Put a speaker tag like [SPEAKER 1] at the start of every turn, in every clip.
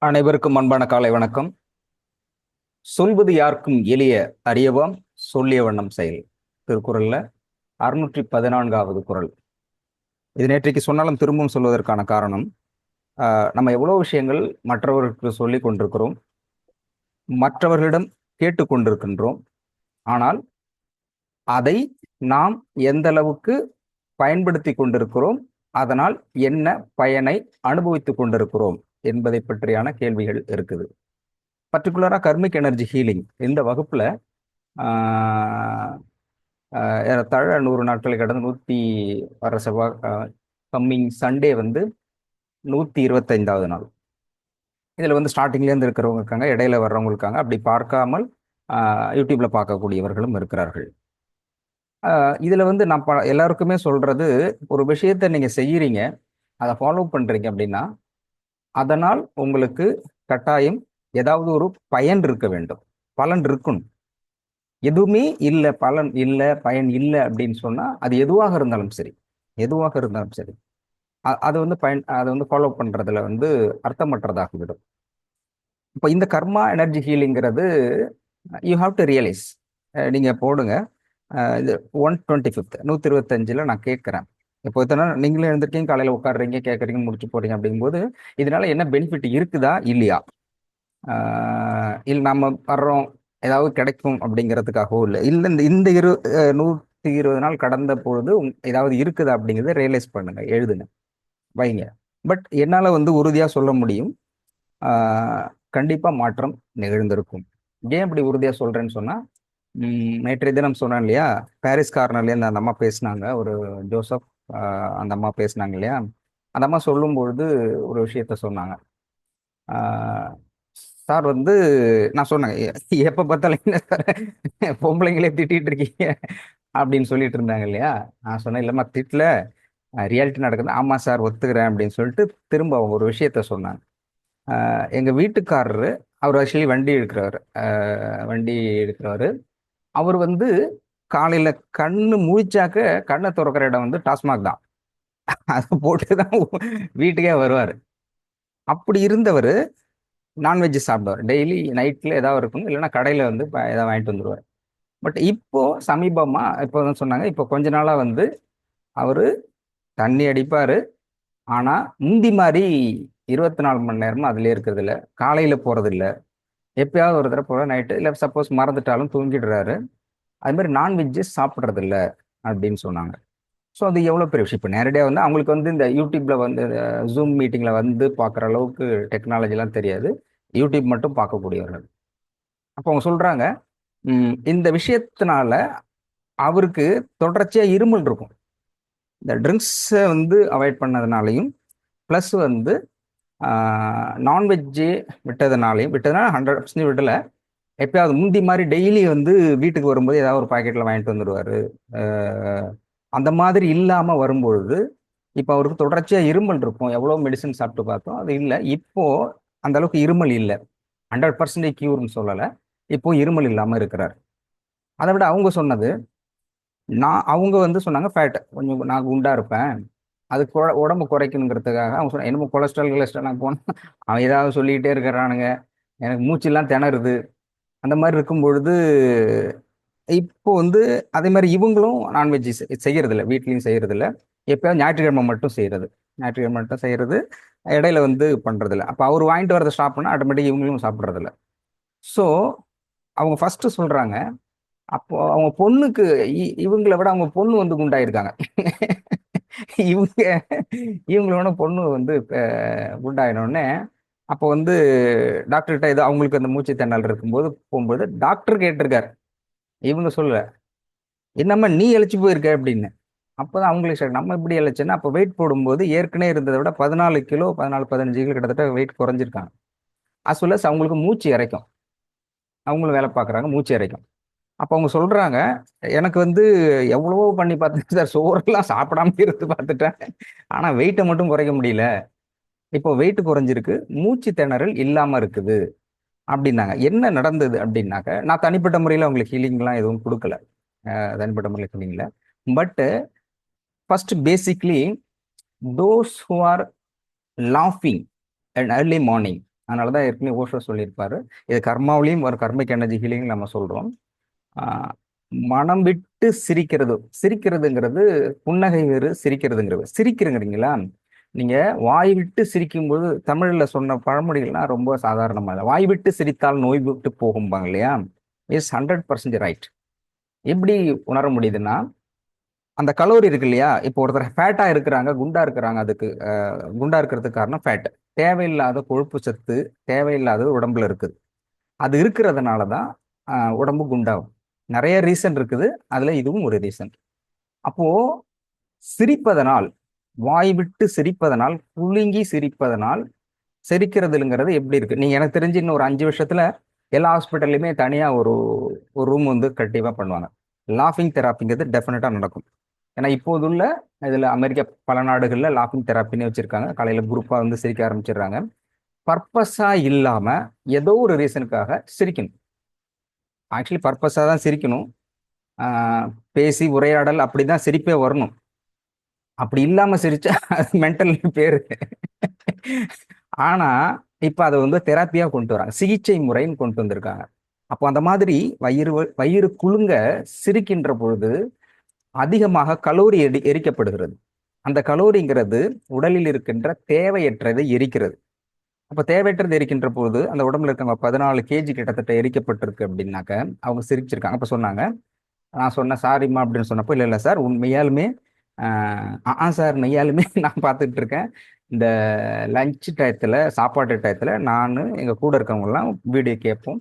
[SPEAKER 1] அனைவருக்கும் அன்பான காலை வணக்கம். சொல்வது யாருக்கும் எளிய அறியவாம், சொல்லிய வண்ணம் செயல். திருக்குறள்ல 614வது குறள். இது நேற்றைக்கு சொன்னாலும் திரும்பவும் சொல்வதற்கான காரணம், நம்ம எவ்வளவு விஷயங்கள் மற்றவர்களுக்கு சொல்லிக் கொண்டிருக்கிறோம், மற்றவர்களிடம் கேட்டுக்கொண்டிருக்கின்றோம். ஆனால் அதை நாம் எந்த அளவுக்கு பயன்படுத்தி கொண்டிருக்கிறோம், அதனால் என்ன பயனை அனுபவித்துக் கொண்டிருக்கிறோம் என்பதை பற்றியான கேள்விகள் இருக்குது. பர்டிகுலராக கர்மிக் எனர்ஜி ஹீலிங் இந்த வகுப்பில் ஏறத்தாழ 100 நாட்களை கடந்து 100 வர செவ்வாய் கம்மிங் சண்டே வந்து 125வது நாள். இதில் வந்து ஸ்டார்டிங்லேருந்து இருக்கிறவங்க இருக்காங்க, இடையில வர்றவங்க இருக்காங்க, அப்படி பார்க்காமல் யூடியூப்பில் பார்க்கக்கூடியவர்களும் இருக்கிறார்கள். இதில் வந்து நான் எல்லாருக்குமே சொல்கிறது, ஒரு விஷயத்தை நீங்கள் செய்கிறீங்க, அதை ஃபாலோ பண்ணுறீங்க அப்படின்னா அதனால் உங்களுக்கு கட்டாயம் ஏதாவது ஒரு பயன் இருக்க வேண்டும், பலன் இருக்கணும். எதுவுமே இல்லை, பலன் இல்லை, பயன் இல்லை அப்படின்னு சொன்னா அது எதுவாக இருந்தாலும் சரி, எதுவாக இருந்தாலும் சரி, அது வந்து அதை வந்து ஃபாலோ பண்றதுல வந்து அர்த்தமற்றதாகிவிடும். இப்போ இந்த கர்மா எனர்ஜி ஹீலிங்கிறது யூ ஹாவ் டு ரியலைஸ். நீங்க போடுங்க, இது 125th 125ல் நான் கேட்குறேன். இப்போ இத்தனை நீங்களே எழுந்திருக்கீங்க, காலையில் உட்காடுறீங்க, கேட்குறீங்க, முடிச்சு போறீங்க. அப்படிங்கும்போது இதனால என்ன பெனிஃபிட் இருக்குதா இல்லையா, இல்லை நம்ம வர்றோம் ஏதாவது கிடைக்கும் அப்படிங்கிறதுக்காகவோ இல்லை இல்லை இந்த இந்த 120 நாள் கடந்த பொழுது ஏதாவது இருக்குதா அப்படிங்கிறத ரியலைஸ் பண்ணுங்க, எழுதுங்க, வைங்க. பட் என்னால் வந்து உறுதியாக சொல்ல முடியும், கண்டிப்பாக மாற்றம் நிகழ்ந்திருக்கும். ஏன் இப்படி உறுதியாக சொல்கிறேன்னு சொன்னால், நேற்றைய தினம் சொன்னேன் இல்லையா, பாரிஸ் கார்னர்லேருந்து அந்த அம்மா பேசினாங்க, ஒரு ஜோசப், அந்த அம்மா பேசினாங்க இல்லையா. அந்த அம்மா சொல்லும்பொழுது ஒரு விஷயத்த சொன்னாங்க. சார் வந்து நான் சொன்னேன், எப்போ பார்த்தாலும் என்ன சார் பொம்பளைங்களே திட்டிகிட்டு இருக்கீங்க அப்படின்னு சொல்லிட்டு இருந்தாங்க இல்லையா. நான் சொன்னேன், இல்லைம்மா திட்டல, ரியாலிட்டி நடக்குது. ஆமாம் சார் ஒத்துக்கிறேன் அப்படின்னு சொல்லிட்டு திரும்ப அவங்க ஒரு விஷயத்த சொன்னாங்க. எங்கள் வீட்டுக்காரரு, அவர் ஆக்சுவலி வண்டி எடுக்கிறவர். அவர் வந்து காலையில் கண்ணு முழிச்சாக்க கண்ணை திறக்கிற இடம் வந்து டாஸ்மாக் தான். அதை போட்டு தான் வீட்டுக்கே வருவார். அப்படி இருந்தவர் நான்வெஜ் சாப்பிடுவார். டெய்லி நைட்டில் ஏதாவது இருக்கணும், இல்லைன்னா கடையில் வந்து ஏதாவது வாங்கிட்டு வந்துடுவார். பட் இப்போ சமீபமாக இப்போ தான் சொன்னாங்க, இப்போ கொஞ்ச நாளாக வந்து அவர் தண்ணி அடிப்பார். ஆனால் முந்தி மாதிரி 24 மணி நேரமும் அதிலே இருக்கிறது இல்லை, காலையில் போகிறது இல்லை, எப்பயாவது ஒரு தடவை போகிற நைட்டு, இல்லை சப்போஸ் மறந்துட்டாலும் தூங்கிடுறாரு. அது மாதிரி நான்வெஜ்ஜு சாப்பிட்றது இல்லை அப்படின்னு சொன்னாங்க. ஸோ அது எவ்வளோ பெரிய விஷயம். இப்போ நேரடியாக வந்து அவங்களுக்கு வந்து இந்த யூடியூப்பில் வந்து ஜூம் மீட்டிங்கில் வந்து பார்க்குற அளவுக்கு டெக்னாலஜிலாம் தெரியாது, யூடியூப் மட்டும் பார்க்கக்கூடியவர்கள். அப்போ அவங்க சொல்கிறாங்க, இந்த விஷயத்தினால அவருக்கு தொடர்ச்சியாக இருமல் இருக்கும். இந்த ட்ரிங்க்ஸை வந்து அவாய்ட் பண்ணதுனாலையும், ப்ளஸ் வந்து நான்வெஜ்ஜு விட்டதுனால 100% விடலை. எப்பயாவது முந்தி மாதிரி டெய்லி வந்து வீட்டுக்கு வரும்போது ஏதாவது ஒரு பாக்கெட்டில் வாங்கிட்டு வந்துடுவார். அந்த மாதிரி இல்லாமல் வரும்பொழுது இப்போ அவருக்கு தொடர்ச்சியாக இருமல் இருக்கும். எவ்வளோ மெடிசன் சாப்பிட்டு பார்த்தோம், அது இல்லை. இப்போ அந்த அளவுக்கு இருமல் இல்லை. 100% கியூர்னு சொல்லலை, இப்போ இருமல் இல்லாமல் இருக்கிறார். அதை விட அவங்க சொன்னது, அவங்க வந்து சொன்னாங்க, ஃபேட் கொஞ்சம் நான் குண்டாக இருப்பேன், அது உடம்பு குறைக்கணுங்கிறதுக்காக அவங்க சொன்னாங்க. என்னமோ கொலஸ்ட்ரால் நான் போனேன், அவன் ஏதாவது சொல்லிக்கிட்டே இருக்கிறானுங்க, எனக்கு மூச்செல்லாம் திணறுது. அந்த மாதிரி இருக்கும் பொழுது இப்போ வந்து அதே மாதிரி இவங்களும் நான்வெஜ் செய்யறதில்ல, வீட்லேயும் செய்யறதில்ல, எப்போயாவது ஞாயிற்றுக்கிழமை மட்டும் செய்யறது, இடையில வந்து பண்றதில்ல. அப்போ அவர் வாங்கிட்டு வரதை ஸ்டாப் பண்ணால் ஆட்டோமேட்டிக் இவங்களும் சாப்பிட்றதில்ல. ஸோ அவங்க ஃபர்ஸ்ட் சொல்றாங்க, அப்போ அவங்க பொண்ணுக்கு இவங்களை விட அவங்க பொண்ணு வந்து குண்டாயிருக்காங்க. இவங்க இவங்களோட பொண்ணு வந்து குண்டாயினோடனே அப்போ வந்து டாக்டர்கிட்ட ஏதோ அவங்களுக்கு அந்த மூச்சு திணறல் இருக்கும்போது போகும்போது டாக்டர் கேட்டிருக்காரு, இவங்க சொல்ல, என்னம்மா நீ இழைச்சி போயிருக்க அப்படின்னு. அப்போதான் அவங்களுக்கு சரி, நம்ம இப்படி இழைச்சேன்னா அப்போ வெயிட் போடும்போது ஏற்கனவே இருந்ததை விட 14 கிலோ 15 கிலோ கிட்டத்தட்ட வெயிட் குறைஞ்சிருக்காங்க. as well as அவங்களுக்கு மூச்சு இறைக்கும், அவங்களும் வேலை பார்க்குறாங்க, மூச்சு இறைக்கும். அப்போ அவங்க சொல்றாங்க, எனக்கு வந்து எவ்வளவோ பண்ணி பார்த்துட்டு சார், சோறெல்லாம் சாப்பிடாம இருந்து பார்த்துட்டேன், ஆனால் வெயிட்டை மட்டும் குறைக்க முடியல. இப்போ வெயிட் குறைஞ்சிருக்கு, மூச்சு திணறல் இல்லாமல் இருக்குது அப்படின்னாங்க. என்ன நடந்தது அப்படின்னாக்க, நான் தனிப்பட்ட முறையில் அவங்களுக்கு ஹீலிங்லாம் எதுவும் கொடுக்கல, தனிப்பட்ட முறையில் ஹீலிங்ல. But first basically those who are லாஃபிங் அண்ட் early மார்னிங், அதனாலதான் ஏற்கனவே ஓஷோ சொல்லியிருப்பாரு. இது கர்மாவிலையும் ஒரு கர்மிக் எனர்ஜி ஹீலிங் நம்ம சொல்றோம். ஆஹ் மனம் விட்டு சிரிக்கிறது, சிரிக்கிறதுங்கிறது புன்னகை வேறு, சிரிக்கிறதுங்கிறது. சிரிக்கிறீங்களா, நீங்க வாய் விட்டு சிரிக்கும்போது தமிழ்ல சொன்ன பழமொழிகள்லாம் ரொம்ப சாதாரணமா இல்லை. வாய் விட்டு சிரித்தால் நோய் விட்டு போகும்பாங்க இல்லையா? Is 100% right. எப்படி உணர முடியுதுன்னா, அந்த கலோரி இருக்கு இல்லையா? இப்போ ஒருத்தர் ஃபேட்டா இருக்கிறாங்க, குண்டா இருக்கிறாங்க. அதுக்கு குண்டா இருக்கிறதுக்கு காரணம் ஃபேட். தேவையில்லாத கொழுப்பு சத்து, தேவையில்லாதது உடம்புல இருக்குது. அது இருக்கிறதுனால தான் உடம்பு குண்டாகும். நிறைய ரீசன் இருக்குது, அதுல இதுவும் ஒரு ரீசன். அப்போ சிரிப்பதனால், வாய் விட்டு சிரிப்பதனால், குலுங்கி சிரிப்பதனால் சிரிக்கிறதுங்கிறது எப்படி இருக்கு? நீங்க எனக்கு தெரிஞ்சு இன்னும் ஒரு 5 வருஷத்துல எல்லா ஹாஸ்பிட்டல்லையுமே தனியா ஒரு ஒரு ரூம் வந்து கண்டிப்பா பண்ணுவாங்க. லாஃபிங் தெராப்பிங்கிறது டெஃபினட்டா நடக்கும். ஏன்னா இப்போதுள்ள இதுல அமெரிக்கா பல நாடுகள்ல லாஃபிங் தெராப்பின்னு வச்சிருக்காங்க. காலையில குரூப்பா வந்து சிரிக்க ஆரம்பிச்சிடுறாங்க. பர்பஸா இல்லாம ஏதோ ஒரு ரீசனுக்காக சிரிக்கணும். ஆக்சுவலி பர்பஸா தான் சிரிக்கணும். பேசி உரையாடல் அப்படிதான் சிரிப்பே வரணும். அப்படி இல்லாம சிரிச்சா அது மென்டல் பேரு. ஆனா இப்ப அதை வந்து தெராப்பியா கொண்டு வராங்க, சிகிச்சை முறைன்னு கொண்டு வந்திருக்காங்க. அப்போ அந்த மாதிரி வயிறு குலுங்க சிரிக்கின்ற பொழுது அதிகமாக கலோரி எரிக்கப்படுகிறது. அந்த கலோரிங்கிறது உடலில் இருக்கின்ற தேவையற்றதை எரிக்கிறது. அப்ப தேவையற்றது எரிக்கின்ற போது அந்த உடம்புல இருக்கவங்க 14 kg கிட்டத்தட்ட எரிக்கப்பட்டிருக்கு அப்படின்னாக்க அவங்க சிரிச்சிருக்காங்க. அப்ப சொன்னாங்க, நான் சொன்னேன் சாரிம்மா அப்படின்னு சொன்னப்போ, இல்லை இல்லை சார் உண்மையாலுமே சார் மெய்யாலுமே நான் பார்த்துட்டு இருக்கேன். இந்த லஞ்ச் டயத்துல, சாப்பாட்டு டயத்துல நான் எங்க கூட இருக்கவங்கலாம் வீடியோ கேட்போம்,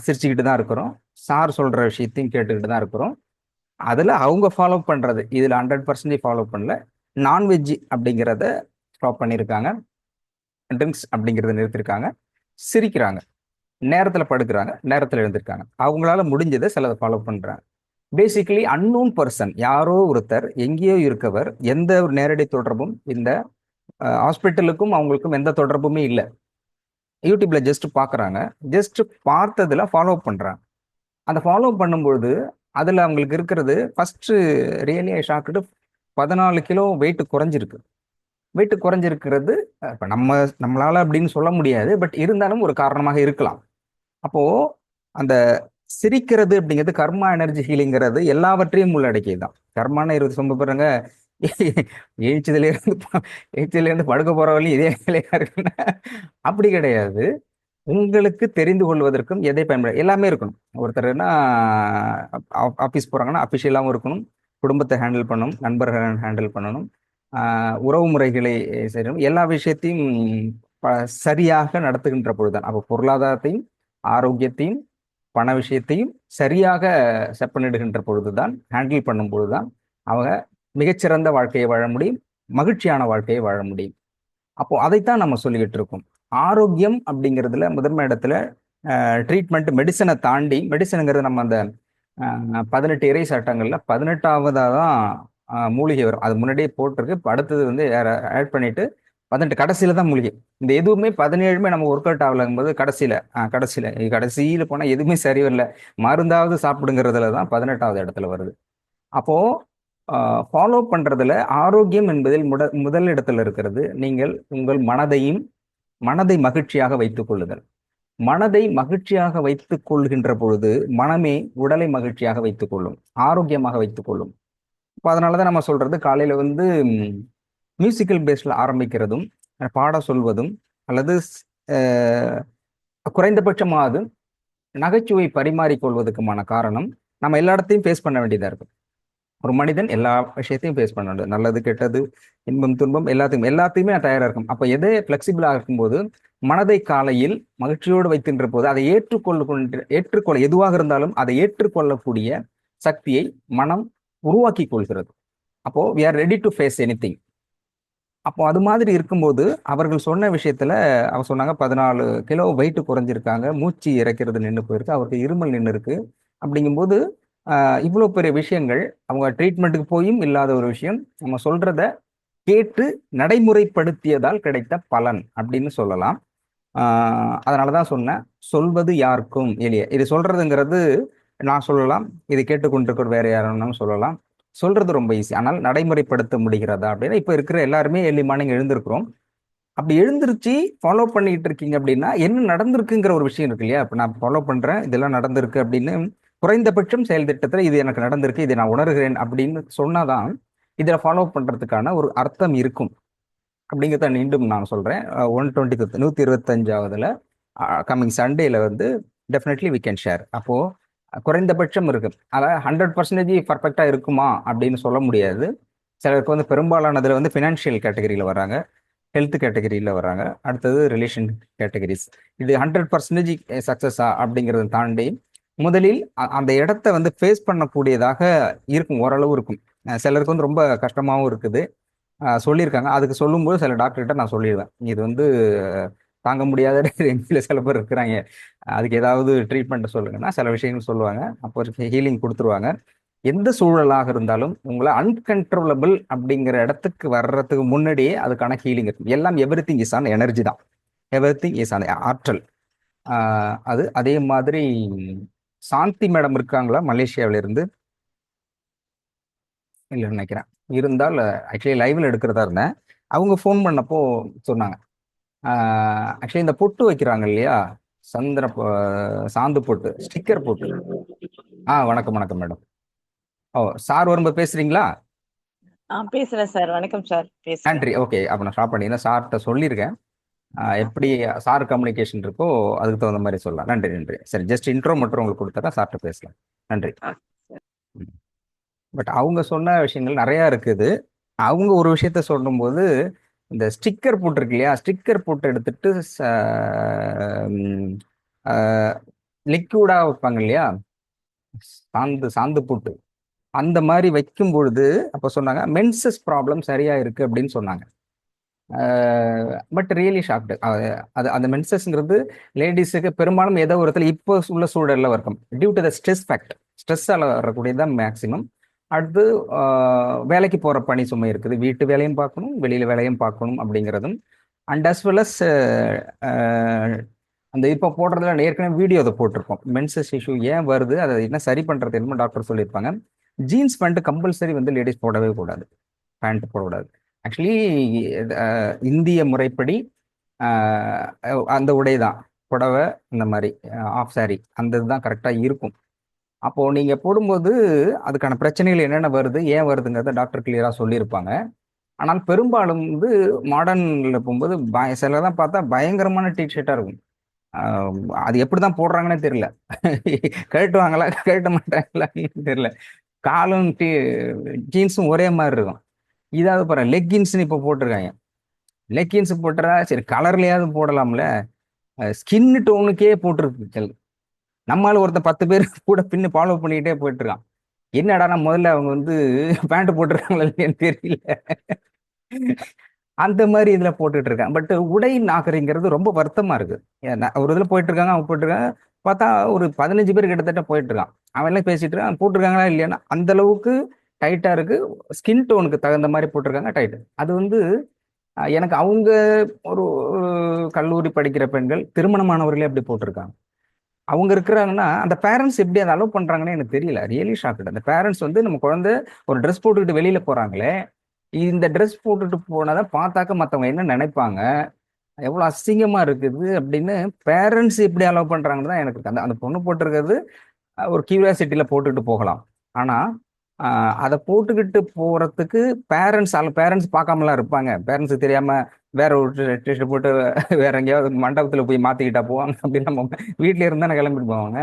[SPEAKER 1] சிரிச்சுக்கிட்டு தான் இருக்கிறோம், சார் சொல்ற விஷயத்தையும் கேட்டுக்கிட்டு தான் இருக்கிறோம். அதுல அவங்க ஃபாலோ பண்றது இதுல 100% ஃபாலோ பண்ணல. நான்வெஜ் அப்படிங்கிறத ஸ்டாப் பண்ணியிருக்காங்க, ட்ரிங்க்ஸ் அப்படிங்கிறத நிறுத்திருக்காங்க, சிரிக்கிறாங்க, நேரத்துல படுக்கிறாங்க, நேரத்துல எழுந்திருக்காங்க, அவங்களால முடிஞ்சதை சிலதை ஃபாலோ பண்றாங்க. பேசிக்கலி அன்னோன் பர்சன், யாரோ ஒருத்தர் எங்கேயோ இருக்கவர், எந்த ஒரு நேரடி தொடர்பும் இந்த ஹாஸ்பிட்டலுக்கும் அவங்களுக்கும் எந்த தொடர்புமே இல்லை. யூடியூப்ல ஜஸ்ட் பாக்குறாங்க, ஜஸ்ட் பார்த்ததுல ஃபாலோ பண்றாங்க. அந்த ஃபாலோ பண்ணும்பொழுது அதுல அவங்களுக்கு இருக்கிறது first really shocked, 14 kilo weight குறைஞ்சிருக்கு. வெயிட் குறைஞ்சிருக்கிறது இப்ப நம்மளால அப்படின்னு சொல்ல முடியாது, பட் இருந்தாலும் ஒரு காரணமாக இருக்கலாம். அப்போ அந்த சிரிக்கிறது அப்படிங்கிறது கர்மா எனர்ஜி ஹீலிங்கிறது எல்லாவற்றையும் உள்ளடக்கியது தான். கர்மான 20 சொம்ப பாருங்க, எழுச்சதுல இருந்து எழுச்சதுல இருந்து படுக்க போற வரையும் இதே நிலையா இருக்குன்னா அப்படி கிடையாது. உங்களுக்கு தெரிந்து கொள்வதற்கும் எதை பயன்பட எல்லாமே இருக்கணும். ஒருத்தர்னா ஆஃபீஸ் போறாங்கன்னா அஃபிஷியலாகவும் இருக்கணும், குடும்பத்தை ஹேண்டில் பண்ணணும், நண்பர்களை ஹேண்டில் பண்ணணும், உறவு முறைகளை செய்யணும். எல்லா விஷயத்தையும் சரியாக நடத்துகின்ற பொழுதுதான், அப்போ பொருளாதாரத்தையும் ஆரோக்கியத்தையும் பண விஷயத்தையும் சரியாக செப்பனிடுகின்ற பொழுதுதான், ஹேண்டில் பண்ணும் பொழுதுதான் அவங்க மிகச்சிறந்த வாழ்க்கையை வாழ முடியும், மகிழ்ச்சியான வாழ்க்கையை வாழ முடியும். அப்போ அதைத்தான் நம்ம சொல்லிக்கிட்டு இருக்கோம். ஆரோக்கியம் அப்படிங்கிறதுல முதன்மை இடத்துல ட்ரீட்மெண்ட், மெடிசனை தாண்டி, மெடிசனுங்கிறது நம்ம அந்த 18 இறை சட்டங்கள்ல 18ஆவதா தான் மூலிகை வரும். அது முன்னாடியே போட்டிருக்கு. இப்போ அடுத்தது வந்து ஆட் பண்ணிட்டு 18 கடைசியில தான் மூலிகை. இந்த எதுவுமே 17மே நம்ம ஒர்க் அவுட் ஆகலங்கும் போது கடைசியில போனா எதுவுமே சரி வரல, மருந்தாவது சாப்பிடுங்கிறதுல தான் 18ஆவது இடத்துல வருது. அப்போ ஃபாலோ பண்றதுல ஆரோக்கியம் என்பதில் முதல் இடத்துல இருக்கிறது நீங்கள் உங்கள் மனதை மகிழ்ச்சியாக வைத்துக் கொள்ளுதல். மனதை மகிழ்ச்சியாக வைத்துக் கொள்கின்ற பொழுது மனமே உடலை மகிழ்ச்சியாக வைத்துக் கொள்ளும், ஆரோக்கியமாக வைத்துக் கொள்ளும். இப்போ அதனாலதான் நம்ம சொல்றது, காலையில வந்து மியூசிக்கல் பேஸ்ல ஆரம்பிக்கிறதும், பாட சொல்வதும், அல்லது குறைந்தபட்சமாவது நகைச்சுவை பரிமாறிக்கொள்வதற்குமான காரணம், நம்ம எல்லா இடத்தையும் ஃபேஸ் பண்ண வேண்டியதா இருக்கும். ஒரு மனிதன் எல்லா விஷயத்தையும் ஃபேஸ் பண்ண வேண்டும், நல்லது கெட்டது, இன்பம் துன்பம், எல்லாத்தையுமே நான் தயாரா இருக்கும். அப்போ எதை ஃபிளெக்சிபிளா இருக்கும்போது, மனதை காலையில் மகிழ்ச்சியோடு வைத்தின்ற போது அதை ஏற்றுக்கொள்ள எதுவாக இருந்தாலும் அதை ஏற்றுக்கொள்ளக்கூடிய சக்தியை மனம் உருவாக்கி கொள்கிறது. அப்போ we are ready to face anything. அப்போ அது மாதிரி இருக்கும்போது அவர்கள் சொன்ன விஷயத்துல அவங்க சொன்னாங்க 14 கிலோ வெயிட் குறைஞ்சிருக்காங்க, மூச்சு இறைக்கிறது நின்று போயிருக்கு, அவருக்கு இருமல் நின்று இருக்கு. அப்படிங்கும்போது இவ்வளோ பெரிய விஷயங்கள் அவங்க ட்ரீட்மெண்ட்டுக்கு போயும் இல்லாத ஒரு விஷயம், நம்ம சொல்றத கேட்டு நடைமுறைப்படுத்தியதால் கிடைத்த பலன் அப்படின்னு சொல்லலாம். அதனாலதான் சொன்னேன், சொல்வது யாருக்கும் எளிய. இது சொல்றதுங்கிறது நான் சொல்லலாம், இது கேட்டுக்கொண்டிருக்கிற வேற யாரும் சொல்லலாம். சொல்றது ரொம்ப ஈஸி, ஆனால் நடைமுறைப்படுத்த முடிகிறதா அப்படின்னா, இப்போ இருக்கிற எல்லாருமே ஏர்லி மார்னிங் எழுந்திருக்கிறோம். அப்படி எழுந்திருச்சு ஃபாலோ பண்ணிட்டு இருக்கீங்க அப்படின்னா என்ன நடந்திருக்குங்கிற ஒரு விஷயம் இருக்கு இல்லையா? இப்போ நான் ஃபாலோ பண்றேன், இதெல்லாம் நடந்திருக்கு அப்படின்னு குறைந்தபட்சம் செயல் திட்டத்தில் இது எனக்கு நடந்திருக்கு, இதை நான் உணர்கிறேன் அப்படின்னு சொன்னாதான் இதில் ஃபாலோ பண்றதுக்கான ஒரு அர்த்தம் இருக்கும் அப்படிங்கிறத மீண்டும் நான் சொல்றேன். 125 125வதுல கம்மிங் சண்டேல வந்து டெஃபினெட்லி வி கேன் ஷேர். அப்போ குறைந்தபட்சம் இருக்கு. அதாவது 100% பர்ஃபெக்டா இருக்குமா அப்படின்னு சொல்ல முடியாது. சிலருக்கு வந்து பெரும்பாலானதுல வந்து ஃபினான்ஷியல் கேட்டகரியில வராங்க, ஹெல்த் கேட்டகரியில வராங்க, அடுத்தது ரிலேஷன் கேட்டகரிஸ். இது 100% சக்சஸா அப்படிங்கிறத தாண்டி முதலில் அந்த இடத்த வந்து ஃபேஸ் பண்ணக்கூடியதாக இருக்கும், ஓரளவு இருக்கும். சிலருக்கு வந்து ரொம்ப கஷ்டமாகவும் இருக்குது, சொல்லியிருக்காங்க. அதுக்கு சொல்லும்போது சில டாக்டர்கிட்ட நான் சொல்லிடுவேன், இது வந்து தாங்க முடியாத ரேஞ்சில் சில பேர் இருக்கிறாங்க, அதுக்கு ஏதாவது ட்ரீட்மெண்ட் சொல்லுங்கன்னா சில விஷயங்கள் சொல்லுவாங்க, அப்போ ஹீலிங் கொடுத்துருவாங்க. எந்த சூழலாக இருந்தாலும் உங்களை அன்கன்ட்ரோலபிள் அப்படிங்கிற இடத்துக்கு வர்றதுக்கு முன்னாடியே அதுக்கான ஹீலிங் இருக்கும். எல்லாம் எவ்ரிதிங் இஸ் ஆன் எனர்ஜி தான், எவ்ரிதிங் இஸ் ஆன் ஆற்றல். அது அதே மாதிரி சாந்தி மேடம் இருக்காங்களா மலேசியாவில இருந்து? இல்லை நினைக்கிறேன், இருந்தால் ஆக்சுவலி லைவ்ல எடுக்கிறதா இருந்தேன். அவங்க ஃபோன் பண்ணப்போ சொன்னாங்க, ஆக்சுவலி இந்த பொட்டு வைக்கிறாங்க இல்லையா, சந்திர சாந்து பொட்டு, ஸ்டிக்கர் பொட்டு. வணக்கம் வணக்கம் மேடம். சார் வரும்போது பேசுறீங்களா?
[SPEAKER 2] பேசுறேன் சார். வணக்கம் சார், பேசுறேன்.
[SPEAKER 1] நன்றி. ஓகே, அப்போ நான் ஸ்டாப் பண்ணிடுறேன். சார்கிட்ட சொல்லியிருக்கேன், எப்படி சார் கம்யூனிகேஷன் இருக்கோ அதுக்கு தகுந்த மாதிரி சொல்லலாம். நன்றி நன்றி. சரி, ஜஸ்ட் இன்ட்ரோ மட்டும் உங்களுக்கு கொடுத்தா சார்கிட்ட பேசலாம். நன்றி. பட் அவங்க சொன்ன விஷயங்கள் நிறையா இருக்குது. அவங்க ஒரு விஷயத்த சொல்லும்போது இந்த ஸ்டிக்கர் போட்டிருக்கு இல்லையா, ஸ்டிக்கர் போட்டு எடுத்துட்டு லிக்யூடா வைப்பாங்க இல்லையா, சாந்து சாந்து போட்டு அந்த மாதிரி வைக்கும் பொழுது அப்போ சொன்னாங்க மென்சஸ் ப்ராப்ளம் சரியா இருக்கு அப்படின்னு சொன்னாங்க. But really shocked. அது அந்த மென்சஸ்ங்கிறது லேடிஸுக்கு பெரும்பாலும் ஏதோ ஒரு இடத்துல இப்போ உள்ள சூழலில் இருக்கும், due to the stress factor, ஸ்ட்ரெஸ்ஸால் வரக்கூடியதான் மேக்சிமம். அடுத்து வேலைக்கு போகிற பணி சுமை இருக்குது, வீட்டு வேலையும் பார்க்கணும், வெளியில் வேலையும் பார்க்கணும் அப்படிங்கிறதும். அண்ட் அஸ் வெல் அஸ் அந்த இப்போ போடுறதுல ஏற்கனவே வீடியோ அதை போட்டிருப்போம், மென்சஸ் இஷ்யூ ஏன் வருது, அதை என்ன சரி பண்ணுறது என்னமோ டாக்டர் சொல்லியிருப்பாங்க. ஜீன்ஸ் பேண்ட் கம்பல்சரி வந்து லேடிஸ் போடவே கூடாது, பேண்ட் போடக்கூடாது. ஆக்சுவலி இந்திய முறைப்படி அந்த உடை தான், புடவை இந்த மாதிரி ஆஃப் சாரி அந்த இதுதான் கரெக்டாக இருக்கும். அப்போது நீங்கள் போடும்போது அதுக்கான பிரச்சனைகள் என்னென்ன வருது, ஏன் வருதுங்கிறத டாக்டர் கிளியராக சொல்லியிருப்பாங்க. ஆனால் பெரும்பாலும் வந்து மாடர்னில் போகும்போது சிலதான் பார்த்தா பயங்கரமான டிஷர்ட்டாக இருக்கும். அது எப்படி தான் போடுறாங்கன்னே தெரியல, கழட்டுவாங்களா கழட்ட மாட்டாங்களான்னு தெரியல, காலும் ஜீன்ஸும் ஒரே மாதிரி இருக்கும். இதாவது பாருங்க, லெக்கின்ஸ்னு இப்போ போட்டிருக்காங்க. லெக்கின்ஸ் போட்டுறா சரி, கலர்லையாவது போடலாம்ல, ஸ்கின் டோனுக்கே போட்டிருக்கு. நம்மளால ஒருத்தன் 10 பேர் கூட பின்னு ஃபாலோ பண்ணிக்கிட்டே போயிட்டு இருக்கான். என்னடா நான் முதல்ல அவங்க வந்து பேண்ட் போட்டிருக்காங்களா இல்லையான்னு தெரியல, அந்த மாதிரி இதுல போட்டுட்டு இருக்கேன். பட் உடை நாகரிங்கிறது ரொம்ப வருத்தமா இருக்கு. ஒரு இதுல போயிட்டு இருக்காங்க, அவங்க போயிட்டு இருக்காங்க, பார்த்தா ஒரு 15 பேர் கிட்டத்தட்ட போயிட்டு இருக்கான். அவன் எல்லாம் பேசிட்டு இருக்கான், போட்டிருக்காங்களா இல்லையானா அந்த அளவுக்கு டைட்டா இருக்கு, ஸ்கின் டோனுக்கு தகுந்த மாதிரி போட்டிருக்காங்க டைட். அது வந்து எனக்கு அவங்க ஒரு கல்லூரி படிக்கிற பெண்கள், திருமணமானவர்களே அப்படி போட்டிருக்காங்க. அவங்க இருக்கிறாங்கன்னா அந்த பேரண்ட்ஸ் எப்படி அதை அலோவ் பண்றாங்கன்னு எனக்கு தெரியல. Really shocked. அந்த பேரண்ட்ஸ் வந்து நம்ம குழந்தை ஒரு ட்ரெஸ் போட்டுக்கிட்டு வெளியில போறாங்களே, இந்த ட்ரெஸ் போட்டுட்டு போனதை பார்த்தாக்க மற்றவங்க என்ன நினைப்பாங்க, எவ்வளோ அசிங்கமா இருக்குது அப்படின்னு பேரண்ட்ஸ் எப்படி அலோவ் பண்றாங்கன்னு தான் எனக்கு அந்த அந்த பொண்ணு போட்டிருக்கிறது ஒரு கியூரியாசிட்டியில போட்டுக்கிட்டு போகலாம். ஆனா அதை போட்டுக்கிட்டு போறதுக்கு பேரண்ட்ஸ் பார்க்காமலாம் இருப்பாங்க. பேரண்ட்ஸுக்கு தெரியாம வேற ஒரு டெஸ்ட் போட்டு வேற எங்கேயாவது மண்டபத்துல போய் மாத்திக்கிட்டா போவாங்க அப்படின்னு நம்ம வீட்டுல இருந்தானே கிளம்பிட்டு போவாங்க.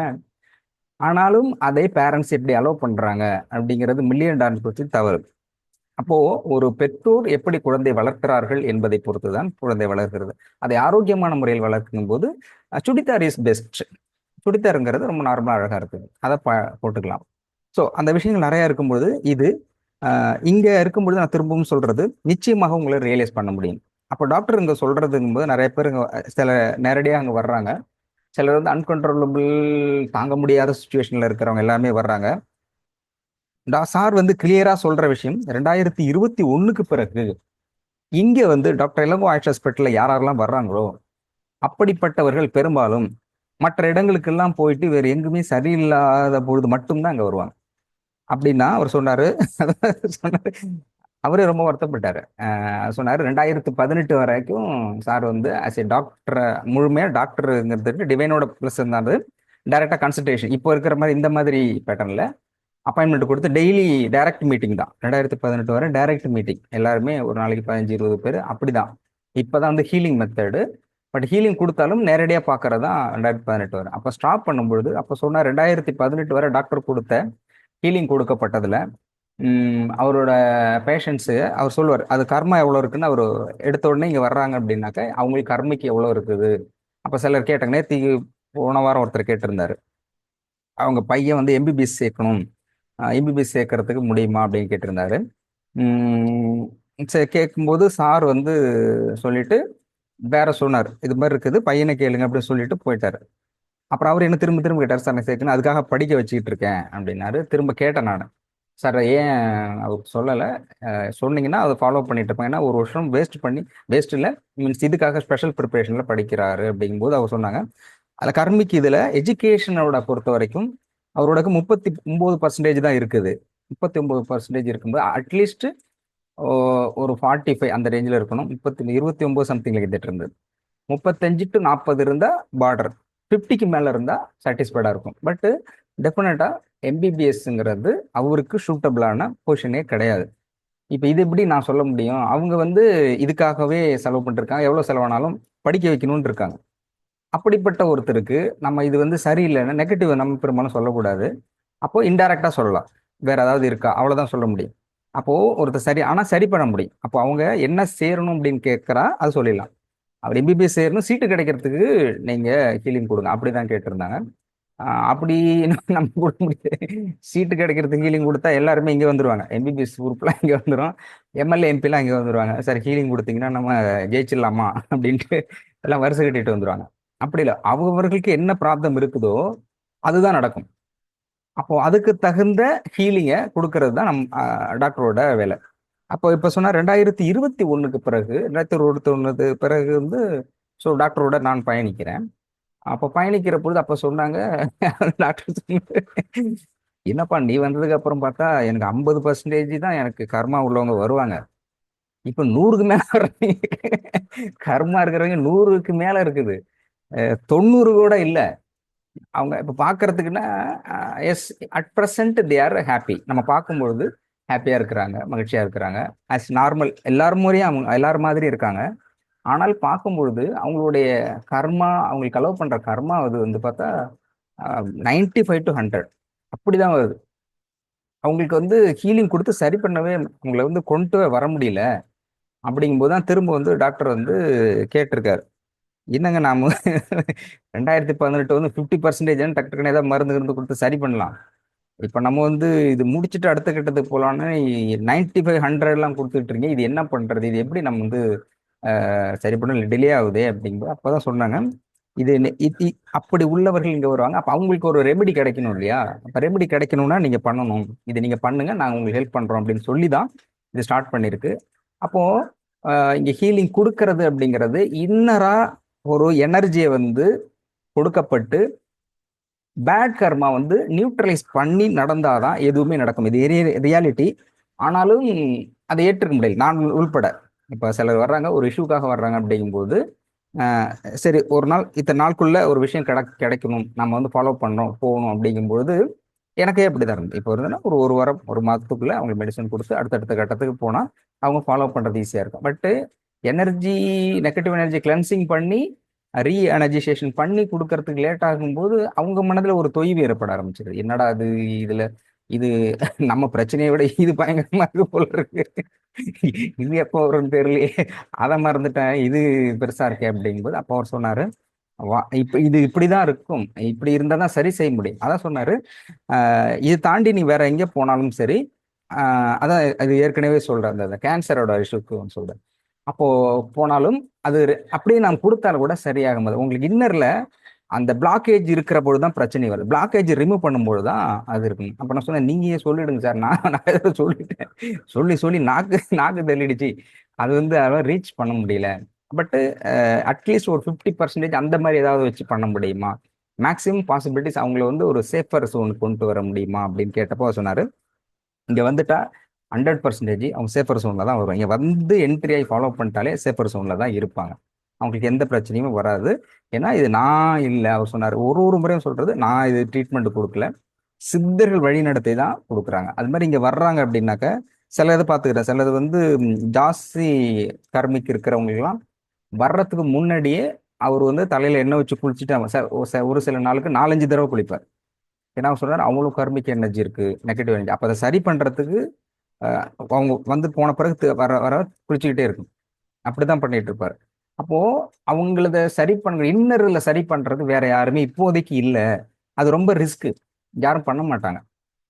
[SPEAKER 1] ஆனாலும் அதை பேரண்ட்ஸ் எப்படி அலோவ் பண்றாங்க அப்படிங்கிறது $1,000,000 கொஸ்டின் தவறு. அப்போ ஒரு பெற்றோர் எப்படி குழந்தை வளர்க்கிறார்கள் என்பதை பொறுத்துதான் குழந்தை வளர்க்கிறது. அதை ஆரோக்கியமான முறையில் வளர்க்கும் போது சுடிதார் இஸ் பெஸ்ட். சுடிதாருங்கிறது ரொம்ப நார்மலா அழகா இருக்குது, அதை போட்டுக்கலாம். ஸோ அந்த விஷயங்கள் நிறைய இருக்கும்போது இது இங்க இருக்கும்போது நான் திரும்பவும் சொல்றது நிச்சயமாக உங்களை ரியலைஸ் பண்ண முடியும். அப்போ டாக்டர் இங்க சொல்றதுங்கும்போது நிறைய பேர் சில நேரடியாக அங்கே வர்றாங்க, சிலர் வந்து அன்கன்ட்ரோலபிள் தாங்க முடியாத சுச்சுவேஷன்ல இருக்கிறவங்க எல்லாமே வர்றாங்க. சார் வந்து கிளியரா சொல்ற விஷயம், 2021க்கு பிறகு இங்க வந்து டாக்டர் இளங்கோ ஆயுஷ் ஹாஸ்பிட்டல்ல யாரெல்லாம் வர்றாங்களோ அப்படிப்பட்டவர்கள் பெரும்பாலும் மற்ற இடங்களுக்கெல்லாம் போயிட்டு வேறு எங்குமே சரியில்லாத பொழுது மட்டும்தான் அங்க வருவாங்க அப்படின்னா அவர் சொன்னாரு. சொன்னாரு அவரே ரொம்ப வருத்தப்பட்டாரு. சொன்னாரு 2018 வரைக்கும் சார் வந்து ஆஸ் ஏ டாக்டர், முழுமையா டாக்டருங்கிறதுக்கு டிவைனோட ப்ளஸ் இருந்தாரு. டைரக்டா கன்சல்டேஷன் இப்போ இருக்கிற மாதிரி இந்த மாதிரி பேட்டர்ன்ல அப்பாயின்மெண்ட் கொடுத்து டெய்லி டைரக்ட் மீட்டிங் தான். 2018 வரை டைரக்ட் மீட்டிங், எல்லாருமே ஒரு நாளைக்கு 15-20 பேர் அப்படிதான். இப்போதான் வந்து ஹீலிங் மெத்தடு. பட் ஹீலிங் கொடுத்தாலும் நேரடியாக பார்க்கறது தான் 2018 வரை. அப்போ ஸ்டாப் பண்ணும்பொழுது அப்போ சொன்னார் 2018 வரை டாக்டர் கொடுத்த ஹீலிங் கொடுக்கப்பட்டதுல அவரோட பேஷண்ட்ஸு அவர் சொல்லுவார் அது கர்மா எவ்வளோ இருக்குன்னு. அவர் எடுத்த உடனே இங்கே வர்றாங்க அப்படின்னாக்க அவங்களுக்கு கர்மைக்கு எவ்வளோ இருக்குது. அப்போ சிலர் கேட்டாங்க. நேற்றுக்கு போன வாரம் ஒருத்தர் கேட்டிருந்தாரு, அவங்க பையன் வந்து எம்பிபிஎஸ் சேர்க்கணும், எம்பிபிஎஸ் சேர்க்கறதுக்கு முடியுமா அப்படின்னு கேட்டிருந்தாரு. சரி, கேட்கும்போது சார் வந்து சொல்லிட்டு வேற சொன்னார், இது மாதிரி இருக்குது பையனை கேளுங்க அப்படின்னு சொல்லிட்டு போயிட்டாரு. அப்புறம் அவர் என்ன திரும்ப திரும்ப கேட்டார், சார் நான் சேர்க்கணும் அதுக்காக படிக்க வச்சுக்கிட்டு இருக்கேன் அப்படின்னாரு. திரும்ப கேட்டேன் நான், சார் ஏன் அவருக்கு சொல்லலை, சொன்னீங்கன்னா அதை ஃபாலோ பண்ணிட்டு இருப்பேன். ஏன்னா ஒரு வருஷம் வேஸ்ட் இல்லை மீன்ஸ் இதுக்காக ஸ்பெஷல் ப்ரிப்பரேஷனில் படிக்கிறாரு அப்படிங்கும்போது அவர் சொன்னாங்க. அதில் கர்மிக்கு இதில் எஜுகேஷனோட பொறுத்த வரைக்கும் அவரோட 39% தான் இருக்குது. 39% இருக்கும்போது அட்லீஸ்ட் ஒரு 45 அந்த ரேஞ்சில் இருக்கணும். 29 சம்திங் இருந்துட்டு இருந்தது. 35 to 40 இருந்தால் பார்டர், 50க்கு மேலே இருந்தால் சாட்டிஸ்ஃபைடாக இருக்கும். பட்டு டெஃபினட்டாக எம்பிபிஎஸ்ங்கிறது அவருக்கு சூட்டபிளான பொசிஷனே கிடையாது. இப்போ இது எப்படி நான் சொல்ல முடியும்? அவங்க வந்து இதுக்காகவே செலவு பண்ணிருக்காங்க, எவ்வளோ செலவானாலும் படிக்க வைக்கணும்னு இருக்காங்க. அப்படிப்பட்ட ஒருத்தருக்கு நம்ம இது வந்து சரியில்லைன்னா நெகட்டிவ் நம்ம பெரும்பாலும் சொல்லக்கூடாது. அப்போ இன்டைரக்டா சொல்லலாம், வேற ஏதாவது இருக்கா அவ்வளவுதான் சொல்ல முடியும். அப்போ ஒருத்தர் சரி ஆனா சரி பண்ண முடியும். அப்போ அவங்க என்ன சேரணும் அப்படின்னு கேட்கறா அது சொல்லிடலாம். அவர் எம்பிபிஎஸ் சேரணும், சீட்டு கிடைக்கிறதுக்கு நீங்க ஹீலிங் கொடுங்க அப்படிதான் கேட்டிருந்தாங்க. அப்படி நம்ம கொடுக்க முடியாது. சீட்டு கிடைக்கிறதுக்கு ஹீலிங் கொடுத்தா எல்லாருமே இங்கே வந்துருவாங்க, எம்பிபிஎஸ் குரூப்லாம் இங்கே வந்துடும், எம்எல்ஏ எம்பிலாம் இங்கே வந்துருவாங்க. சார் ஹீலிங் கொடுத்தீங்கன்னா நம்ம ஜெயிச்சிடலாமா அப்படின்ட்டு எல்லாம் வருஷம் கட்டிட்டு வந்துருவாங்க. அப்படி இல்லை, அவர்களுக்கு என்ன ப்ராப்ளம் இருக்குதோ அதுதான் நடக்கும். அப்போ அதுக்கு தகுந்த ஹீலிங்கை கொடுக்கறது தான் டாக்டரோட வேலை. அப்போ இப்போ சொன்னால் 2021 பிறகு 2021 பிறகு வந்து ஸோ டாக்டரோட நான் பயணிக்கிறேன். அப்போ பயணிக்கிற பொழுது அப்போ சொன்னாங்க டாக்டர் என்னப்பா நீ வந்ததுக்கு அப்புறம் பார்த்தா எனக்கு 50% தான் எனக்கு கர்மா உள்ளவங்க வருவாங்க, இப்போ 100க்கு மேல வர்றீங்க. கர்மா இருக்கிறவங்க 100க்கு மேல இருக்குது, 90 கூட இல்லை. அவங்க இப்போ பார்க்கறதுக்குன்னா as at present they are happy. நம்ம பார்க்கும்பொழுது ஹாப்பியாக இருக்கிறாங்க, மகிழ்ச்சியாக இருக்கிறாங்க, ஆஸ் நார்மல் எல்லாரும் முறையும் அவங்க எல்லாரும் மாதிரி இருக்காங்க. ஆனால் பார்க்கும்பொழுது அவங்களுடைய கர்மா, அவங்களுக்கு அலோவ் பண்ணுற கர்மா அது வந்து பார்த்தா 95 to 100 அப்படிதான் வருது. அவங்களுக்கு வந்து ஹீலிங் கொடுத்து சரி பண்ணவே அவங்கள வந்து கொண்டு வர முடியல. அப்படிங்கும்போது தான் திரும்ப வந்து டாக்டர் வந்து கேட்டிருக்காரு, என்னங்க நாம 2018 வந்து 50% டக்குன்னு ஏதாவது மருந்து இருந்து கொடுத்து சரி பண்ணலாம், இப்போ நம்ம வந்து இது முடிச்சுட்டு அடுத்த கட்டத்துக்கு போகலான்னு 95-100 எல்லாம் கொடுத்துட்டு இருக்கீங்க, இது என்ன பண்றது, இது எப்படி நம்ம வந்து சரி பண்ண டிலே ஆகுதே அப்படிங்கும்போது அப்போதான் சொன்னாங்க, இது அப்படி உள்ளவர்கள் இங்கே வருவாங்க. அப்போ அவங்களுக்கு ஒரு ரெமெடி கிடைக்கணும் இல்லையா? அப்போ ரெமெடி கிடைக்கணும்னா நீங்க பண்ணணும், இது நீங்க பண்ணுங்க, நாங்கள் உங்களுக்கு ஹெல்ப் பண்றோம் அப்படின்னு சொல்லி தான் இது ஸ்டார்ட் பண்ணியிருக்கு. அப்போ இங்க ஹீலிங் கொடுக்கறது அப்படிங்கிறது இன்னரா ஒரு எனர்ஜியை வந்து கொடுக்கப்பட்டு பேட் கர்மா வந்து நியூட்ரலைஸ் பண்ணி நடந்தாதான் எதுவுமே நடக்கும். இது ரியாலிட்டி. ஆனாலும் அதை ஏற்றுக்க முடியல நான் உள்பட. இப்போ சிலர் வர்றாங்க ஒரு இஷ்யூக்காக வர்றாங்க அப்படிங்கும்போது சரி ஒரு நாள் இத்தனை நாளுக்குள்ள ஒரு விஷயம் கிடைக்கணும், நம்ம வந்து ஃபாலோ பண்ணோம் போகணும் அப்படிங்கும்போது எனக்கே அப்படிதான் இருந்தது. இப்போ இருந்ததுன்னா ஒரு வாரம் ஒரு மாதத்துக்குள்ள அவங்க மெடிசன் கொடுத்து அடுத்தடுத்த கட்டத்துக்கு போனால் அவங்க ஃபாலோ பண்ணுறது ஈஸியாக இருக்கும். பட்டு எனர்ஜி நெகட்டிவ் எனர்ஜி கிளென்சிங் பண்ணி ரீ எனர்ஜைசேஷன் பண்ணி கொடுக்கறதுக்கு லேட் ஆகும்போது அவங்க மனதில் ஒரு தொய்வு ஏற்பட ஆரம்பிச்சிருது. என்னடா அது இது இது நம்ம பிரச்சனையை விட இது பயங்கரமா இருக்கு போல இருக்கு, இது எப்போ வரும்னு தெரியலையே, அதை மறந்துட்டேன், இது பெருசா இருக்கே அப்படிங்கும்போது அப்போ அவர் சொன்னாரு, இப்ப இது இப்படிதான் இருக்கும், இப்படி இருந்தா தான் சரி செய்ய முடியும். அதான் சொன்னாரு, இது தாண்டி நீ வேற எங்க போனாலும் சரி, அதான் அது ஏற்கனவே சொல்றேன் அந்த கேன்சரோட இஷ்யூக்கு சொல்றேன். அப்போ போனாலும் அது அப்படியே நான் கொடுத்தாலும் கூட சரியாகும் போது உங்களுக்கு இன்னர்ல அந்த பிளாக்கேஜ் இருக்கிற பொழுதுதான் பிரச்சனை வருது. பிளாக்கேஜ் ரிமூவ் பண்ணும்போது தான் அது இருக்கும். அப்ப நான் சொன்னேன், நீங்க சொல்லிடுங்க சார், நான் சொல்லிட்டேன், சொல்லி நாக்கு தள்ளிடுச்சு, அது வந்து அதெல்லாம் ரீச் பண்ண முடியல. பட்டு அட்லீஸ்ட் ஒரு 50% அந்த மாதிரி ஏதாவது வச்சு பண்ண முடியுமா, மேக்ஸிமம் பாசிபிலிட்டிஸ் அவங்கள வந்து ஒரு சேஃபர் ஜோனுக்கு கொண்டு வர முடியுமா அப்படின்னு கேட்டப்போ சொன்னாரு, இங்க வந்துட்டா 100% அவங்க சேஃபர் சோனில் தான் வருவாங்க. இங்கே வந்து என்ட்ரி ஆகி ஃபாலோ பண்ணிட்டாலே சேஃபர் சோனில் தான் இருப்பாங்க. அவங்களுக்கு எந்த பிரச்சனையுமே வராது. ஏன்னா இது நான் இல்லை, அவர் சொன்னார், ஒரு முறையும் சொல்கிறது, நான் இது ட்ரீட்மெண்ட் கொடுக்கல, சித்தர்கள் வழி நடத்தி தான் கொடுக்குறாங்க. அது மாதிரி இங்கே வர்றாங்க அப்படின்னாக்க சில இது பார்த்துக்கிறேன், சிலது வந்து ஜாஸ்தி கர்மிக்கு இருக்கிறவங்களுக்குலாம் வர்றதுக்கு முன்னாடியே அவர் வந்து தலையில் எண்ணெய் வச்சு குளிச்சுட்டு ஒரு சில நாளுக்கு 4-5 தடவை குளிப்பார். ஏன்னா அவர் சொல்றாரு அவங்களுக்கு கர்மிக் எனர்ஜி இருக்கு, நெகட்டிவ் எனர்ஜி. அப்போ அதை சரி பண்ணுறதுக்கு அவங்க வந்து போன பிறகு வர வர குளிச்சுக்கிட்டே இருக்கும். அப்படிதான் பண்ணிட்டு இருப்பாரு. அப்போ அவங்களத சரி பண்ற இன்னர்ல சரி பண்றது வேற யாருமே இப்போதைக்கு இல்லை. அது ரொம்ப ரிஸ்க், யாரும் பண்ண மாட்டாங்க.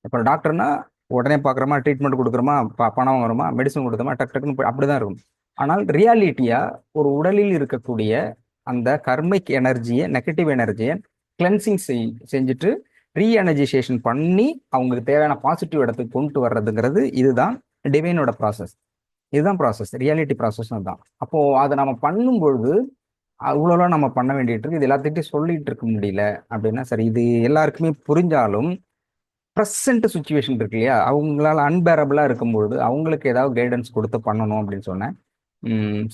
[SPEAKER 1] இப்போ டாக்டர்னா உடனே பார்க்குறோமா, ட்ரீட்மெண்ட் கொடுக்குறோமா, பணம் வாங்குறோமா, மெடிசன் கொடுத்தோமா, டக்கு டக்குன்னு அப்படிதான் இருக்கும். ஆனால் ரியாலிட்டியா ஒரு உடலில் இருக்கக்கூடிய அந்த கர்மிக் எனர்ஜியை, நெகட்டிவ் எனர்ஜியை கிளென்சிங் செஞ்சுட்டு ரீஎனர்ஜைசேஷன் பண்ணி அவங்களுக்கு தேவையான பாசிட்டிவ் இடத்துக்கு கொண்டு வர்றதுங்கிறது இதுதான் டிவைனோட ப்ராசஸ். இதுதான் ப்ராசஸ், ரியாலிட்டி ப்ராசஸ் தான். அப்போ அதை நம்ம பண்ணும்பொழுது அவ்வளோலாம் நம்ம பண்ண வேண்டிட்டு இருக்கு. இது எல்லாத்துக்கிட்டையும் சொல்லிட்டு இருக்க முடியல அப்படின்னா சரி, இது எல்லாருக்குமே புரிஞ்சாலும் ப்ரெசன்ட் சுச்சுவேஷன் இருக்கு இல்லையா, அவங்களால அன்பேரபிளா இருக்கும்பொழுது அவங்களுக்கு ஏதாவது கைடன்ஸ் கொடுத்து பண்ணணும் அப்படின்னு சொன்னேன்.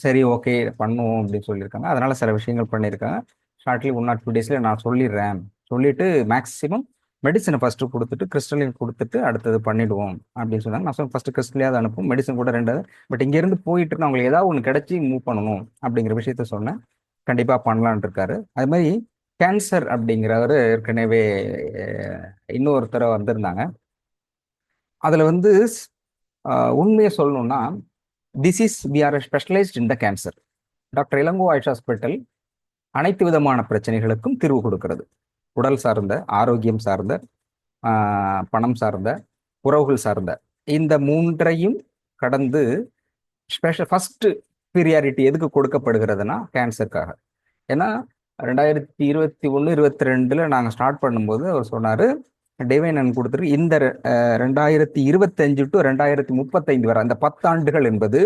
[SPEAKER 1] சரி ஓகே பண்ணுவோம் அப்படின்னு சொல்லியிருக்காங்க. அதனால சில விஷயங்கள் பண்ணியிருக்காங்க. ஷார்ட்லி 1 or 2 daysல நான் சொல்லிடுறேன், சொல்லிட்டு மேக்ஸிமம் மெடிசனை ஃபர்ஸ்ட் கொடுத்துட்டு கிறிஸ்டலைன் கொடுத்துட்டு அடுத்தது பண்ணிடுவோம் அப்படின்னு சொன்னாங்க. நான் சொன்னேன் ஃபர்ஸ்ட் கிறிஸ்டலையாவது அனுப்பும், மெடிசன் கூட 2. பட் இங்கேருந்து போயிட்டு இருக்கு, அவங்களுக்கு ஏதாவது ஒன்று கிடைச்சி மூவ் பண்ணணும் அப்படிங்கிற விஷயத்த சொன்னேன். கண்டிப்பாக பண்ணலான் இருக்காரு. அது மாதிரி கேன்சர் அப்படிங்கிறவர் ஏற்கனவே இன்னொருத்தர வந்திருந்தாங்க. அதில் வந்து உண்மையை சொல்லணும்னா this is we are specialised in the cancer. Doctor Ilango Ayush hospital அனைத்து விதமான பிரச்சனைகளுக்கும் தீர்வு கொடுக்கிறது. உடல் சார்ந்த, ஆரோக்கியம் சார்ந்த, பணம் சார்ந்த, உறவுகள் சார்ந்த, இந்த 3ஐயும் கடந்து ஸ்பெஷல் ஃபர்ஸ்ட் ப்ரியாரிட்டி எதுக்கு கொடுக்கப்படுகிறதுனா கேன்சருக்கு. ஏன்னா 2021-22 நாங்கள் ஸ்டார்ட் பண்ணும்போது அவர் சொன்னார், டிவைன் கொடுத்துட்டு இந்த 2025 to 2035 வரை அந்த 10 ஆண்டுகள் என்பது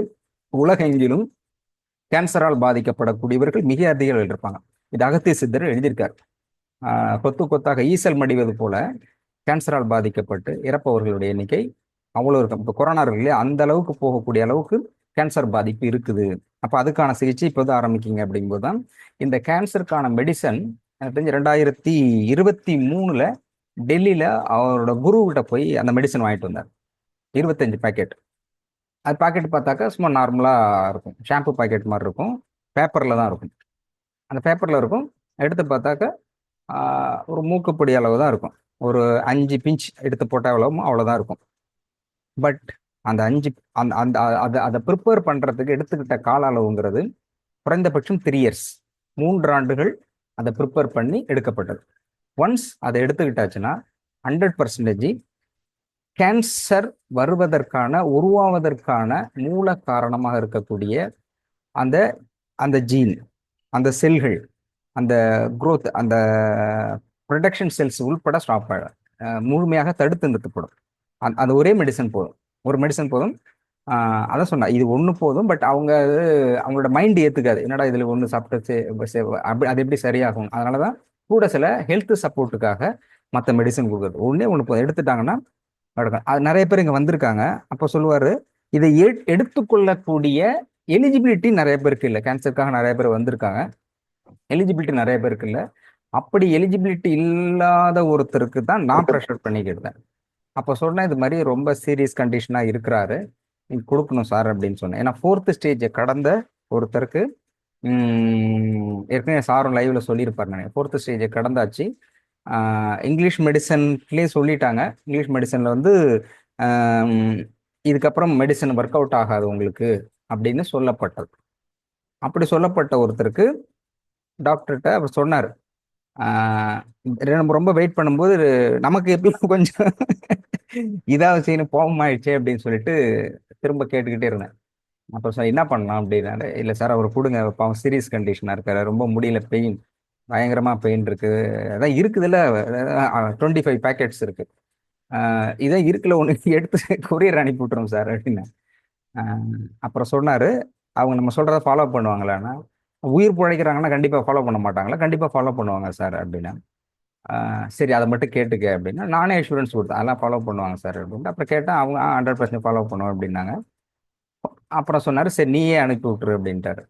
[SPEAKER 1] உலகெங்கிலும் கேன்சரால் பாதிக்கப்படக்கூடியவர்கள் மிக அதிகம் இருப்பாங்க. இது அகத்திய சித்தர் எழுதியிருக்கார். கொத்து கொத்தாக ஈசல் மடிவது போல கேன்சரால் பாதிக்கப்பட்டு இறப்பவர்களுடைய எண்ணிக்கை அவ்வளோ இருக்கும். இப்போ கொரோனா இருக்கு இல்லையா, அந்த அளவுக்கு போகக்கூடிய அளவுக்கு கேன்சர் பாதிப்பு இருக்குது. அப்போ அதுக்கான சிகிச்சை இப்போதான் ஆரம்பிக்கிங்க. அப்படிங்கும்போது தான் இந்த கேன்சருக்கான மெடிசன் எனக்கு தெரிஞ்சு 2023 டெல்லியில் அவரோட குருக்கிட்ட போய் அந்த மெடிசன் வாங்கிட்டு வந்தார். 25 பேக்கெட். அது பாக்கெட் பார்த்தாக்கா சும்மா நார்மலாக இருக்கும், ஷாம்பு பாக்கெட் மாதிரி இருக்கும், பேப்பரில் தான் இருக்கும். அந்த பேப்பரில் இருக்கும், எடுத்து பார்த்தாக்கா ஒரு மூக்குப்பொடி அளவு தான் இருக்கும். ஒரு 5 பிஞ்ச் எடுத்து போட்டால் எவ்வளவு அவ்வளோதான் இருக்கும். பட் அந்த 5 அந்த அந்த அதை ப்ரிப்பேர் பண்ணுறதுக்கு எடுத்துக்கிட்ட கால அளவுங்கிறது குறைந்தபட்சம் 3 years, 3 ஆண்டுகள் அதை ப்ரிப்பேர் பண்ணி எடுக்கப்பட்டது. ஒன்ஸ் அதை எடுத்துக்கிட்டாச்சுன்னா 100% கேன்சர் வருவதற்கான, உருவாவதற்கான மூல காரணமாக இருக்கக்கூடிய அந்த அந்த ஜீன், அந்த செல்கள், அந்த குரோத், அந்த ப்ரொடக்ஷன் செல்ஸ் உள்பட ஸ்டாப் முழுமையாக தடுத்து நிறுத்தப்படும். அந்த ஒரே மெடிசன் போதும், ஒரு மெடிசன் போதும். அதான் சொன்னா, இது ஒன்று போதும். பட் அவங்களோட மைண்ட் ஏற்றுக்காது, என்னடா இதில் ஒன்று சாப்பிட்டு அப்படி அது எப்படி சரியாகும். அதனால தான் கூட சில ஹெல்த் சப்போர்ட்டுக்காக மற்ற மெடிசன் கொடுக்குறது. ஒன்று போதும், எடுத்துட்டாங்கன்னா நடக்கும். அது நிறைய பேர் இங்கே வந்திருக்காங்க. அப்போ சொல்லுவார், இதை எடுத்துக்கொள்ளக்கூடிய எலிஜிபிலிட்டி நிறைய பேருக்கு இல்லை. கேன்சருக்காக நிறைய பேர் வந்திருக்காங்க, எலிஜிபிலிட்டி நிறைய பேருக்கு இல்லை. அப்படி எலிஜிபிலிட்டி இல்லாத ஒருத்தருக்கு தான் நான் ப்ரெஷர் பண்ணிக்கிட்டேன். அப்போ சொன்னேன், இது மாதிரி ரொம்ப சீரியஸ் கண்டிஷனாக இருக்கிறாரு, நீங்கள் கொடுக்கணும் சார் அப்படின்னு சொன்னேன். ஏன்னா 4th ஸ்டேஜை கடந்த ஒருத்தருக்கு ஏற்கனவே சாரும் லைவ்ல சொல்லியிருப்பார். நான் 4th ஸ்டேஜை கடந்தாச்சு. இங்கிலீஷ் மெடிசன்லேயே சொல்லிட்டாங்க, இங்கிலீஷ் மெடிசனில் வந்து இதுக்கப்புறம் மெடிசன் ஒர்க் அவுட் ஆகாது உங்களுக்கு அப்படின்னு சொல்லப்பட்டது. அப்படி சொல்லப்பட்ட ஒருத்தருக்கு டாக்டர்கிட்ட அவர் சொன்னார், நம்ம ரொம்ப வெயிட் பண்ணும்போது நமக்கு எப்படி கொஞ்சம் இதாக செய்யணும் போகமாயிடுச்சு அப்படின்னு சொல்லிட்டு திரும்ப கேட்டுக்கிட்டே இருந்தேன். அப்புறம் சார் என்ன பண்ணலாம் அப்படின்னாரு. இல்லை சார் அவர் கொடுங்க, பாவம் சீரியஸ் கண்டிஷனாக இருக்காரு, ரொம்ப முடியல, பெயின், பயங்கரமாக பெயின் இருக்குது, அதான் இருக்குதுல்ல 25 பேக்கெட்ஸ் இருக்கு, இதை இருக்குல்ல ஒன்று எடுத்து கொரியர் அனுப்பி விட்டுரும் சார் அப்படின்னு. அப்புறம் சொன்னார், அவங்க நம்ம சொல்கிறத ஃபாலோ பண்ணுவாங்களான்னா, உயிர் பிழைக்கிறாங்கன்னா கண்டிப்பாக ஃபாலோ பண்ண மாட்டாங்களா, கண்டிப்பாக ஃபாலோ பண்ணுவாங்க சார் அப்படின்னா. சரி அதை மட்டும் கேட்டுக்க அப்படின்னா நானே அஷூரன்ஸ் கொடுத்தேன் அதெல்லாம் ஃபாலோ பண்ணுவாங்க சார் அப்படின்ட்டு. அப்புறம் கேட்டேன் அவங்க 100% ஃபாலோ பண்ணுவோம் அப்படின்னாங்க. அப்புறம் சொன்னார் சரி நீயே அனுப்பி விட்டுரு அப்படின்ட்டாரு.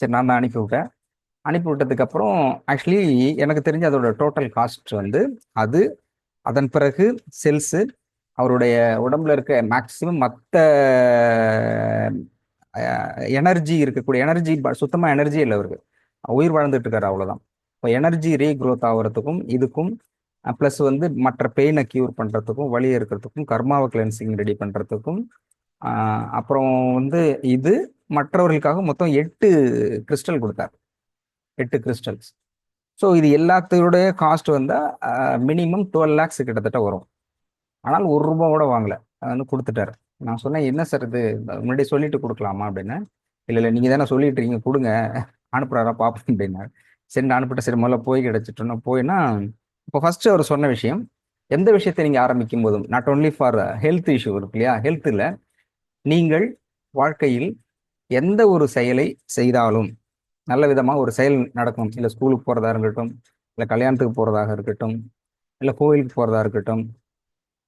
[SPEAKER 1] சரி நான் தான் அனுப்பி விட்டேன். அனுப்பி விட்டதுக்கப்புறம் ஆக்சுவலி எனக்கு தெரிஞ்ச அதோட டோட்டல் காஸ்ட் வந்து அது அதன் பிறகு செல்ஸு அவருடைய உடம்புல இருக்க மேக்சிமம் மற்ற எனர்ஜி இருக்கக்கூடிய எனர்ஜி சுத்தமாக எனர்ஜி இல்லை அவருக்கு, உயிர் வாழ்ந்துட்டு இருக்காரு அவ்வளோதான். இப்போ எனர்ஜி ரீக்ரோத் ஆகிறதுக்கும் இதுக்கும் ப்ளஸ் வந்து மற்ற பெயினை க்யூர் பண்ணுறதுக்கும் வலி இருக்கிறதுக்கும் கர்மாவை கிளென்சிங் ரெடி பண்ணுறதுக்கும் அப்புறம் வந்து இது மற்றவர்களுக்காக மொத்தம் 8 கிறிஸ்டல் கொடுத்தார், 8 கிறிஸ்டல்ஸ். ஸோ இது எல்லாத்தோடைய காஸ்ட் வந்தால் மினிமம் 12 lakhs கிட்டத்தட்ட வரும். ஆனால் ₹1 கூட வாங்கலை, வந்து கொடுத்துட்டாரு. நான் சொன்னேன் என்ன சார் இது முன்னாடி சொல்லிட்டு கொடுக்கலாமா அப்படின்னு. இல்லை இல்லை நீங்கள் தானே சொல்லிட்டு இருக்கீங்க கொடுங்க அனுப்புறாரா பார்ப்போம் அப்படின்னாரு. சரி நான் அனுப்பிட்ட. சரி முதல்ல போய் கிடச்சிட்டோன்னா போயின்னா இப்போ ஃபர்ஸ்ட் அவர் சொன்ன விஷயம் எந்த விஷயத்தை நீங்கள் ஆரம்பிக்கும் போதும் not only for health issue இருக்கு இல்லையா, ஹெல்த்தில் நீங்கள் வாழ்க்கையில் எந்த ஒரு செயலை செய்தாலும் நல்ல விதமாக ஒரு செயல் நடக்கும். இல்லை ஸ்கூலுக்கு போகிறதா இருக்கட்டும், இல்லை கல்யாணத்துக்கு போகிறதாக இருக்கட்டும், இல்லை கோயிலுக்கு போகிறதா இருக்கட்டும்,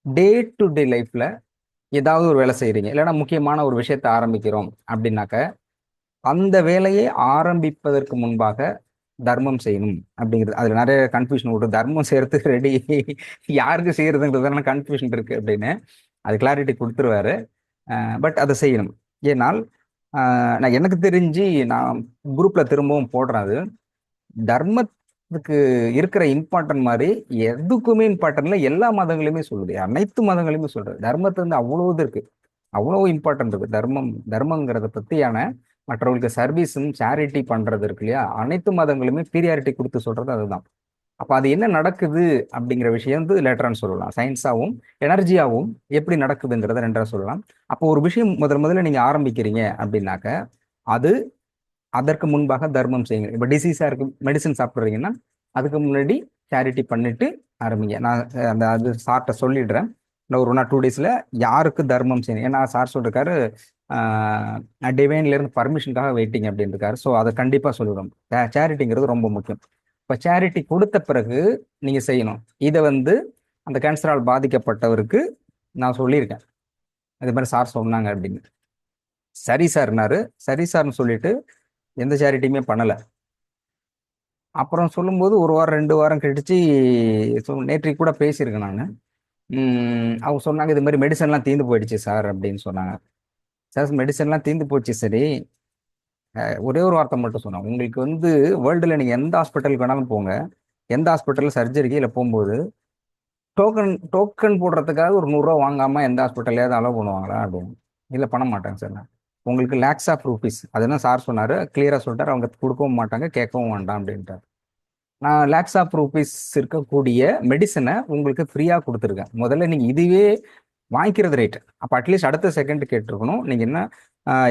[SPEAKER 1] டே டு டே லைஃப்பில் ஏதாவது ஒரு வேலை செய்கிறீங்க இல்லைன்னா முக்கியமான ஒரு விஷயத்தை ஆரம்பிக்கிறோம் அப்படின்னாக்க அந்த வேலையை ஆரம்பிப்பதற்கு முன்பாக தர்மம் செய்யணும் அப்படிங்கிறது. அதில் நிறைய கன்ஃபியூஷன் விட்டு தர்மம் செய்யறதுக்கு ரெடி யாருக்கு செய்யறதுங்கிறதுனால கன்ஃபியூஷன் இருக்கு அப்படின்னு அது கிளாரிட்டி கொடுத்துருவாரு. பட் அதை செய்யணும். ஏனால் நான் எனக்கு தெரிஞ்சு நான் குரூப்ல திரும்பவும் போடுறேன். அது தர்மத்துக்கு இருக்கிற இம்பார்ட்டன்ட் மாதிரி எதுக்குமே இம்பார்ட்டன்ட்ல எல்லா மதங்களையுமே சொல்லுது, அனைத்து மதங்களையுமே சொல்றது. தர்மத்தை வந்து அவ்வளோ இது இருக்கு, அவ்வளோ இம்பார்ட்டன்ட் இருக்கு. தர்மங்கிறத பத்தியான மற்றவங்களுக்கு சர்வீஸும் சேரிட்டி பண்றது இருக்கு இல்லையா, அனைத்து மதங்களுமே பீரியாரிட்டி கொடுத்து சொல்றது அதுதான். அப்போ அது என்ன நடக்குது அப்படிங்கிற விஷயம் வந்து லேட்டரான்னு சொல்லலாம். சயின்ஸாகவும் எனர்ஜியாகவும் எப்படி நடக்குதுங்கிறத ரெண்டரா சொல்லலாம். அப்போ ஒரு விஷயம் முதல்ல நீங்க ஆரம்பிக்கிறீங்க அப்படின்னாக்க அது அதற்கு முன்பாக தர்மம் செய்யுங்க. இப்போ டிசீஸாக இருக்கு மெடிசன் சாப்பிட்றீங்கன்னா அதுக்கு முன்னாடி சேரிட்டி பண்ணிட்டு ஆரம்பிங்க. நான் அந்த அது சார்ட்ட சொல்லிடுறேன். இன்னும் ஒரு 2 டேஸில் யாருக்கு தர்மம் செய்யணும். ஏன்னா சார் சொல்லிருக்காரு டிவைன்லேருந்து பர்மிஷனுக்காக வெயிட்டிங் அப்படின்னு இருக்காரு. ஸோ அதை கண்டிப்பாக சொல்லிடுறோம். சேரிட்டிங்கிறது ரொம்ப முக்கியம். இப்போ சேரிட்டி கொடுத்த பிறகு நீங்கள் செய்யணும். இதை வந்து அந்த கேன்சரால் பாதிக்கப்பட்டவருக்கு நான் சொல்லியிருக்கேன், இது மாதிரி சார் சொன்னாங்க அப்படின்னு. சரி சார்னாரு. சரி சார்னு சொல்லிட்டு எந்த சேரிட்டியுமே பண்ணலை. அப்புறம் சொல்லும்போது 1 வாரம் 2 வாரம் கழிச்சு நேற்றைக்கு கூட பேசியிருக்கேன் நான். அவங்க சொன்னாங்க இது மாதிரி மெடிசன்லாம் தீர்ந்து போயிடுச்சு சார் அப்படின்னு சொன்னாங்க. சார் மெடிசன்லாம் தீர்ந்து போச்சு சரி, ஒரே ஒரு வார்த்தை மட்டும் சொன்னாங்க, உங்களுக்கு வந்து வேர்ல்டில் நீங்கள் எந்த ஹாஸ்பிட்டலுக்கு வேணாலும் போங்க, எந்த ஹாஸ்பிட்டலில் சர்ஜரிக்கு இல்லை போகும்போது டோக்கன் போடுறதுக்காக ஒரு 100 ரூபா வாங்காமல் எந்த ஹாஸ்பிட்டல்லையாவது அலோவ் பண்ணுவாங்களா அப்படின்னு. இல்லை பண்ண மாட்டாங்க சார். நான் உங்களுக்கு லேக்ஸ் ஆஃப் ருபீஸ் அதுதான் சார் சொன்னார், கிளியராக சொல்லிட்டார். அவங்க கொடுக்கவும் மாட்டாங்க கேட்கவும் வேண்டாம் அப்படின்ட்டார். நான் லேக்ஸ் ஆஃப் ருபீஸ் இருக்கக்கூடிய மெடிசனை உங்களுக்கு ஃப்ரீயாக கொடுத்துருக்கேன். முதல்ல நீங்கள் இதுவே வாங்கிக்கிறது ரேட். அப்போ அட்லீஸ்ட் அடுத்த செகண்ட் கேட்டிருக்கணும் நீங்கள் என்ன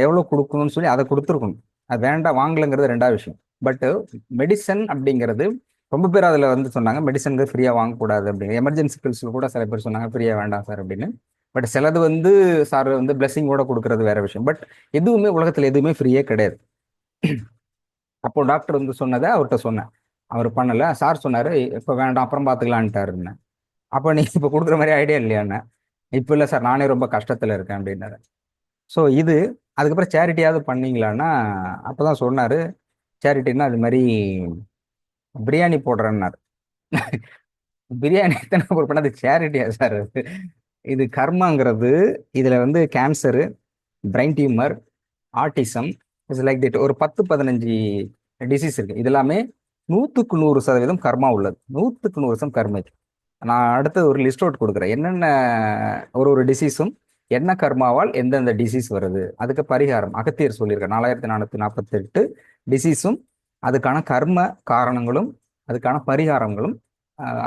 [SPEAKER 1] எவ்வளோ கொடுக்கணும்னு சொல்லி அதை கொடுத்துருக்கணும். அது வேண்டாம் வாங்கலைங்கிறது ரெண்டாவது விஷயம். பட்டு மெடிசன் அப்படிங்கிறது ரொம்ப பேர் அதில் வந்து சொன்னாங்க மெடிசனுக்கு ஃப்ரீயாக வாங்கக்கூடாது அப்படின்னு. எமர்ஜென்சி பில்ஸில் கூட சில பேர் சொன்னாங்க ஃப்ரீயாக வேண்டாம் சார் அப்படின்னு. பட் சிலது வந்து சார் வந்து பிளெஸிங்கோட கொடுக்கறது வேற விஷயம். பட் எதுவுமே உலகத்தில் எதுவுமே ஃப்ரீயே கிடையாது. அப்போ டாக்டர் வந்து சொன்னதை அவர்கிட்ட சொன்னேன், அவர் பண்ணலை. சார் சொன்னார் இப்போ வேண்டாம் அப்புறம் பார்த்துக்கலான்ட்டாருன்னு. அப்போ நீ இப்போ கொடுக்குற மாதிரி ஐடியா இல்லையாண்ணே. இப்போ இல்லை சார் நானே ரொம்ப கஷ்டத்தில் இருக்கேன் அப்படின்னாரு. ஸோ இது அதுக்கப்புறம் சேரிட்டியாவது பண்ணீங்களான்னா அப்போ தான் சொன்னார் சேரிட்டின்னா அது மாதிரி பிரியாணி போடுறேன்னாரு. பிரியாணி எத்தனை பேர் பண்ண அது சேரிட்டியா சார்? இது கர்மாங்கிறது இதில் வந்து cancer, brain tumour, autism is like that ஒரு 10-15 டிசீஸ் இருக்கு. இது எல்லாமே 100% கர்மா உள்ளது. 100% கர்மை. நான் அடுத்து ஒரு லிஸ்ட் அவுட் கொடுக்குறேன் என்னென்ன ஒரு டிசீஸும் என்ன கர்மாவால் எந்தெந்த டிசீஸ் வருது அதுக்கு பரிகாரம் அகத்தியர் சொல்லியிருக்காரு. 4448 டிசீஸும் அதுக்கான கர்ம காரணங்களும் அதுக்கான பரிகாரங்களும்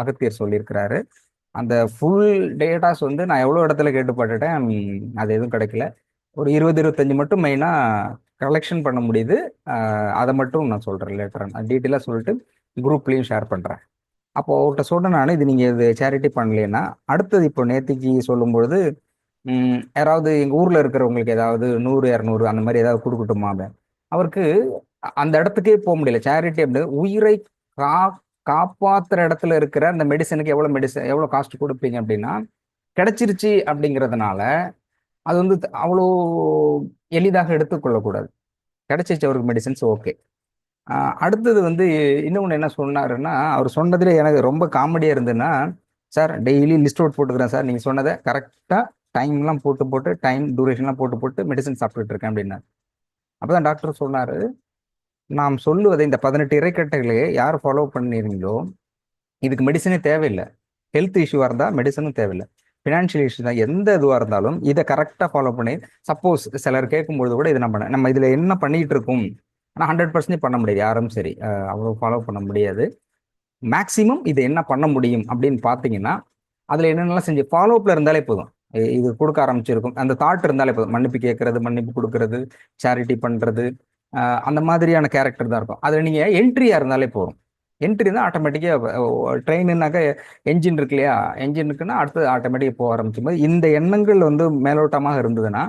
[SPEAKER 1] அகத்தியர் சொல்லியிருக்கிறாரு. அந்த ஃபுல் டேட்டாஸ் வந்து நான் எவ்வளோ இடத்துல கேட்டுப்பட்டுட்டேன், அது எதுவும் கிடைக்கல. ஒரு 20-25 மட்டும் மெயினாக கலெக்ஷன் பண்ண முடியுது. அதை மட்டும் நான் சொல்கிறேன் லேட்டர் டீட்டெயிலாக சொல்லிட்டு குரூப்லேயும் ஷேர் பண்ணுறேன். அப்போ அவர்கிட்ட சொன்னேன் நான், இது நீங்கள் இது சேரிட்டி பண்ணலைன்னா அடுத்தது இப்போ நேத்திக்கு சொல்லும்பொழுது யாராவது எங்கள் ஊரில் இருக்கிறவங்களுக்கு ஏதாவது 100-200 அந்த மாதிரி ஏதாவது கொடுக்கட்டுமா அப்படின்னு. அவருக்கு அந்த இடத்துக்கே போக முடியல. சேரிட்டி அப்படின்னு உயிரை காப்பாத்துற இடத்துல இருக்கிற அந்த மெடிசனுக்கு எவ்வளோ காஸ்ட் கொடுப்பீங்க அப்படின்னா, கிடைச்சிருச்சு அப்படிங்கிறதுனால அது வந்து அவ்வளோ எளிதாக எடுத்துக்கொள்ளக்கூடாது. கிடைச்சிருச்சு அவருக்கு மெடிசன்ஸ், ஓகே. அடுத்தது வந்து இன்னொன்று என்ன சொன்னாருன்னா, அவர் சொன்னதுல எனக்கு ரொம்ப காமெடியாக இருந்ததுன்னா, சார் டெய்லி லிஸ்ட் அவுட் போட்டுக்கிறேன் சார், நீங்கள் சொன்னதை கரெக்டாக டைம்லாம் போட்டு போட்டு டைம் டூரேஷன்லாம் போட்டு போட்டு மெடிசன் சாப்பிட்டுட்டு இருக்கேன் அப்படின்னாரு. அப்போ தான் டாக்டர் சொன்னார், நாம் சொல்லுவதை இந்த 18 இறைக்கட்டைகளையே யார் ஃபாலோ பண்ணிருங்களோ இதுக்கு மெடிசனே தேவையில்லை. ஹெல்த் இஷ்யூவாக இருந்தால் மெடிசனும் தேவையில்லை. ஃபினான்ஷியல் இஷ்யூ தான் எந்த இதுவாக இருந்தாலும் இதை கரெக்டாக ஃபாலோ பண்ணி, சப்போஸ் சிலர் கேட்கும்பொழுது கூட இதை நம்ம இதில் என்ன பண்ணிட்டு இருக்கோம், ஆனால் 100% பண்ண முடியாது யாரும் சரி, அவ்வளோ ஃபாலோ பண்ண முடியாது. மேக்ஸிமம் இது என்ன பண்ண முடியும் அப்படின்னு பார்த்தீங்கன்னா, அதில் என்னென்னலாம் செஞ்சு ஃபாலோஅப்பில் இருந்தாலே போதும். இது கொடுக்க ஆரம்பிச்சிருக்கும் அந்த தாட் இருந்தாலே போதும். மன்னிப்பு கேட்கறது, மன்னிப்பு கொடுக்கறது, சேரிட்டி பண்ணுறது, அந்த மாதிரியான கேரக்டர் தான் இருக்கும். அதில் நீங்கள் என்ட்ரியாக இருந்தாலே போதும். என்ட்ரி தான் ஆட்டோமேட்டிக்காக ட்ரெயின்னாக்க என்ஜின் இருக்கு இல்லையா, என்ஜின் இருக்குன்னா அடுத்து ஆட்டோமேட்டிக்காக போக ஆரம்பிச்சும் போது இந்த எண்ணங்கள் வந்து மேலோட்டமாக இருந்ததுன்னா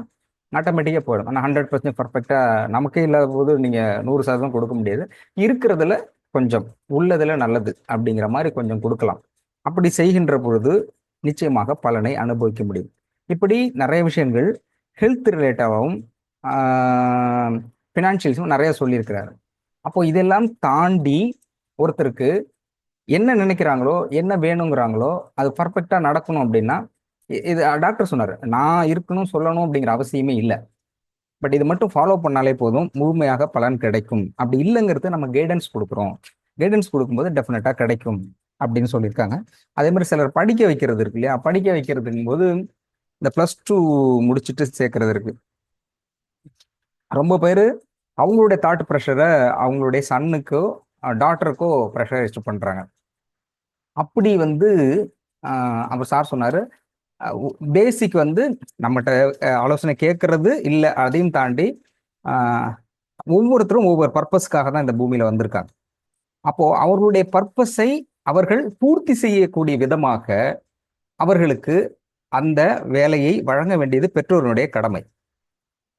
[SPEAKER 1] ஆட்டோமேட்டிக்காக போயிடும். ஆனால் 100% பர்ஃபெக்டாக நமக்கே இல்லாத போது நீங்கள் 100% கொடுக்க முடியாது. இருக்கிறதுல கொஞ்சம், உள்ளதுல நல்லது அப்படிங்கிற மாதிரி கொஞ்சம் கொடுக்கலாம். அப்படி செய்கின்ற பொழுது நிச்சயமாக பலனை அனுபவிக்க முடியும். இப்படி நிறைய விஷயங்கள் ஹெல்த் ரிலேட்டடாகவும் ஃபினான்ஷியல்ஸும் நிறைய சொல்லியிருக்கிறாரு. அப்போ இதெல்லாம் தாண்டி ஒருத்தருக்கு என்ன நினைக்கிறாங்களோ, என்ன வேணுங்கிறாங்களோ அது பர்ஃபெக்டாக நடக்கணும் அப்படின்னா, இது டாக்டர் சொன்னார், நான் இருக்கணும் சொல்லணும் அப்படிங்கிற அவசியமே இல்லை. பட் இது மட்டும் ஃபாலோ பண்ணாலே போதும், முழுமையாக பலன் கிடைக்கும். அப்படி இல்லைங்கிறது நம்ம கைடன்ஸ் கொடுக்குறோம். கைடன்ஸ் கொடுக்கும்போது டெஃபினட்டாக கிடைக்கும் அப்படின்னு சொல்லியிருக்காங்க. அதே மாதிரி சிலர் படிக்க வைக்கிறது இருக்கு இல்லையா, படிக்க வைக்கிறதுக்கும் போது இந்த +2 முடிச்சுட்டு சேர்க்கறது இருக்கு. ரொம்ப பேர் அவங்களுடைய தாட் ப்ரெஷரை அவங்களுடைய சன்னுக்கோ டாட்டருக்கோ ப்ரெஷரைஸ்ட் பண்ணுறாங்க. அப்படி வந்து அவர் சார் சொன்னார், பேசிக் வந்து நம்மகிட்ட ஆலோசனை கேட்கறது இல்லை, அதையும் தாண்டி ஒவ்வொருத்தரும் ஒவ்வொரு பர்பஸ்க்காக தான் இந்த பூமியில வந்திருக்காங்க. அப்போ அவர்களுடைய பர்பஸை அவர்கள் பூர்த்தி செய்யக்கூடிய விதமாக அவர்களுக்கு அந்த வேலையை வழங்க வேண்டியது பெற்றோர்களுடைய கடமை.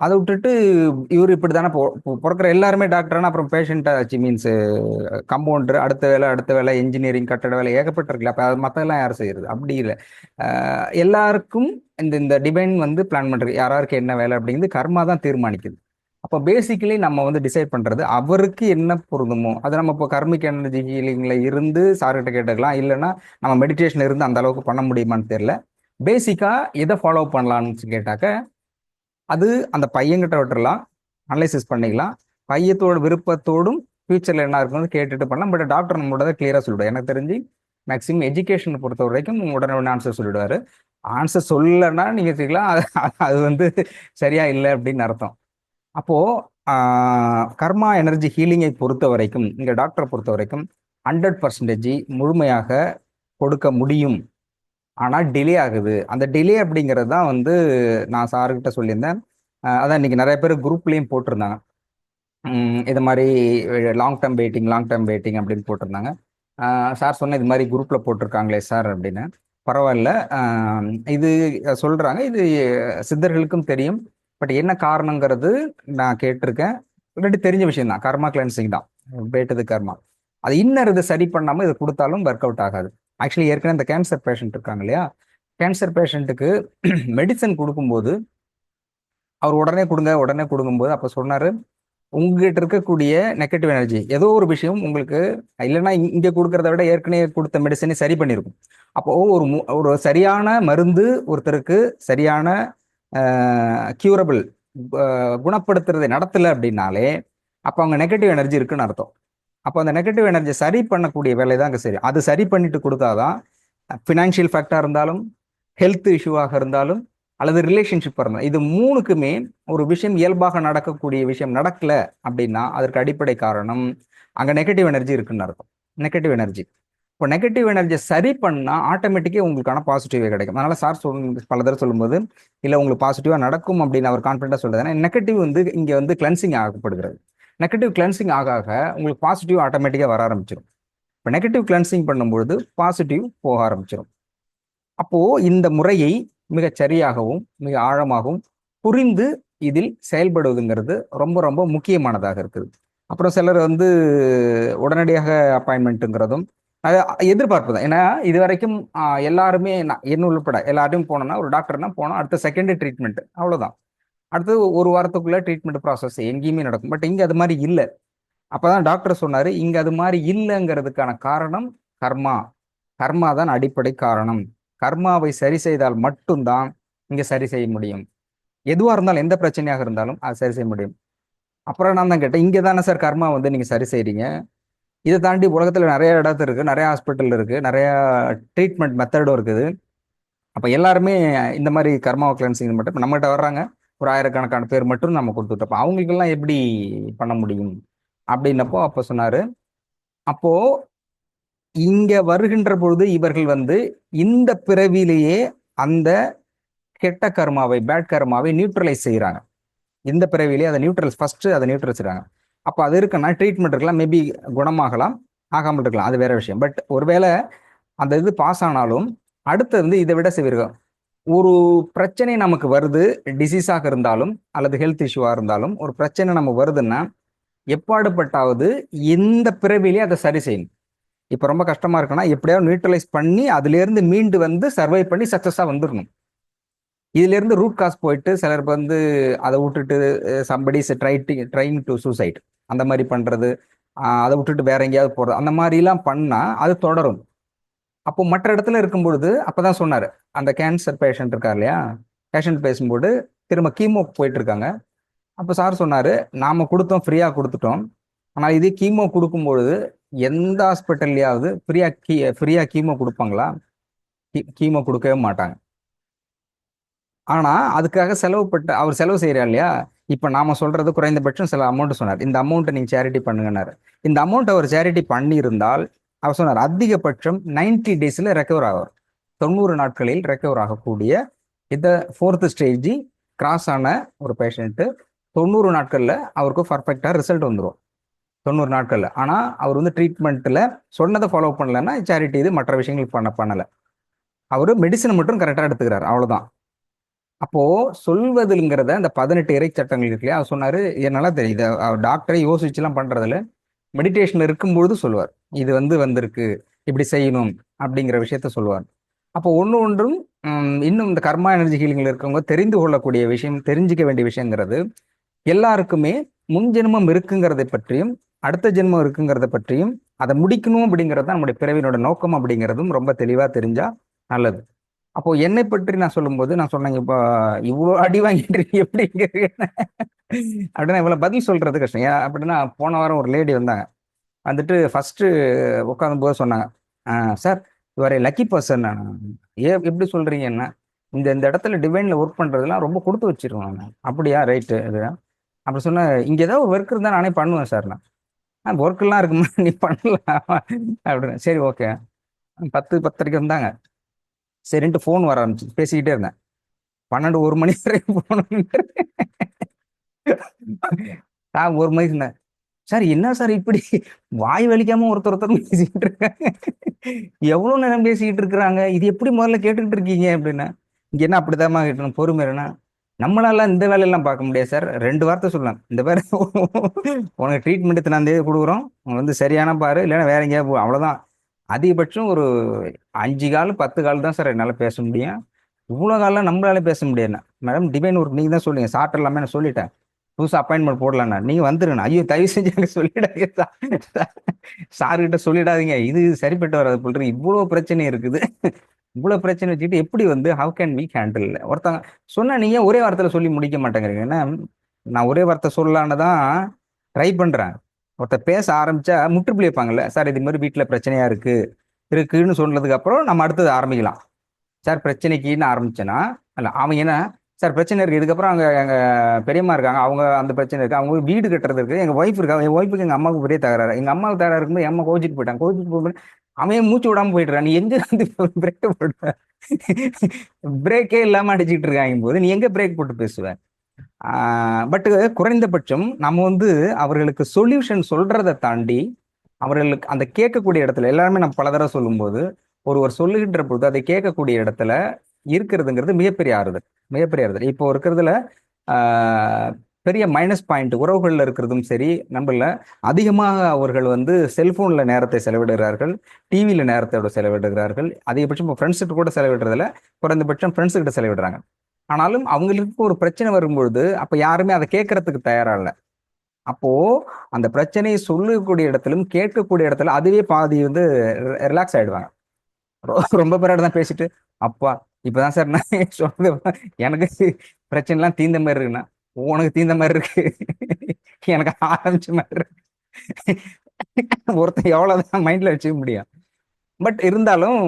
[SPEAKER 1] அதை விட்டுட்டு இவர் இப்படி தானே பிறக்கிற எல்லாருமே டாக்டர்னா அப்புறம் பேஷண்ட் ஆச்சு மீன்ஸ் கம்பவுண்டர், அடுத்த வேலை இன்ஜினியரிங், கட்டட வேலை ஏகப்பட்ட இருக்குல்ல. அப்போ அது மற்றெல்லாம் யார் செய்யறது? அப்படி இல்லை. எல்லாருக்கும் இந்த டிவைன் வந்து பிளான் பண்ணுறது, யாராருக்கு என்ன வேலை அப்படிங்கிறது கர்மா தான் தீர்மானிக்குது. அப்போ பேசிக்கலி நம்ம வந்து டிசைட் பண்ணுறது அவருக்கு என்ன பொருந்துமோ அதை நம்ம இப்போ கர்மிக் எனர்ஜி ஹீலிங்கில் இருந்து சார்கிட்ட கேட்டுக்கலாம், இல்லைன்னா நம்ம மெடிடேஷன் இருந்து அந்த அளவுக்கு பண்ண முடியுமான்னு தெரியல. பேசிக்காக எதை ஃபாலோ பண்ணலான்னு கேட்டாக்க அது அந்த பையன்கிட்ட விட்டுறலாம், அனலைசிஸ் பண்ணிக்கலாம். பையத்தோட விருப்பத்தோடும் ஃபியூச்சரில் என்ன இருக்குன்னு கேட்டுட்டு பண்ணலாம். பட் டாக்டர் நம்மளோட கிளியராக சொல்லிவிடுவார். எனக்கு தெரிஞ்சு மேக்ஸிமம் எஜுகேஷனை பொறுத்த வரைக்கும் உடனே ஆன்சர் சொல்லிவிடுவார். ஆன்சர் சொல்லலைன்னா நீங்கள் வச்சுக்கலாம், அது வந்து சரியா இல்லை அப்படின்னு அர்த்தம். அப்போது கர்மா எனர்ஜி ஹீலிங்கை பொறுத்த வரைக்கும், இங்கே டாக்டரை பொறுத்த வரைக்கும் 100% முழுமையாக கொடுக்க முடியும். ஆனால் டிலே ஆகுது. அந்த டிலே அப்படிங்கிறது தான் வந்து நான் சார்கிட்ட சொல்லியிருந்தேன். அதான் இன்னைக்கு நிறைய பேர் குரூப்லேயும் போட்டிருந்தாங்க, இது மாதிரி லாங் டேர்ம் வெயிட்டிங் அப்படின்னு போட்டிருந்தாங்க. சார் சொன்ன இது மாதிரி குரூப்பில் போட்டிருக்காங்களே சார் அப்படின்னு. பரவாயில்ல, இது சொல்கிறாங்க, இது சித்தர்களுக்கும் தெரியும். பட் என்ன காரணங்கிறது நான் கேட்டிருக்கேன். ஆல்ரெடி தெரிஞ்ச விஷயம் தான், கர்மா கிளென்சிங் தான், பேட்டது கர்மா. அது இன்னும் இதை சரி பண்ணாமல் இதை கொடுத்தாலும் ஒர்க் அவுட் ஆகாது. ஆக்சுவலி ஏற்கனவே இந்த கேன்சர் பேஷண்ட் இருக்காங்க இல்லையா, கேன்சர் பேஷண்ட்டுக்கு மெடிசன் கொடுக்கும்போது அவர் உடனே கொடுக்கும்போது அப்போ சொன்னார், உங்ககிட்ட இருக்கக்கூடிய நெகட்டிவ் எனர்ஜி ஏதோ ஒரு விஷயம் உங்களுக்கு இல்லைன்னா இங்கே கொடுக்கறத விட ஏற்கனவே கொடுத்த மெடிசனை சரி பண்ணியிருக்கும். அப்போ ஒரு சரியான மருந்து ஒருத்தருக்கு சரியான கியூரபிள் குணப்படுத்துறதை நடத்தலை அப்படின்னாலே அப்போ அவங்க நெகட்டிவ் எனர்ஜி இருக்குன்னு அர்த்தம். அப்போ அந்த நெகட்டிவ் எனர்ஜி சரி பண்ணக்கூடிய வேலை தான் அங்கே சரி. அது சரி பண்ணிட்டு கொடுத்தாதான் ஃபினான்ஷியல் ஃபேக்டாக இருந்தாலும், ஹெல்த் இஷ்யூவாக இருந்தாலும், அல்லது ரிலேஷன்ஷிப்பாக இருந்தாலும், இது மூணுக்குமே ஒரு விஷயம் இயல்பாக நடக்கக்கூடிய விஷயம் நடக்கல அப்படின்னா அதற்கு அடிப்படை காரணம் அங்கே நெகட்டிவ் எனர்ஜி இருக்குன்னு அர்த்தம். நெகட்டிவ் எனர்ஜி இப்போ நெகட்டிவ் எனர்ஜியை சரி பண்ணால் ஆட்டோமேட்டிக்காக உங்களுக்கான பாசிட்டிவே கிடைக்கும். அதனால சார் பல தடவை சொல்லும்போது இல்லை உங்களுக்கு பாசிட்டிவாக நடக்கும் அப்படின்னு அவர் கான்ஃபிடண்டாக சொல்றது. ஏன்னா நெகட்டிவ் வந்து இங்கே வந்து கிளென்சிங் ஆகப்படுகிறது. நெகட்டிவ் கிளென்சிங் ஆக உங்களுக்கு பாசிட்டிவ் ஆட்டோமேட்டிக்காக வர ஆரம்பிச்சிடும். இப்போ நெகட்டிவ் கிளென்சிங் பண்ணும்பொழுது பாசிட்டிவ் போக ஆரம்பிச்சிடும். அப்போது இந்த முறையை மிகச் சரியாகவும் மிக ஆழமாகவும் புரிந்து இதில் செயல்படுவதுங்கிறது ரொம்ப ரொம்ப முக்கியமானதாக இருக்குது. அப்புறம் சிலர் வந்து உடனடியாக அப்பாயின்மெண்ட்டுங்கிறதும் அது எதிர்பார்ப்பு தான். ஏன்னா இது வரைக்கும் எல்லாருமே என்ன உள்பட எல்லாரையும் போனோம்னா ஒரு டாக்டர்னா போனோம், அடுத்த செகண்டரி ட்ரீட்மெண்ட் அவ்வளவுதான். அடுத்தது ஒரு வாரத்துக்குள்ள ட்ரீட்மெண்ட் ப்ராசஸ் எங்கேயுமே நடக்கும். பட் இங்க அது மாதிரி இல்லை. அப்பதான் டாக்டர் சொன்னாரு, இங்க அது மாதிரி இல்லைங்கிறதுக்கான காரணம் கர்மா. கர்மா தான் அடிப்படை காரணம். கர்மாவை சரி செய்தால் மட்டும்தான் இங்க சரி செய்ய முடியும். எதுவா இருந்தாலும், எந்த பிரச்சனையாக இருந்தாலும் அது சரி செய்ய முடியும். அப்புறம் நான் தான் கேட்டேன், இங்க தானே சார் கர்மா வந்து நீங்க சரி செய்றீங்க, இதை தாண்டி உலகத்துல நிறைய இடத்துல இருக்கு, நிறைய ஹாஸ்பிட்டல் இருக்கு, நிறைய ட்ரீட்மெண்ட் மெத்தடும் இருக்குது. அப்ப எல்லாருமே இந்த மாதிரி கர்மா கிளென்சிங் மட்டும் நம்மகிட்ட வர்றாங்க, ஒரு ஆயிரக்கணக்கான பேர் மட்டும் நம்ம கொடுத்துட்டோம். அப்ப அவங்களுக்கெல்லாம் எப்படி பண்ண முடியும் அப்படின்னப்போ அப்ப சொன்னாரு, அப்போ இங்க வருகின்ற பொழுது இவர்கள் வந்து இந்த பிறவிலேயே அந்த கெட்ட கர்மாவை, பேட் கர்மாவை நியூட்ரலைஸ் செய்யறாங்க. இந்த பிறவிலேயே அதை ஃபர்ஸ்ட் அதை நியூட்ரல் செய்றாங்க. அப்போ அது இருக்குன்னா ட்ரீட்மெண்ட் இருக்கலாம், மேபி குணமாகலாம், ஆகாமல் இருக்கலாம், அது வேற விஷயம். பட் ஒருவேளை அந்த இது பாஸ் ஆனாலும் அடுத்து வந்து இதை விட சிவிருக்கும். ஒரு பிரச்சனை நமக்கு வருது, டிசீஸாக இருந்தாலும் அல்லது ஹெல்த் இஷ்யூவா இருந்தாலும் ஒரு பிரச்சனை நம்ம வருதுன்னா எப்பாடுபட்டாவது இந்த பிறவிலேயே அதை சரி செய்யணும். இப்போ ரொம்ப கஷ்டமா இருக்குன்னா எப்படியாவது நியூட்ரலைஸ் பண்ணி அதுல இருந்து மீண்டு வந்து சர்வை பண்ணி சக்சஸா வந்துடணும். இதுல இருந்து ரூட் காஸ் போயிட்டு சிலர் வந்து அதை விட்டுட்டு சம்படி ட்ரைங் டு சூசைட் அந்த மாதிரி பண்றது, அதை விட்டுட்டு வேற எங்கேயாவது போறது, அந்த மாதிரிலாம் பண்ணா அது தொடரும். அப்போ மற்ற இடத்துல இருக்கும் பொழுது அப்பதான் சொன்னாரு, அந்த கேன்சர் பேஷண்ட் இருக்கார் இல்லையா, பேஷண்ட் பேசும்போது திரும்ப கீமோ போயிட்டு இருக்காங்க. அப்போ சார் சொன்னாரு, நாம கொடுத்தோம், ஃப்ரீயா கொடுத்துட்டோம். ஆனால் இதே கீமோ கொடுக்கும் பொழுது எந்த ஹாஸ்பிட்டல்லையாவது ஃப்ரீயா கீமோ கொடுப்பாங்களா? கீமோ கொடுக்கவே மாட்டாங்க. ஆனா அதுக்காக அவர் செலவு செய்யறாரு இல்லையா, இப்ப நாம சொல்றது குறைந்தபட்சம் சில அமௌண்ட் சொன்னார், இந்த அமௌண்ட்டை நீங்க சேரிட்டி பண்ணுங்கன்னாரு. இந்த அமௌண்ட் அவர் சேரிட்டி பண்ணி இருந்தால் அவர் சொன்னார் அதிகபட்சம் 90 டேஸ்ல ரெக்கவர் ஆகும், 90 நாட்களில் ரெக்கவர் ஆகக்கூடிய இந்த 4th ஸ்டேஜ் கிராஸ் ஆன ஒரு பேஷண்ட் 90 நாட்கள்ல அவருக்கு பர்ஃபெக்டா ரிசல்ட் வந்துடும். 90 நாட்கள்ல. ஆனா அவர் வந்து ட்ரீட்மெண்ட்ல சொன்னதை ஃபாலோ பண்ணலன்னா சேரிட்டி இது மற்ற விஷயங்கள் பண்ணல. அவரு மெடிசன் மட்டும் கரெக்டா எடுத்துக்கிறார், அவ்வளவுதான். அப்போ சொல்வதுங்கிறத அந்த 18 இறை சட்டங்கள் இருக்கு இல்லையா, அவர் சொன்னாரு, என்னால தெரியுது டாக்டரை யோசிச்சுலாம் பண்றதுல மெடிடேஷன் இருக்கும்பொழுது சொல்லுவார், இது வந்து வந்திருக்கு, இப்படி செய்யணும் அப்படிங்கிற விஷயத்த சொல்லுவார். அப்போ ஒன்றும் இன்னும் இந்த கர்மா எனர்ஜி ஹீலிங்ல இருக்கவங்க தெரிந்து கொள்ளக்கூடிய விஷயம், தெரிஞ்சுக்க வேண்டிய விஷயங்கிறது எல்லாருக்குமே முன் ஜென்மம் இருக்குங்கிறதை பற்றியும் அடுத்த ஜென்மம் இருக்குங்கிறத பற்றியும் அதை முடிக்கணும் அப்படிங்கிறது தான் நம்முடைய பிறவினோட நோக்கம் அப்படிங்கிறதும் ரொம்ப தெளிவா தெரிஞ்சா நல்லது. அப்போ என்னை பற்றி நான் சொல்லும்போது நான் சொன்னேன், இப்போ இவ்வளோ அடி வாங்கிட்டு எப்படி அப்படின்னா இவ்வளவு பதில் சொல்றது கஷ்டம். ஏன் அப்படின்னா போன வாரம் ஒரு லேடி வந்தாங்க, வந்துட்டு ஃபர்ஸ்ட் உட்காந்து போது சொன்னாங்க, சார் இவரை லக்கி பர்சன். எப்படி சொல்றீங்க என்ன, இந்த இந்த இடத்துல டிவைன்ல ஒர்க் பண்றதுலாம் ரொம்ப கொடுத்து வச்சிருக்கோம். அப்படியா, ரைட்டு. இது அப்படி சொன்ன, இங்க ஏதாவது ஒரு ஒர்க் இருந்தா நானே பண்ணுவேன் சார். நான் ஒர்க் எல்லாம் இருக்குமா, நீ பண்ணலாம் அப்படின்னு. சரி, ஓகே. 10:30 வந்தாங்க. சரின்ட்டு ஃபோன் வர ஆரம்பிச்சு, பேசிக்கிட்டே இருந்தேன். 12 1 மணி வரைக்கும் போகணும். நான் 1 மணிக்கு இருந்தேன், சார் என்ன சார் இப்படி வாய் வலிக்காம ஒருத்தர் பேசிக்கிட்டு இருக்காங்க, எவ்வளவு நேரம் பேசிக்கிட்டு இருக்கிறாங்க, இது எப்படி முதல்ல கேட்டுக்கிட்டு இருக்கீங்க அப்படின்னா, இங்க என்ன அப்படிதாம்மா கேட்டணும், பொறுமையா. நம்மளால இந்த வேலையெல்லாம் பார்க்க முடியாது சார், 2 வார்த்தை சொல்லலாம், இந்த பேர் உனக்கு ட்ரீட்மெண்ட் இத்தனாம் தேதி கொடுக்குறோம், உனக்கு வந்து சரியான பாரு, இல்லைன்னா வேற எங்கேயாவது போ, அவ்வளவுதான். அதிகபட்சம் ஒரு 5 கால் 10 கால் தான் சார் என்னால பேச முடியும், இவ்வளவு காலம் நம்மளால பேச முடியாது. மேடம் டிவைன் ஒர்க் நீங்க தான் சொல்லுங்க, சாப்பிட்டு எல்லாமே நான் சொல்லிட்டேன், புதுசா அப்பாயின்மெண்ட் போடலாம்னா நீங்க வந்துருங்க. ஐயோ தயவு செஞ்சு எனக்கு சொல்லிடாதீங்க சார் கிட்ட சொல்லிடாதீங்க, இது சரிப்பட்டு வராது போல் இருக்கு, இவ்வளவு பிரச்சனை இருக்குது, இவ்வளவு பிரச்சனை வச்சுக்கிட்டு எப்படி வந்து ஹவ் கேன் வி ஹேண்டில். ஒருத்தவங்க சொன்னா நீங்க ஒரே வார்த்தையில சொல்லி முடிக்க மாட்டேங்கிறீங்க. ஏன்னா நான் ஒரே வார்த்தை சொல்லலான்னு தான் ட்ரை பண்றேன். ஒருத்தர் பேச ஆரம்பிச்சா முற்றுப்புள்ளி வைப்பாங்கல்ல, சார் இது மாதிரி வீட்டுல பிரச்சனையா இருக்குன்னு சொன்னதுக்கு அப்புறம் நம்ம அடுத்தது ஆரம்பிக்கலாம். சார் பிரச்சனைக்குன்னு ஆரம்பிச்சேன்னா அல்ல, அவன் என்ன சார் பிரச்சனை இருக்கு, இதுக்கப்புறம் அங்கே எங்கள் பெரியம்மா இருக்காங்க, அவங்க அந்த பிரச்சனை இருக்கு, அவங்க வீடு கட்டுறது இருக்கு, எங்கள் ஒய்ஃப் இருக்கா, என் ஒய்ஃபுக்கு எங்கள் அம்மாவுக்கு பெரிய தகராறு, எங்கள் அம்மாவுக்கு தகராறு இருக்கும்போது என் அம்மா கோச்சிட்டு போகும்போது அவன் மூச்சு விடாம போயிடுறான், நீ எங்க வந்து பிரேக் போடுற, பிரேக்கே இல்லாம அடிச்சுட்டு இருக்காங்க போது நீ எங்க பிரேக் போட்டு பேசுவ. பட் குறைந்தபட்சம் நம்ம வந்து அவர்களுக்கு சொல்யூஷன் சொல்றதை தாண்டி அவர்களுக்கு அந்த கேட்கக்கூடிய இடத்துல, எல்லாருமே நம்ம பல தடவை சொல்லும்போது ஒருவர் சொல்லுகின்ற பொழுது அதை கேட்கக்கூடிய இடத்துல இருக்கிறதுங்கிறது மிகப்பெரிய ஆறுதல், மிகப்பெரிய ஆறுதல். இப்போ இருக்கிறதுல பெரிய மைனஸ் பாயிண்ட் உறவுகளில் இருக்கிறதும் சரி. நம்மள அதிகமாக அவர்கள் வந்து செல்போன்ல நேரத்தை செலவிடுகிறார்கள், டிவியில நேரத்தோட செலவிடுகிறார்கள். அதிகபட்சம் ஃப்ரெண்ட்ஸுக்கு கூட செலவிடுறதில்ல, குறைந்தபட்சம் ஃப்ரெண்ட்ஸு கிட்ட செலவிடுறாங்க. ஆனாலும் அவங்களுக்கு ஒரு பிரச்சனை வரும்பொழுது அப்ப யாருமே அதை கேட்கறதுக்கு தயாரா இல்லை. அப்போ அந்த பிரச்சனையை சொல்லக்கூடிய இடத்திலும் கேட்கக்கூடிய இடத்துல அதுவே பாதி வந்து ரிலாக்ஸ் ஆயிடுவாங்க. ரொம்ப பேரோட தான் பேசிட்டு, அப்பா இப்பதான் சார் நான் சொல்றது எனக்கு பிரச்சனைலாம் தீர்ந்த மாதிரி இருக்குண்ணா. உனக்கு தீர்ந்த மாதிரி இருக்கு, எனக்கு ஆரம்பிச்ச மாதிரி இருக்கு. ஒருத்தன் எவ்வளவுதான் மைண்ட்ல வச்சுக்க முடியும். பட் இருந்தாலும்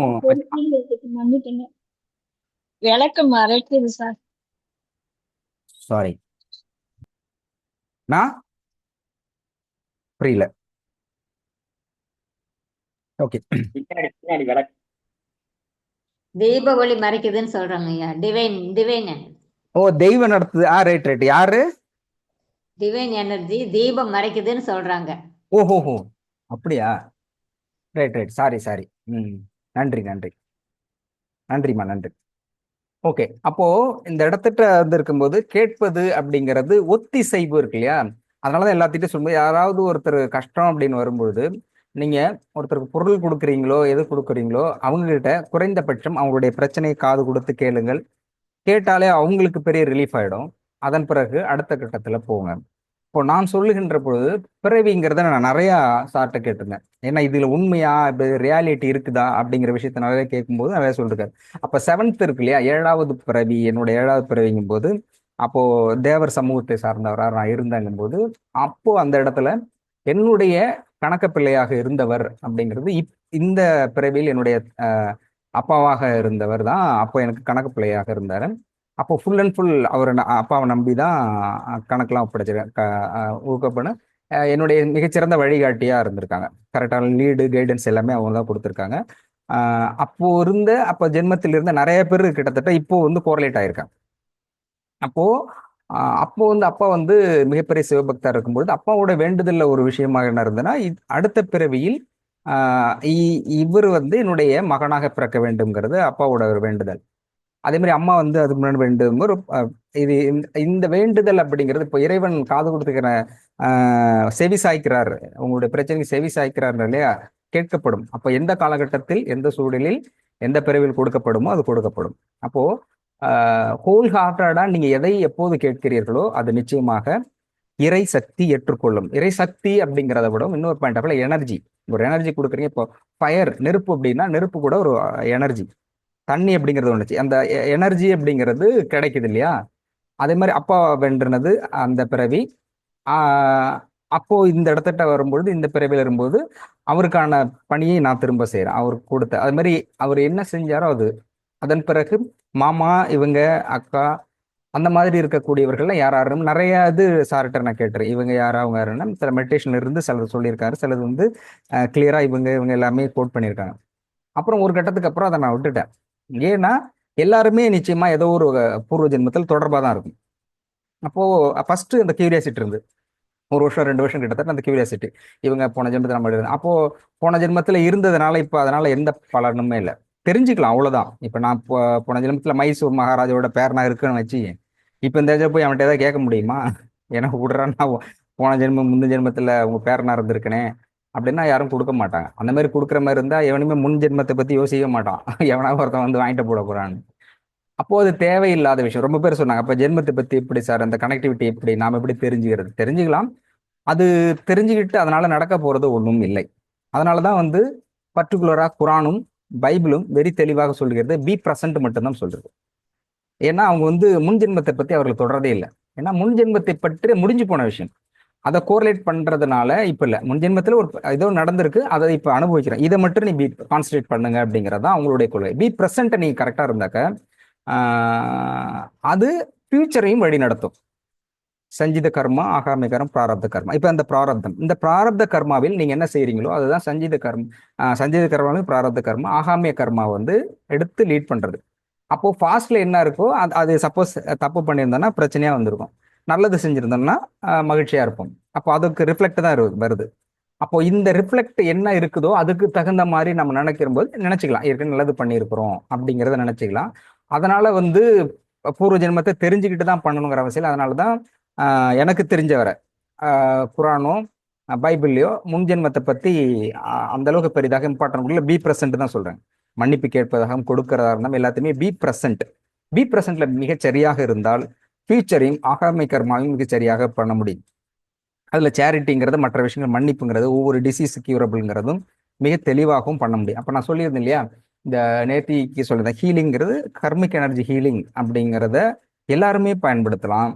[SPEAKER 3] வந்துட்டேங்க. விளக்கு மறைக்குது சார்.
[SPEAKER 1] சாரி, நான் புரியல. ஓகே,
[SPEAKER 4] பின்னாடி விளக்கு
[SPEAKER 5] தீப ஒளி மறைக்குதுன்னு சொல்றாங்க ஐயா. டிவைன்
[SPEAKER 1] ஓ தெய்வம் நடத்துது. Right right. யாரு?
[SPEAKER 5] டிவைன் எனர்ஜி தீபம் மறைக்குதுன்னு சொல்றாங்க.
[SPEAKER 1] ஓஹோஹோ, அப்படியா? Right right. Sorry sorry. நன்றி நன்றி நன்றிம்மா, நன்றி. ஓகே, அப்போ இந்த இடத்துட்ட வந்து இருக்கும்போது கேட்பது அப்படிங்கிறது ஒத்திசைவு இருக்கு இல்லையா? அதனாலதான் எல்லாத்திட்டும் சொல்லும்போது யாராவது ஒருத்தர் கஷ்டம் அப்படின்னு வரும்பொழுது நீங்க ஒருத்தருக்கு பொருள் கொடுக்குறீங்களோ எது கொடுக்குறீங்களோ அவங்க கிட்ட குறைந்தபட்சம் அவங்களுடைய பிரச்சனையை காது கொடுத்து கேளுங்கள். கேட்டாலே அவங்களுக்கு பெரிய ரிலீஃப் ஆயிடும். அதன் பிறகு அடுத்த கட்டத்துல போங்க. இப்போ நான் சொல்லுகின்ற பொழுது பிறவிங்கிறத நான் நிறைய சார்ட்ட கேட்டிருந்தேன். ஏன்னா இதுல உண்மையா இப்ப ரியாலிட்டி இருக்குதா அப்படிங்கிற விஷயத்த நிறைய கேட்கும்போது நிறைய சொல்லிருக்காரு. அப்ப 7th இருக்கு இல்லையா, 7வது பிறவி, என்னோட 7வது பிறவிங்கும் போது அப்போ தேவர் சமூகத்தை சார்ந்தவரா நான் இருந்தங்கும் போது அப்போ அந்த இடத்துல என்னுடைய கணக்க பிள்ளையாக இருந்தவர் அப்படிங்கிறது இந்த பிறவியில் என்னுடைய அப்பாவாக இருந்தவர் தான் அப்போ எனக்கு கணக்கு பிள்ளையாக இருந்தார். அப்போ ஃபுல் அண்ட் ஃபுல் அவர் அப்பாவை நம்பி தான் கணக்கெலாம் ஒப்படைச்சிருக்கேன். ஊக்கப்பட என்னுடைய மிகச்சிறந்த வழிகாட்டியாக இருந்திருக்காங்க. கரெக்டான லீடு கைடன்ஸ் எல்லாமே அவங்க தான் கொடுத்துருக்காங்க. அப்போ ஜென்மத்தில் இருந்த நிறைய பேர் கிட்டத்தட்ட இப்போ வந்து கோரிலேட் ஆயிருக்காங்க. அப்போ வந்து அப்பா வந்து மிகப்பெரிய சிவபக்தா இருக்கும்பொழுது அப்பாவோட வேண்டுதல்ல ஒரு விஷயமாக என்ன இருந்ததுன்னா, அடுத்த பிறவியில் இவர் வந்து என்னுடைய மகனாக பிறக்க வேண்டும்ங்கிறது அப்பாவோட ஒரு வேண்டுதல். அதே மாதிரி அம்மா வந்து அதுக்கு முன்னாடி வேண்டும் ஒரு இது இந்த வேண்டுதல் அப்படிங்கிறது இப்போ இறைவன் காது கொடுத்துக்கிற செவி சாய்க்கிறார், உங்களுடைய பிரச்சனைக்கு செவி சாய்க்கிறார் இல்லையா, கேட்கப்படும். அப்போ எந்த காலகட்டத்தில் எந்த சூழலில் எந்த பிறவியில் கொடுக்கப்படுமோ அது கொடுக்கப்படும். அப்போ ஹோல் ஹார்ட்டடா நீங்க எதை எப்போது கேட்கிறீர்களோ அது நிச்சயமாக இறை சக்தி ஏற்றுக்கொள்ளும். இறை சக்தி அப்படிங்கிறத விட இன்னொரு பாயிண்ட் ஆஃப் எனர்ஜி. ஒரு எனர்ஜி கொடுக்குறீங்க. இப்போ ஃபயர், நெருப்பு அப்படின்னா நெருப்பு கூட ஒரு எனர்ஜி. தண்ணி அப்படிங்கிறது ஒன்றுச்சு, அந்த எனர்ஜி அப்படிங்கிறது கிடைக்குது இல்லையா? அதே மாதிரி அப்பா வென்றுனது அந்த பிறவி. அப்போ இந்த இடத்துட்ட வரும்பொழுது இந்த பிறவியில் வரும்போது அவருக்கான பணியை நான் திரும்ப செய்கிறேன். அவருக்கு கொடுத்த அது மாதிரி அவர் என்ன செஞ்சாரோ அது. அதன் பிறகு மாமா, இவங்க அக்கா, அந்த மாதிரி இருக்கக்கூடியவர்கள்லாம் யாரும் நிறைய இது சார்கிட்ட நான் கேட்டுறேன். இவங்க யாரா அவங்க யாருன்னா சில மெடிடேஷன்ல இருந்து சிலது சொல்லியிருக்காரு, சிலது வந்து கிளியரா இவங்க எல்லாமே கோட் பண்ணியிருக்காங்க. அப்புறம் ஒரு கட்டத்துக்கு அப்புறம் அதை நான் விட்டுட்டேன். ஏன்னா எல்லாருமே நிச்சயமா ஏதோ ஒரு பூர்வ ஜென்மத்தில் தொடர்பாக தான் இருக்கும். அப்போ ஃபர்ஸ்ட் அந்த கியூரியாசிட்டி இருந்து ஒரு வருஷம் 2 வருஷம் கிட்டத்தட்ட அந்த கியூரியாசிட்டி, இவங்க போன ஜென்மத்தில் நம்ம எழுதுனோம். அப்போ போன ஜென்மத்தில் இருந்ததுனால இப்போ அதனால எந்த பலனுமே இல்லை. தெரிஞ்சுக்கலாம் அவ்வளவுதான். இப்போ நான் போன ஜென்மத்தில் மைசூர் மகாராஜாவோட பேரனா இருக்குன்னு வச்சு இப்போ இந்த போய் அவன்கிட்ட ஏதாவது கேட்க முடியுமா? எனக்கு விடுறான்னா போன ஜென்மம் முந்தின ஜென்மத்தில் உங்க பேரனா இருந்திருக்கனே அப்படின்னா யாரும் கொடுக்க மாட்டாங்க. அந்த மாதிரி கொடுக்குற மாதிரி இருந்தா எவனுமே முன் ஜென்மத்தை பத்தி யோசிக்க மாட்டான். எவனா ஒருத்தன் வந்து வாங்கிட்டு போட போறான்னு. அப்போ அது தேவையில்லாத விஷயம். ரொம்ப பேர் சொன்னாங்க, அப்ப ஜென்மத்தை பத்தி எப்படி சார், அந்த கனெக்டிவிட்டி எப்படி, நாம எப்படி தெரிஞ்சுக்கிறது? தெரிஞ்சுக்கலாம். அது தெரிஞ்சுக்கிட்டு அதனால நடக்க போறது ஒன்றும் இல்லை. அதனாலதான் வந்து பர்டிகுலரா குரானும் பைபிளும் வெரி தெளிவாக சொல்கிறது, பி பிரசன்ட் மட்டும்தான் சொல்றது. ஏன்னா அவங்க வந்து முன் ஜென்மத்தை பத்தி அவர்கள் தொடரதே இல்லை. ஏன்னா முன் ஜென்மத்தை பற்றி முடிஞ்சு போன விஷயம். அதை கோரிலேட் பண்றதுனால இப்ப இல்ல, முன் ஜென்மத்துல ஒரு ஏதோ நடந்திருக்கு, அதை இப்ப அனுபவிக்கிறேன், இதை மட்டும் நீ கான்சன்ட்ரேட் பண்ணுங்க அப்படிங்கறதான் அவங்களுடைய கொள்கை. பி பிரசன்ட் நீங்க கரெக்டா இருந்தாக்க அது ஃபியூச்சரையும் வழி நடத்தும். சஞ்சித கர்மா, ஆகாமி கர்மம், பிராரப்த கர்மா. இப்ப அந்த பிராரப்தம், இந்த பிராரப்த கர்மாவில் நீங்க என்ன செய்யறீங்களோ அதுதான் சஞ்சித கர்மம். சஞ்சித கர்மாவில் பிராரப்த கர்மா, ஆகாமிய கர்மா வந்து எடுத்து லீட் பண்றது. அப்போ ஃபாஸ்ட்ல என்ன இருக்கோ அது சப்போஸ் தப்பு பண்ணியிருந்தோம்னா பிரச்சனையா வந்திருக்கும், நல்லது செஞ்சிருந்தோம்னா மகிழ்ச்சியா இருப்போம். அப்போ அதுக்கு ரிஃப்ளெக்ட் தான் வருது. அப்போ இந்த ரிஃப்ளெக்ட் என்ன இருக்குதோ அதுக்கு தகுந்த மாதிரி நம்ம நினைக்கிற போது நினைச்சுக்கலாம், ஏற்கனவே நல்லது பண்ணியிருக்கிறோம் அப்படிங்கிறத நினைச்சுக்கலாம். அதனால வந்து பூர்வ ஜென்மத்தை தெரிஞ்சுக்கிட்டு தான் பண்ணணுங்கிற அவசியம். அதனாலதான் எனக்கு தெரிஞ்ச வரை குரானோ பைபிள்லையோ முன்ஜென்மத்தை பற்றி அந்த அளவுக்கு பெரிதாக இம்பார்ட்டன்ட் இல்லை. பி ப்ரெசன்ட் தான் சொல்கிறேன். மன்னிப்பு கேட்பதாகவும் கொடுக்கறதா இருந்தாலும் எல்லாத்தையுமே பி ப்ரெசன்ட். பி ப்ரெசன்ட்ல மிகச் சரியாக இருந்தால் ஃபியூச்சரையும் ஆகாமை கர்மாவையும் மிகச் சரியாக பண்ண முடியும். அதில் சேரிட்டிங்கிறது, மற்ற விஷயங்கள், மன்னிப்புங்கிறது, ஒவ்வொரு டிசீஸ் கியூரபிள்ங்கிறதும் மிக தெளிவாகவும் பண்ண முடியும். அப்போ நான் சொல்லியிருந்தேன் இல்லையா, இந்த நேத்திக்கு சொல்லியிருந்தேன், ஹீலிங்கிறது கர்மிக் எனர்ஜி ஹீலிங் அப்படிங்கிறத எல்லாருமே பயன்படுத்தலாம்.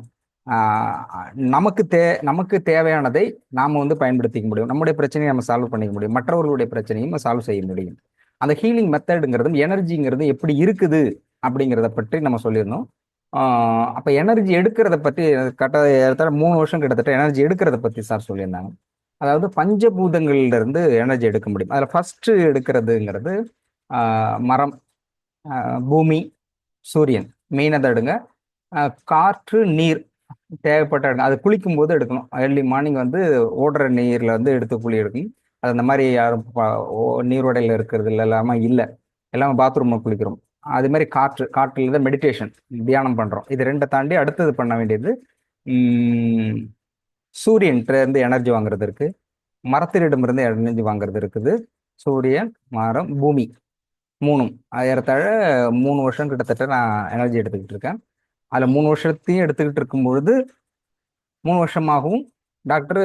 [SPEAKER 1] நமக்கு தேவையானதை நாம் வந்து பயன்படுத்திக்க முடியும். நம்முடைய பிரச்சனையை நம்ம சால்வ் பண்ணிக்க முடியும், மற்றவர்களுடைய பிரச்சனையும் சால்வ் செய்ய முடியும். அந்த ஹீலிங் மெத்தடுங்கிறதும் எனர்ஜிங்கிறது எப்படி இருக்குது அப்படிங்கிறத பற்றி நம்ம சொல்லியிருந்தோம். அப்போ எனர்ஜி எடுக்கிறத பற்றி கிட்டத்தட்ட 3 வருஷம் கிட்டத்தட்ட எனர்ஜி எடுக்கிறத பற்றி சார் சொல்லியிருந்தாங்க. அதாவது பஞ்சபூதங்கள்ல இருந்து எனர்ஜி எடுக்க முடியும். அதில் ஃபர்ஸ்ட் எடுக்கிறதுங்கிறது மரம், பூமி, சூரியன் மெயினாக தான் எடுங்க. காற்று, நீர் தேவைப்பட்ட அது குளிக்கும் போது எடுக்கணும். ஏர்லி மார்னிங் வந்து ஓடுற நீரில் வந்து எடுத்து குழி எடுக்கணும். அது அந்த மாதிரி யாரும் நீரோடையில் இருக்கிறது இல்லாமல் இல்லை, எல்லாமே பாத்ரூமில் குளிக்கிறோம். அது மாதிரி காற்றுல தான் மெடிடேஷன், தியானம் பண்ணுறோம். இது ரெண்டை தாண்டி அடுத்தது பண்ண வேண்டியது சூரியன்கிட்ட எனர்ஜி வாங்குறது இருக்கு, மரத்தினிடமிருந்து எனர்ஜி வாங்குறது இருக்குது. சூரியன், மரம், பூமி மூணும் ஏறத்தாழ 3 வருஷம் கிட்டத்தட்ட நான் எனர்ஜி எடுத்துக்கிட்டு இருக்கேன். அதில் 3 வருஷத்தையும் எடுத்துக்கிட்டு இருக்கும் பொழுது 3 வருஷமாகவும் டாக்டர்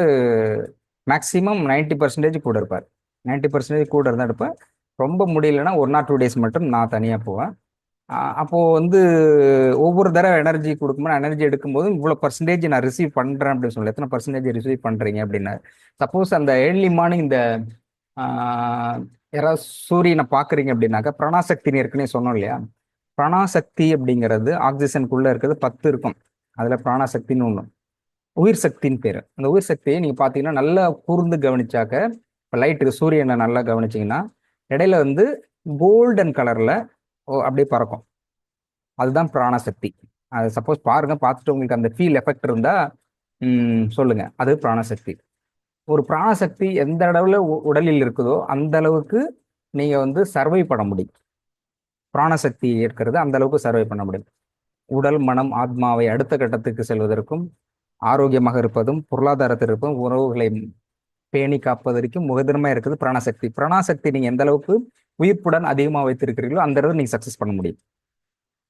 [SPEAKER 1] மேக்ஸிமம் 90% கூட இருப்பார். 90% கூட இருந்தால் எடுப்பேன். ரொம்ப முடியலன்னா 1 or 2 days மட்டும் நான் தனியாக போவேன். அப்போது வந்து ஒவ்வொரு தடவை எனர்ஜி கொடுக்கும்போது எனர்ஜி எடுக்கும்போது இவ்வளோ பர்சன்டேஜ் நான் ரிசீவ் பண்ணுறேன் அப்படின்னு சொல்லி, எத்தனை பர்சன்டேஜ் ரிசீவ் பண்ணுறீங்க அப்படின்னா, சப்போஸ் அந்த ஏர்லி மார்னிங் இந்த யாராவது சூரியனை பார்க்குறீங்க அப்படின்னாக்கா, பிராணாசக்தின்னு ஏற்கனவே சொன்னோம் இல்லையா, பிராணாசக்தி அப்படிங்கிறது ஆக்சிஜனுக்குள்ளே இருக்கிறது 10 இருக்கும். அதில் பிராணாசக்தின்னு ஒன்று, உயிர் சக்தின்னு பேர். அந்த உயிர் சக்தியை நீங்கள் பார்த்தீங்கன்னா நல்லா கூர்ந்து கவனிச்சாக்க, இப்போ லைட்டு சூரியனை நல்லா கவனிச்சிங்கன்னா இடையில வந்து கோல்டன் கலரில் அப்படியே பறக்கும். அதுதான் பிராணசக்தி. அது சப்போஸ் பாருங்க, பார்த்துட்டு உங்களுக்கு அந்த ஃபீல் எஃபெக்ட் இருந்தால் சொல்லுங்க, அது பிராணசக்தி. ஒரு பிராணசக்தி எந்த அளவில் உடலில் இருக்குதோ அந்த அளவுக்கு நீங்கள் வந்து சர்வை பண்ண முடியும். பிராணசக்தி இருக்கிறது அந்த அளவுக்கு சர்வை பண்ண முடியும். உடல், மனம், ஆத்மாவை அடுத்த கட்டத்துக்கு செல்வதற்கும், ஆரோக்கியமாக இருப்பதும், பொருளாதாரத்தில் இருப்பதும், உறவுகளை பேணி காப்பதற்கும் முகதிரமாக இருக்குது பிராணசக்தி. பிராணசக்தி நீங்கள் எந்த அளவுக்கு உயிர்ப்புடன் அதிகமாக வைத்திருக்கிறீங்களோ அந்த அளவுக்கு நீங்கள் சக்ஸஸ் பண்ண முடியும்.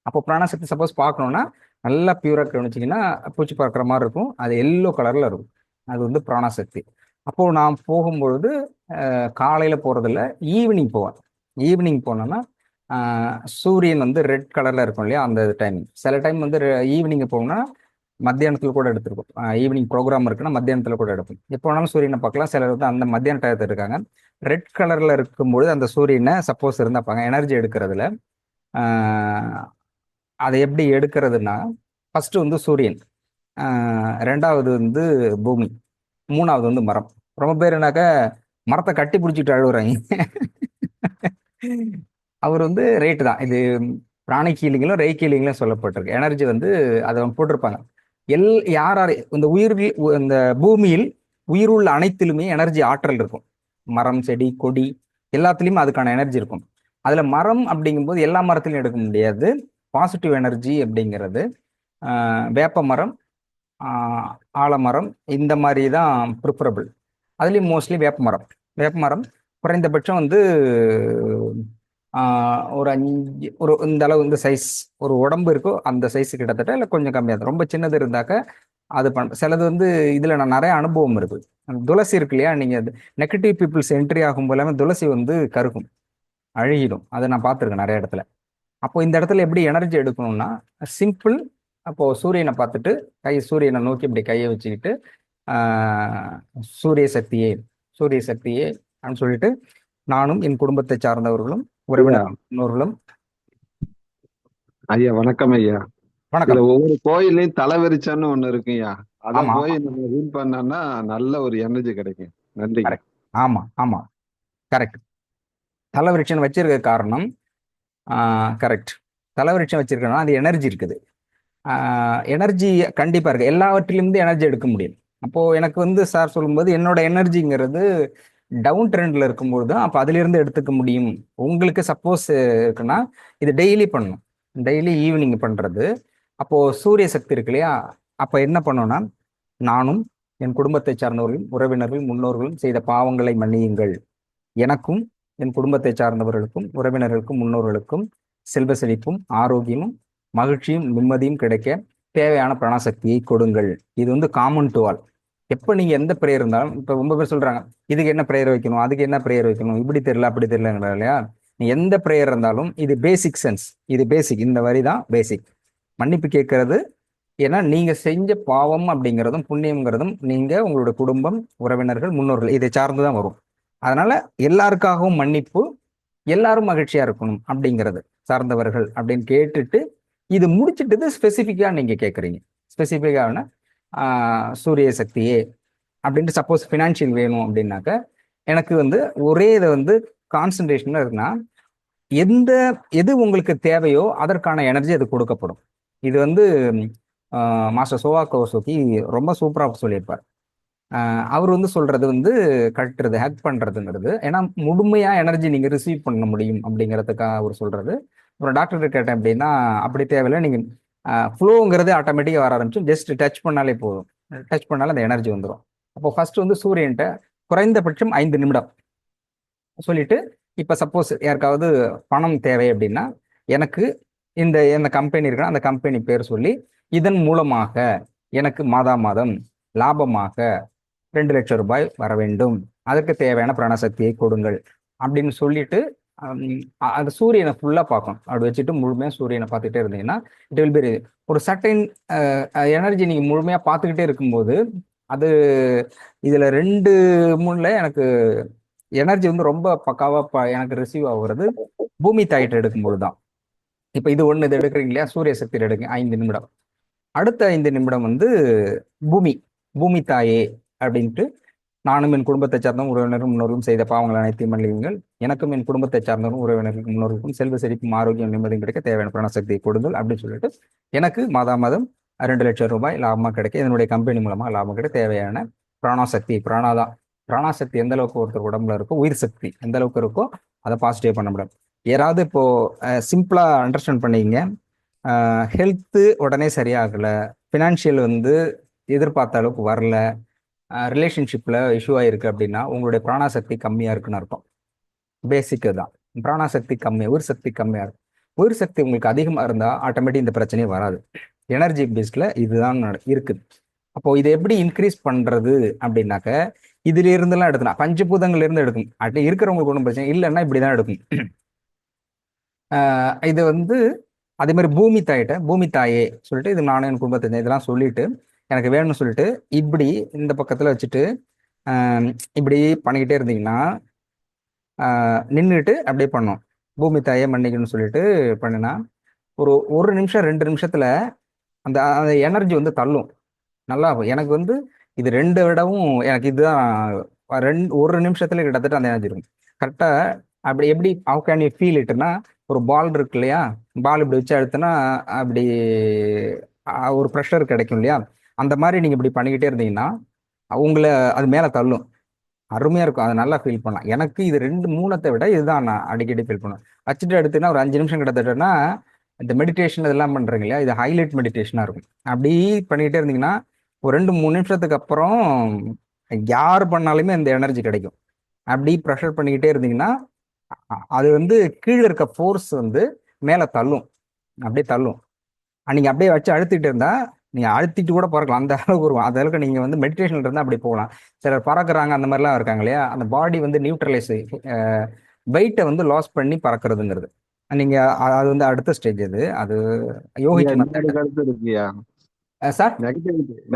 [SPEAKER 1] அப்போ பிராணசக்தி சப்போஸ் பார்க்கணுன்னா நல்லா பியூராக கவனிச்சிங்கன்னா பூச்சி பார்க்குற மாதிரி இருக்கும், அது எல்லோ கலரில் இருக்கும், அது வந்து பிராணசக்தி. அப்போது நான் போகும்பொழுது காலையில் போகிறதில்ல, ஈவினிங் போவேன். ஈவினிங் போனோன்னா சூரியன் வந்து ரெட் கலரில் இருக்கும் இல்லையா, அந்த டைமிங். சில டைம் வந்து ஈவினிங் போகணும்னா மத்தியானத்தில் கூட எடுத்துருக்கோம். ஈவினிங் ப்ரோக்ராம் இருக்குன்னா மத்தியானத்தில் கூட எடுப்போம். எப்போ வேணாலும் சூரியனை பார்க்கலாம். சிலர் வந்து அந்த மத்தியான டயத்தில் இருக்காங்க, ரெட் கலரில் இருக்கும்பொழுது அந்த சூரியனை சப்போஸ் இருந்தாப்பாங்க எனர்ஜி எடுக்கிறதுல. அதை எப்படி எடுக்கிறதுனா, ஃபஸ்ட்டு வந்து சூரியன், ரெண்டாவது வந்து பூமி, மூணாவது வந்து மரம். ரொம்ப பேர் என்னாக்க மரத்தை கட்டி பிடிச்சிட்டு அழுகுறாங்க. அவர் வந்து ரேட்டு தான் இது, பிராணி ஹீலிங்கிலும் ரே ஹீலிங்கிலும் சொல்லப்பட்டிருக்கு. எனர்ஜி வந்து அதை போட்டிருப்பாங்க. யார் இந்த இந்த பூமியில் உயிருள்ள அனைத்திலுமே எனர்ஜி ஆற்றல் இருக்கும். மரம், செடி, கொடி எல்லாத்துலேயுமே அதுக்கான எனர்ஜி இருக்கும். அதில் மரம் அப்படிங்கும்போது எல்லா மரத்துலையும் எடுக்க முடியாது. பாசிட்டிவ் எனர்ஜி அப்படிங்கிறது வேப்ப மரம், ஆலமரம், இந்த மாதிரி தான் ப்ரிஃபரபிள். அதுலேயும் மோஸ்ட்லி வேப்பமரம் குறைந்தபட்சம் வந்து ஒரு 5 இந்த அளவு, இந்த சைஸ் ஒரு உடம்பு இருக்கோ அந்த சைஸ் கிட்டத்தட்ட, இல்லை கொஞ்சம் கம்மியாக தான். ரொம்ப சின்னது இருந்தாக்க அது சிலது வந்து இதில் நான் நிறைய அனுபவம் இருக்குது. துளசி இருக்கு இல்லையா, நீங்கள் நெகட்டிவ் பீப்புள்ஸ் என்ட்ரி ஆகும் போலாமே துளசி வந்து கருகும், அழுகிடும். அதை நான் பார்த்துருக்கேன் நிறைய இடத்துல. அப்போ இந்த இடத்துல எப்படி எனர்ஜி எடுக்கணும்னா சிம்பிள். அப்போது சூரியனை பார்த்துட்டு சூரியனை நோக்கி இப்படி கையை வச்சுக்கிட்டு சூரிய சக்தியே அப்படின்னு சொல்லிட்டு, நானும் என் குடும்பத்தை சார்ந்தவர்களும் உறவினர்களும்.
[SPEAKER 4] ஐயா வணக்கம். ஐயா
[SPEAKER 1] வணக்கம்.
[SPEAKER 4] ஒவ்வொரு கோயிலையும் தலைவரிச்சான்னு ஒண்ணு இருக்குயா, அதை போய் நம்ம ரீட் பண்ணா நல்ல ஒரு எனர்ஜி கிடைக்கும். நன்றி.
[SPEAKER 1] ஆமா கரெக்ட். தலைவரிச்சன் வச்சிருக்க காரணம் கரெக்ட். தலைவரிச்சம் வச்சிருக்கோம்னா அது எனர்ஜி இருக்குது. எனர்ஜி கண்டிப்பா இருக்கு, எல்லாவற்றிலிருந்து எனர்ஜி எடுக்க முடியும். அப்போ எனக்கு வந்து சார் சொல்லும்போது என்னோட எனர்ஜிங்கிறது டவுன் ட்ரெண்ட்ல இருக்கும்போது தான் அப்போ அதிலிருந்து எடுத்துக்க முடியும். உங்களுக்கு சப்போஸ் இருக்குன்னா இது டெய்லி பண்ணணும், டெய்லி ஈவினிங் பண்றது. அப்போ சூரிய சக்தி இருக்கு இல்லையா, அப்போ என்ன பண்ணோம்னா நானும் என் குடும்பத்தைச் சார்ந்தவர்களும் உறவினர்கள் முன்னோர்களும் செய்த பாவங்களை மன்னியுங்கள். எனக்கும் என் குடும்பத்தை சார்ந்தவர்களுக்கும் உறவினர்களுக்கும் முன்னோர்களுக்கும் செல்வ செழிப்பும் ஆரோக்கியமும் மகிழ்ச்சியும் நிம்மதியும் கிடைக்க தேவையான பிராணசக்தியை கொடுங்கள். இது வந்து காமன் டு ஆல். எப்போ நீங்க எந்த ப்ரேயர் இருந்தாலும், இப்போ ரொம்ப பேர் சொல்றாங்க இதுக்கு என்ன ப்ரேயர் வைக்கணும், அதுக்கு என்ன ப்ரேயர் வைக்கணும், இப்படி தெரியல அப்படி தெரியலங்கிற இல்லையா. நீ எந்த ப்ரேயர் இருந்தாலும் இது பேசிக் சென்ஸ், இது பேசிக், இந்த வரி தான் பேசிக். மன்னிப்பு கேட்கறது, ஏன்னா நீங்க செஞ்ச பாவம் அப்படிங்கிறதும் புண்ணியங்கிறதும் நீங்க உங்களோட குடும்பம் உறவினர்கள் முன்னோர்கள் இதை சார்ந்துதான் வரும். அதனால எல்லாருக்காகவும் மன்னிப்பு, எல்லாரும் மகிழ்ச்சியா இருக்கணும் அப்படிங்கிறது சார்ந்தவர்கள் அப்படின்னு கேட்டுட்டு இது முடிச்சுட்டு ஸ்பெசிஃபிக்கா நீங்க கேட்குறீங்க. ஸ்பெசிஃபிக்கான சூரிய சக்தியே அப்படின்ட்டு சப்போஸ் ஃபினான்ஷியல் வேணும் அப்படின்னாக்க எனக்கு வந்து ஒரே இதை வந்து கான்சன்ட்ரேஷன்ல இருக்குன்னா எது உங்களுக்கு தேவையோ அதற்கான எனர்ஜி அது கொடுக்கப்படும். இது வந்து மாஸ்டர் சோவா கோசோக்கி ரொம்ப சூப்பராக சொல்லியிருப்பார். அவர் வந்து சொல்றது வந்து கட்டுறது, ஹேக் பண்றதுங்கிறது, ஏன்னா முழுமையா எனர்ஜி நீங்க ரிசீவ் பண்ண முடியும் அப்படிங்கிறதுக்காக அவர் சொல்றது. அப்புறம் டாக்டர் கேட்டேன் அப்படின்னா அப்படி தேவையில்லை, நீங்க ஃப்ளோங்கிறது ஆட்டோமேட்டிக்காக வர ஆரம்பிச்சு, ஜஸ்ட் டச் பண்ணாலே போதும், டச் பண்ணாலே அந்த எனர்ஜி வந்துடும். அப்போ ஃபர்ஸ்ட் வந்து சூரியன்ட்ட குறைந்தபட்சம் 5 நிமிடம் சொல்லிட்டு, இப்போ சப்போஸ் யாருக்காவது பணம் தேவை அப்படின்னா எனக்கு இந்த கம்பெனி இருக்குன்னா அந்த கம்பெனி பேர் சொல்லி இதன் மூலமாக எனக்கு மாதம் லாபமாக 2 லட்சம் ரூபாய் வர வேண்டும், அதற்கு தேவையான பிராணசக்தியை கொடுங்கள் அப்படின்னு சொல்லிட்டு அந்த சூரியனை ஃபுல்லா பார்க்கணும். அப்படி வச்சுட்டு முழுமையா சூரியனை பார்த்துக்கிட்டே இருந்தீங்கன்னா இட் வில் பி ஒரு சர்டைன் எனர்ஜி நீங்க முழுமையா பார்த்துக்கிட்டே இருக்கும்போது அது இதுல 2-3 எனக்கு எனர்ஜி வந்து ரொம்ப பக்காவா எனக்கு ரிசீவ் ஆகுறது பூமி தாயிட்டு எடுக்கும்போது தான். இப்போ இது ஒன்று, இது எடுக்கிறீங்க இல்லையா, சூரிய சக்தி எடுங்க 5 நிமிடம். அடுத்த 5 நிமிடம் வந்து பூமி தாயே அப்படின்ட்டு, நானும் என் குடும்பத்தை சார்ந்தவரும் உறவினரும் முன்னோர்களும் செய்த பாவங்கள் அனைத்தையும் மன்னியுங்கள். எனக்கும் என் குடும்பத்தை சார்ந்தவரும் உறவினர்களுக்கும் முன்னோர்களுக்கும் செல்வ செழிப்பும் ஆரோக்கியம் நிம்மதியும் கிடைக்க தேவையான பிராணசக்தியை கொடுங்கள் அப்படின்னு சொல்லிட்டு எனக்கு மாதம் 2 லட்சம் ரூபாய் லாபமாக கிடைக்க, இதனுடைய கம்பெனி மூலமா லாபம் கிடைக்க தேவையான பிராணசக்தி, பிராணசக்தி எந்த அளவுக்கு ஒருத்தர் உடம்புல இருக்கோ, உயிர் சக்தி எந்த அளவுக்கு இருக்கோ அதை பாசிட்டிவ் பண்ண முடியும். யாராவது இப்போ சிம்பிளா அண்டர்ஸ்டாண்ட் பண்ணிங்க, ஹெல்த்து உடனே சரியாகலை, ஃபினான்ஷியல் வந்து எதிர்பார்த்த அளவுக்கு வரல, ரிலேஷன்ஷிப்பில் இஷ்யூ ஆகிருக்கு அப்படின்னா உங்களுடைய பிராணசக்தி கம்மியாக இருக்குன்னு அர்த்தம். பேசிக்கு தான் பிராணசக்தி கம்மியாக, உயிர் சக்தி கம்மியாக இருக்கும். உயிர் சக்தி உங்களுக்கு அதிகமாக இருந்தால் ஆட்டோமேட்டிக் இந்த பிரச்சனையே வராது. எனர்ஜி பேஸ்டில் இதுதான் இருக்குது. அப்போ இதை எப்படி இன்க்ரீஸ் பண்ணுறது அப்படின்னாக்க இதுல இருந்தெல்லாம் எடுக்கலாம், பஞ்சபூதங்கள்ல இருந்து எடுக்கும். அப்படி இருக்கிறவங்களுக்கு ஒன்றும் பிரச்சனை இல்லைன்னா இப்படி தான் எடுக்கும். இது வந்து அதே மாதிரி பூமி தாயே சொல்லிட்டு, இது நானும் என் குடும்பத்தை இதெல்லாம் சொல்லிட்டு எனக்கு வேணும்னு சொல்லிட்டு இப்படி இந்த பக்கத்தில் வச்சுட்டு இப்படி பண்ணிக்கிட்டே இருந்தீங்கன்னா நின்றுட்டு அப்படியே பண்ணோம். பூமி தாயே மன்னிக்கணும்னு சொல்லிட்டு பண்ணினா ஒரு நிமிஷம் 2 நிமிஷத்துல அந்த எனர்ஜி வந்து தள்ளும், நல்லா இருக்கும். எனக்கு வந்து இது 2 விடவும் எனக்கு இதுதான் 1 நிமிஷத்துல கிட்டத்தட்ட அந்த எனர்ஜி இருக்கும் கரெக்டாக. அப்படி எப்படி ஹவு கேன் யூ ஃபீல் இட்னா, ஒரு பால் இருக்கு இல்லையா, பால் இப்படி வச்சு அழுத்தினா அப்படி ஒரு ப்ரெஷர் கிடைக்கும் இல்லையா, அந்த மாதிரி நீங்கள் இப்படி பண்ணிக்கிட்டே இருந்தீங்கன்னா உங்களை அது மேலே தள்ளும், அருமையாக இருக்கும். அதை நல்லா ஃபீல் பண்ணலாம். எனக்கு இது 2-3 விட இதுதான் நான் அடிக்கடி ஃபீல் பண்ணுவேன். வச்சுட்டு எடுத்துன்னா ஒரு 5 நிமிஷம் கிட்டத்தட்டனா இந்த மெடிடேஷன் இதெல்லாம் பண்ணுறீங்க இல்லையா, இது ஹைலைட் மெடிடேஷனாக இருக்கும். அப்படி பண்ணிக்கிட்டே இருந்தீங்கன்னா ஒரு 2-3 நிமிஷத்துக்கு அப்புறம் யார் பண்ணாலுமே அந்த எனர்ஜி கிடைக்கும். அப்படி ப்ரெஷர் பண்ணிக்கிட்டே இருந்தீங்கன்னா அது வந்து கீழே இருக்க ஃபோர்ஸ் வந்து மேலே தள்ளும், அப்படியே தள்ளும். நீங்கள் அப்படியே வச்சு அழுத்திட்டு இருந்தா நீங்கள் அழுத்திட்டு கூட பறக்கலாம், அந்த அளவுக்கு இருக்கும். அந்த அளவுக்கு நீங்கள் வந்து மெடிடேஷன்ல இருந்தால் அப்படி போகலாம். சிலர் பறக்குறாங்க அந்த மாதிரிலாம் இருக்காங்க இல்லையா, அந்த பாடி வந்து நியூட்ரலைஸ் வெயிட்டை வந்து லாஸ் பண்ணி பறக்கிறதுங்கிறது நீங்கள் அது வந்து அடுத்த ஸ்டேஜ். அது
[SPEAKER 4] அடுத்து இருக்கியா
[SPEAKER 1] சார்,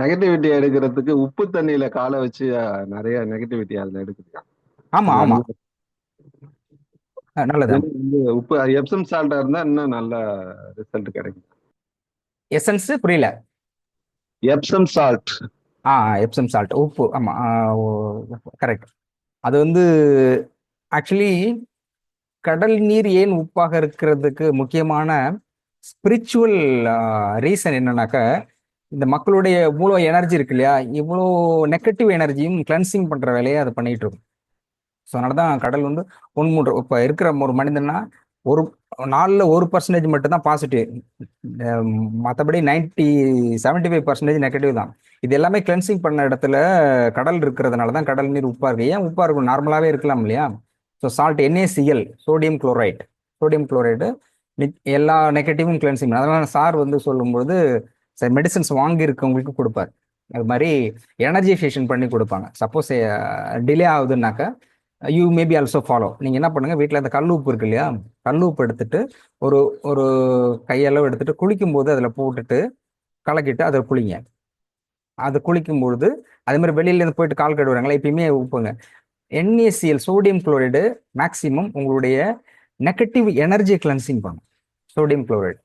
[SPEAKER 4] நெகட்டிவிட்டி எடுக்கிறதுக்கு உப்பு தண்ணியில காலை வச்சு நிறைய நெகட்டிவிட்டி அதுல எடுக்குதுயா.
[SPEAKER 1] ஆமா ஆமா, நல்லது.
[SPEAKER 4] உப்பு எப்சம் சால்ட்டா இருந்தா இன்னும் நல்ல ரிசல்ட் கிடைக்கும்.
[SPEAKER 1] எசன்ஸ் புரியல.
[SPEAKER 4] Epsom salt.
[SPEAKER 1] எப்சம் சால்ட் உப்பு, ஆமா கரெக்ட். அது வந்து ஆக்சுவலி கடல் நீர் ஏன் உப்பாக இருக்கிறதுக்கு முக்கியமான ஸ்பிரிச்சுவல் ரீசன் என்னன்னாக்க, இந்த மக்களுடைய இவ்வளோ எனர்ஜி இருக்கு இல்லையா, இவ்வளோ நெகட்டிவ் எனர்ஜியும் கிளென்சிங் பண்ற வேலையை அதை பண்ணிட்டு இருக்கும். ஸோ அதனால தான் கடல் வந்து 1-3 இப்போ இருக்கிற ஒரு மனிதனா ஒரு நாளில் 1% மட்டும்தான் பாசிட்டிவ், மற்றபடி 75% நெகட்டிவ் தான். இது எல்லாமே கிளென்சிங் பண்ண இடத்துல கடல் இருக்கிறதுனால தான் கடல் நீர் உப்பாக இருக்குது. ஏன் உப்பாக இருக்கும்? நார்மலாகவே இருக்கலாம் இல்லையா? So salt NaCl, sodium chloride எல்லா நெகட்டிவும் கிளென்சிங். அதனால சார் வந்து சொல்லும்போது மெடிசன்ஸ் வாங்கியிருக்கவங்களுக்கு கொடுப்பார். அது மாதிரி எனர்ஜைசேஷன் பண்ணி கொடுப்பாங்க. சப்போஸ் டிலே ஆகுதுன்னாக்கா யூ மேபி ஆல்சோ ஃபாலோ. நீங்கள் என்ன பண்ணுங்கள், வீட்டில் அந்த கல் உப்பு இருக்கு இல்லையா, கல் உப்பு எடுத்துட்டு ஒரு ஒரு கையளவு எடுத்துட்டு குளிக்கும்போது அதில் போட்டுட்டு கலக்கிட்டு அதை குளிங்க. அது குளிக்கும்பொழுது அதே மாதிரி வெளியிலேருந்து போயிட்டு கால் கழுவுறாங்களா, எப்பயுமே உப்புங்க. NaCl, சோடியம் குளோரைடு மேக்சிமம் உங்களுடைய நெகட்டிவ் எனர்ஜி கிளென்சிங் பண்ணும். சோடியம் குளோரைடு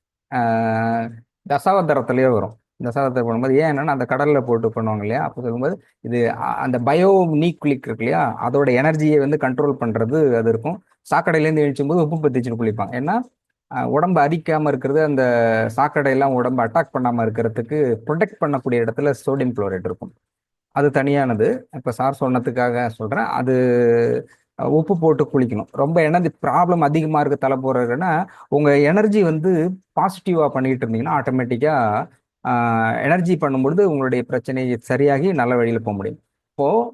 [SPEAKER 1] தசாவதாரத்திலேயே வரும். தசாவதாரம் பண்ணும்போது ஏன் என்னன்னா அந்த கடலில் போட்டு பண்ணுவாங்க இல்லையா, அப்போ சொல்லும்போது இது அந்த பயோ நீக்குலிக் இருக்கு இல்லையா, அதோட எனர்ஜியை வந்து கண்ட்ரோல் பண்ணுறது அது இருக்கும். சாக்கடையிலேருந்து எழுச்சும்போது உப்பு பத்திச்சுட்டு குளிப்பாங்க. ஏன்னா உடம்பு அரிக்காமல் இருக்கிறது, அந்த சாக்கடையெல்லாம் உடம்பு அட்டாக் பண்ணாமல் இருக்கிறதுக்கு ப்ரொடெக்ட் பண்ணக்கூடிய இடத்துல சோடியம் குளோரைடு இருக்கும். அது தனியானது. இப்போ சார் சொன்னதுக்காக சொல்கிறேன். அது உப்பு போட்டு குளிக்கணும். ரொம்ப எனர்ஜி ப்ராப்ளம் அதிகமாக இருக்க தலை போகிறதுன்னா உங்கள் எனர்ஜி வந்து பாசிட்டிவாக பண்ணிக்கிட்டு இருந்தீங்கன்னா ஆட்டோமேட்டிக்காக எனர்ஜி பண்ணும்பொழுது உங்களுடைய பிரச்சனை சரியாகி நல்ல வழியில் போக முடியும். இப்போது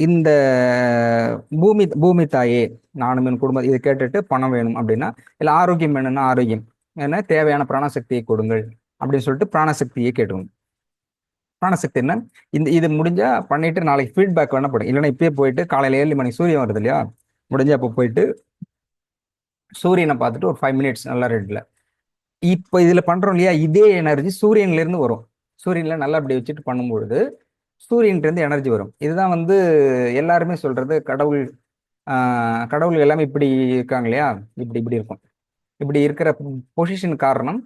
[SPEAKER 1] இந்த பூமி தாயே நானும் என் குடும்பம் இது கேட்டுட்டு பணம் வேணும் அப்படின்னா, இல்லை ஆரோக்கியம் வேணும்னா ஆரோக்கியம் ஏன்னா தேவையான பிராணசக்தியை கொடுங்கள் அப்படின்னு சொல்லிட்டு பிராணசக்தியை கேட்டுக்கணும். பிராணசக்தி என்ன, இது முடிஞ்சா பண்ணிட்டு நாளைக்கு ஃபீட்பேக் வேணா போடும். இல்லைன்னா இப்பயே போயிட்டு காலையில் 7 மணிக்கு சூரியன் வருது இல்லையா, முடிஞ்சா அப்போ போயிட்டு சூரியனை பார்த்துட்டு ஒரு 5 மினிட்ஸ் நல்லா ரெட்டில். இப்போ இதில் பண்ணுறோம் இல்லையா, இதே எனர்ஜி சூரியன்லேருந்து வரும். சூரியனில் நல்லா அப்படி வச்சுட்டு பண்ணும்பொழுது சூரியன்லேருந்து எனர்ஜி வரும். இதுதான் வந்து எல்லாருமே சொல்கிறது, கடவுள் எல்லாமே இப்படி இருக்காங்க இல்லையா, இப்படி இருக்கும். இப்படி இருக்கிற பொசிஷன் காரணம்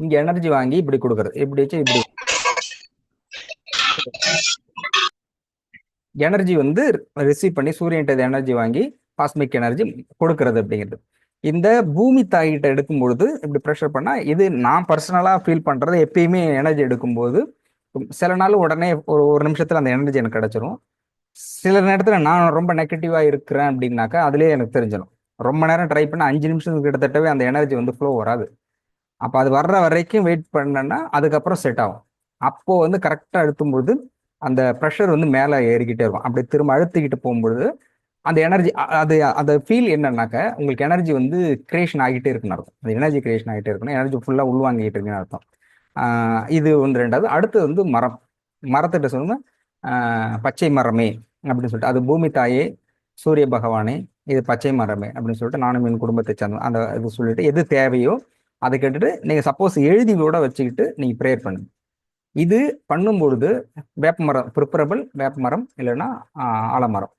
[SPEAKER 1] இங்கே எனர்ஜி வாங்கி இப்படி கொடுக்குறது. இப்படி வச்சு இப்படி எனர்ஜி வந்து ரிசீவ் பண்ணி சூரியன்கிட்ட எனர்ஜி வாங்கி காஸ்மிக் எனர்ஜி கொடுக்கறது அப்படிங்கிறது. இந்த பூமி தாய்கிட்ட எடுக்கும்பொழுது இப்படி ப்ரெஷர் பண்ணால், இது நான் பர்சனலாக ஃபீல் பண்ணுறது, எப்பயுமே எனர்ஜி எடுக்கும்போது சில நாள் உடனே ஒரு நிமிஷத்தில் அந்த எனர்ஜி எனக்கு கிடச்சிரும். சில நேரத்தில் நான் ரொம்ப நெகட்டிவாக இருக்கிறேன் அப்படின்னாக்கா அதுலேயே எனக்கு தெரிஞ்சிடும். ரொம்ப நேரம் ட்ரை பண்ண 5 நிமிஷத்துக்கு கிட்டத்தட்டவே அந்த எனர்ஜி வந்து ஃப்ளோ வராது. அப்போ அது வர்ற வரைக்கும் வெயிட் பண்ணேன்னா அதுக்கப்புறம் செட் ஆகும். அப்போது வந்து கரெக்டாக அழுத்தும்பொழுது அந்த ப்ரெஷர் வந்து மேலே ஏறிக்கிட்டே இருக்கும். அப்படி திரும்ப அழுத்திக்கிட்டு போகும்பொழுது அந்த எனர்ஜி அந்த ஃபீல் என்னன்னாக்க உங்களுக்கு எனர்ஜி வந்து கிரியேஷன் ஆகிட்டே இருக்குன்னு அர்த்தம். அந்த எனர்ஜி கிரியேஷன் ஆகிட்டே இருக்கணும், எனர்ஜி ஃபுல்லாக உள்வாங்கிட்டு இருக்குன்னு அர்த்தம். இது வந்து ரெண்டாவது. அடுத்து வந்து மரத்திட்ட சொல்லுங்க, பச்சை மரமே அப்படின்னு சொல்லிட்டு, அது பூமி தாயே, சூரிய பகவானே, இது பச்சை மரமே அப்படின்னு சொல்லிட்டு நானும் என் குடும்பத்தை சேர்ந்தோம் அந்த இது சொல்லிட்டு எது தேவையோ அதை கேட்டுட்டு நீங்கள் சப்போஸ் எழுதி கூட வச்சுக்கிட்டு நீங்கள் ப்ரேயர் பண்ணுங்க. இது பண்ணும்பொழுது வேப்பமரம், ப்ரிஃபரபிள் வேப்பமரம், இல்லைன்னா ஆலமரம்,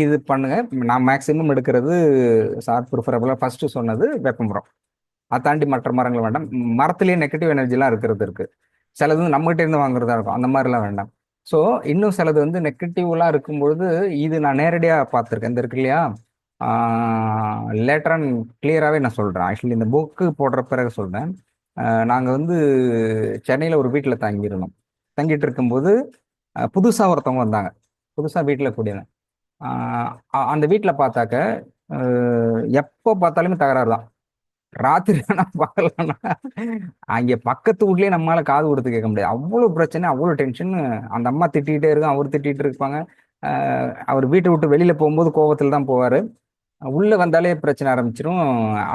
[SPEAKER 1] இது பண்ணுங்க. நான் மேக்சிமம் எடுக்கிறது சார் ப்ரிஃபரபிளாக ஃபர்ஸ்ட் சொன்னது வேப்பமரம். அதை தாண்டி மற்ற மரங்கள் வேண்டாம். மரத்துலேயே நெகட்டிவ் எனர்ஜிலாம் இருக்குது. சிலது வந்து நம்மகிட்ட இருந்து வாங்குறதா இருக்கும், அந்த மாதிரிலாம் வேண்டாம். ஸோ இன்னும் சிலது வந்து நெகட்டிவ்லாம் இருக்கும்பொழுது இது நான் நேரடியாக பார்த்துருக்கேன். இந்த இருக்கு இல்லையா, லேட்டராக கிளியராகவே நான் சொல்கிறேன். ஆக்சுவலி இந்த புக்கு போடுற பிறகு சொல்கிறேன். நாங்கள் வந்து சென்னையில் ஒரு வீட்டில் தங்கிட்டு இருக்கும்போது புதுசாக ஒருத்தவங்க வந்தாங்க. புதுசாக வீட்டில் கூடியவங்க. அந்த வீட்டில் பார்த்தாக்க எப்போ பார்த்தாலுமே தகராறு தான். ராத்திரி ஆனால் பார்க்கலன்னா அங்கே பக்கத்து வீட்லேயே நம்மளால காது கொடுத்து கேட்க முடியாது. அவ்வளோ பிரச்சனை, அவ்வளோ டென்ஷன். அந்த அம்மா திட்டிகிட்டே இருக்கும், அவர் திட்டிகிட்டு இருப்பாங்க. அவர் வீட்டை விட்டு வெளியில் போகும்போது கோவத்தில் தான் போவார். உள்ளே வந்தாலே பிரச்சனை ஆரம்பிச்சிடும்.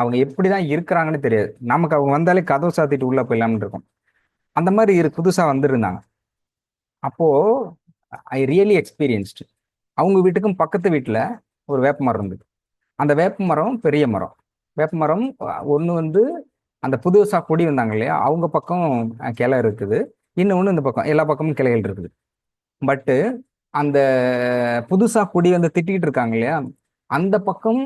[SPEAKER 1] அவங்க எப்படி தான் இருக்கிறாங்கன்னு தெரியாது நமக்கு. அவங்க வந்தாலே கதவு சாத்திட்டு உள்ளே போயிடலாம்னு இருக்கும். அந்த மாதிரி புதுசாக வந்துருந்தாங்க. அப்போது ஐ ரியலி எக்ஸ்பீரியன்ஸ்டு. அவங்க வீட்டுக்கும் பக்கத்து வீட்டில் ஒரு வேப்பமரம் இருந்தது. அந்த வேப்பமரம் பெரிய மரம். வேப்பமரம் ஒன்று வந்து அந்த புதுசாக கொடி வந்தாங்க இல்லையா, அவங்க பக்கம் கிளை இருக்குது, இன்னொன்று இந்த பக்கம் எல்லா பக்கமும் கிளைகள் இருக்குது. பட்டு அந்த புதுசாக கொடி வந்து திட்டிகிட்டு இருக்காங்க இல்லையா, அந்த பக்கம்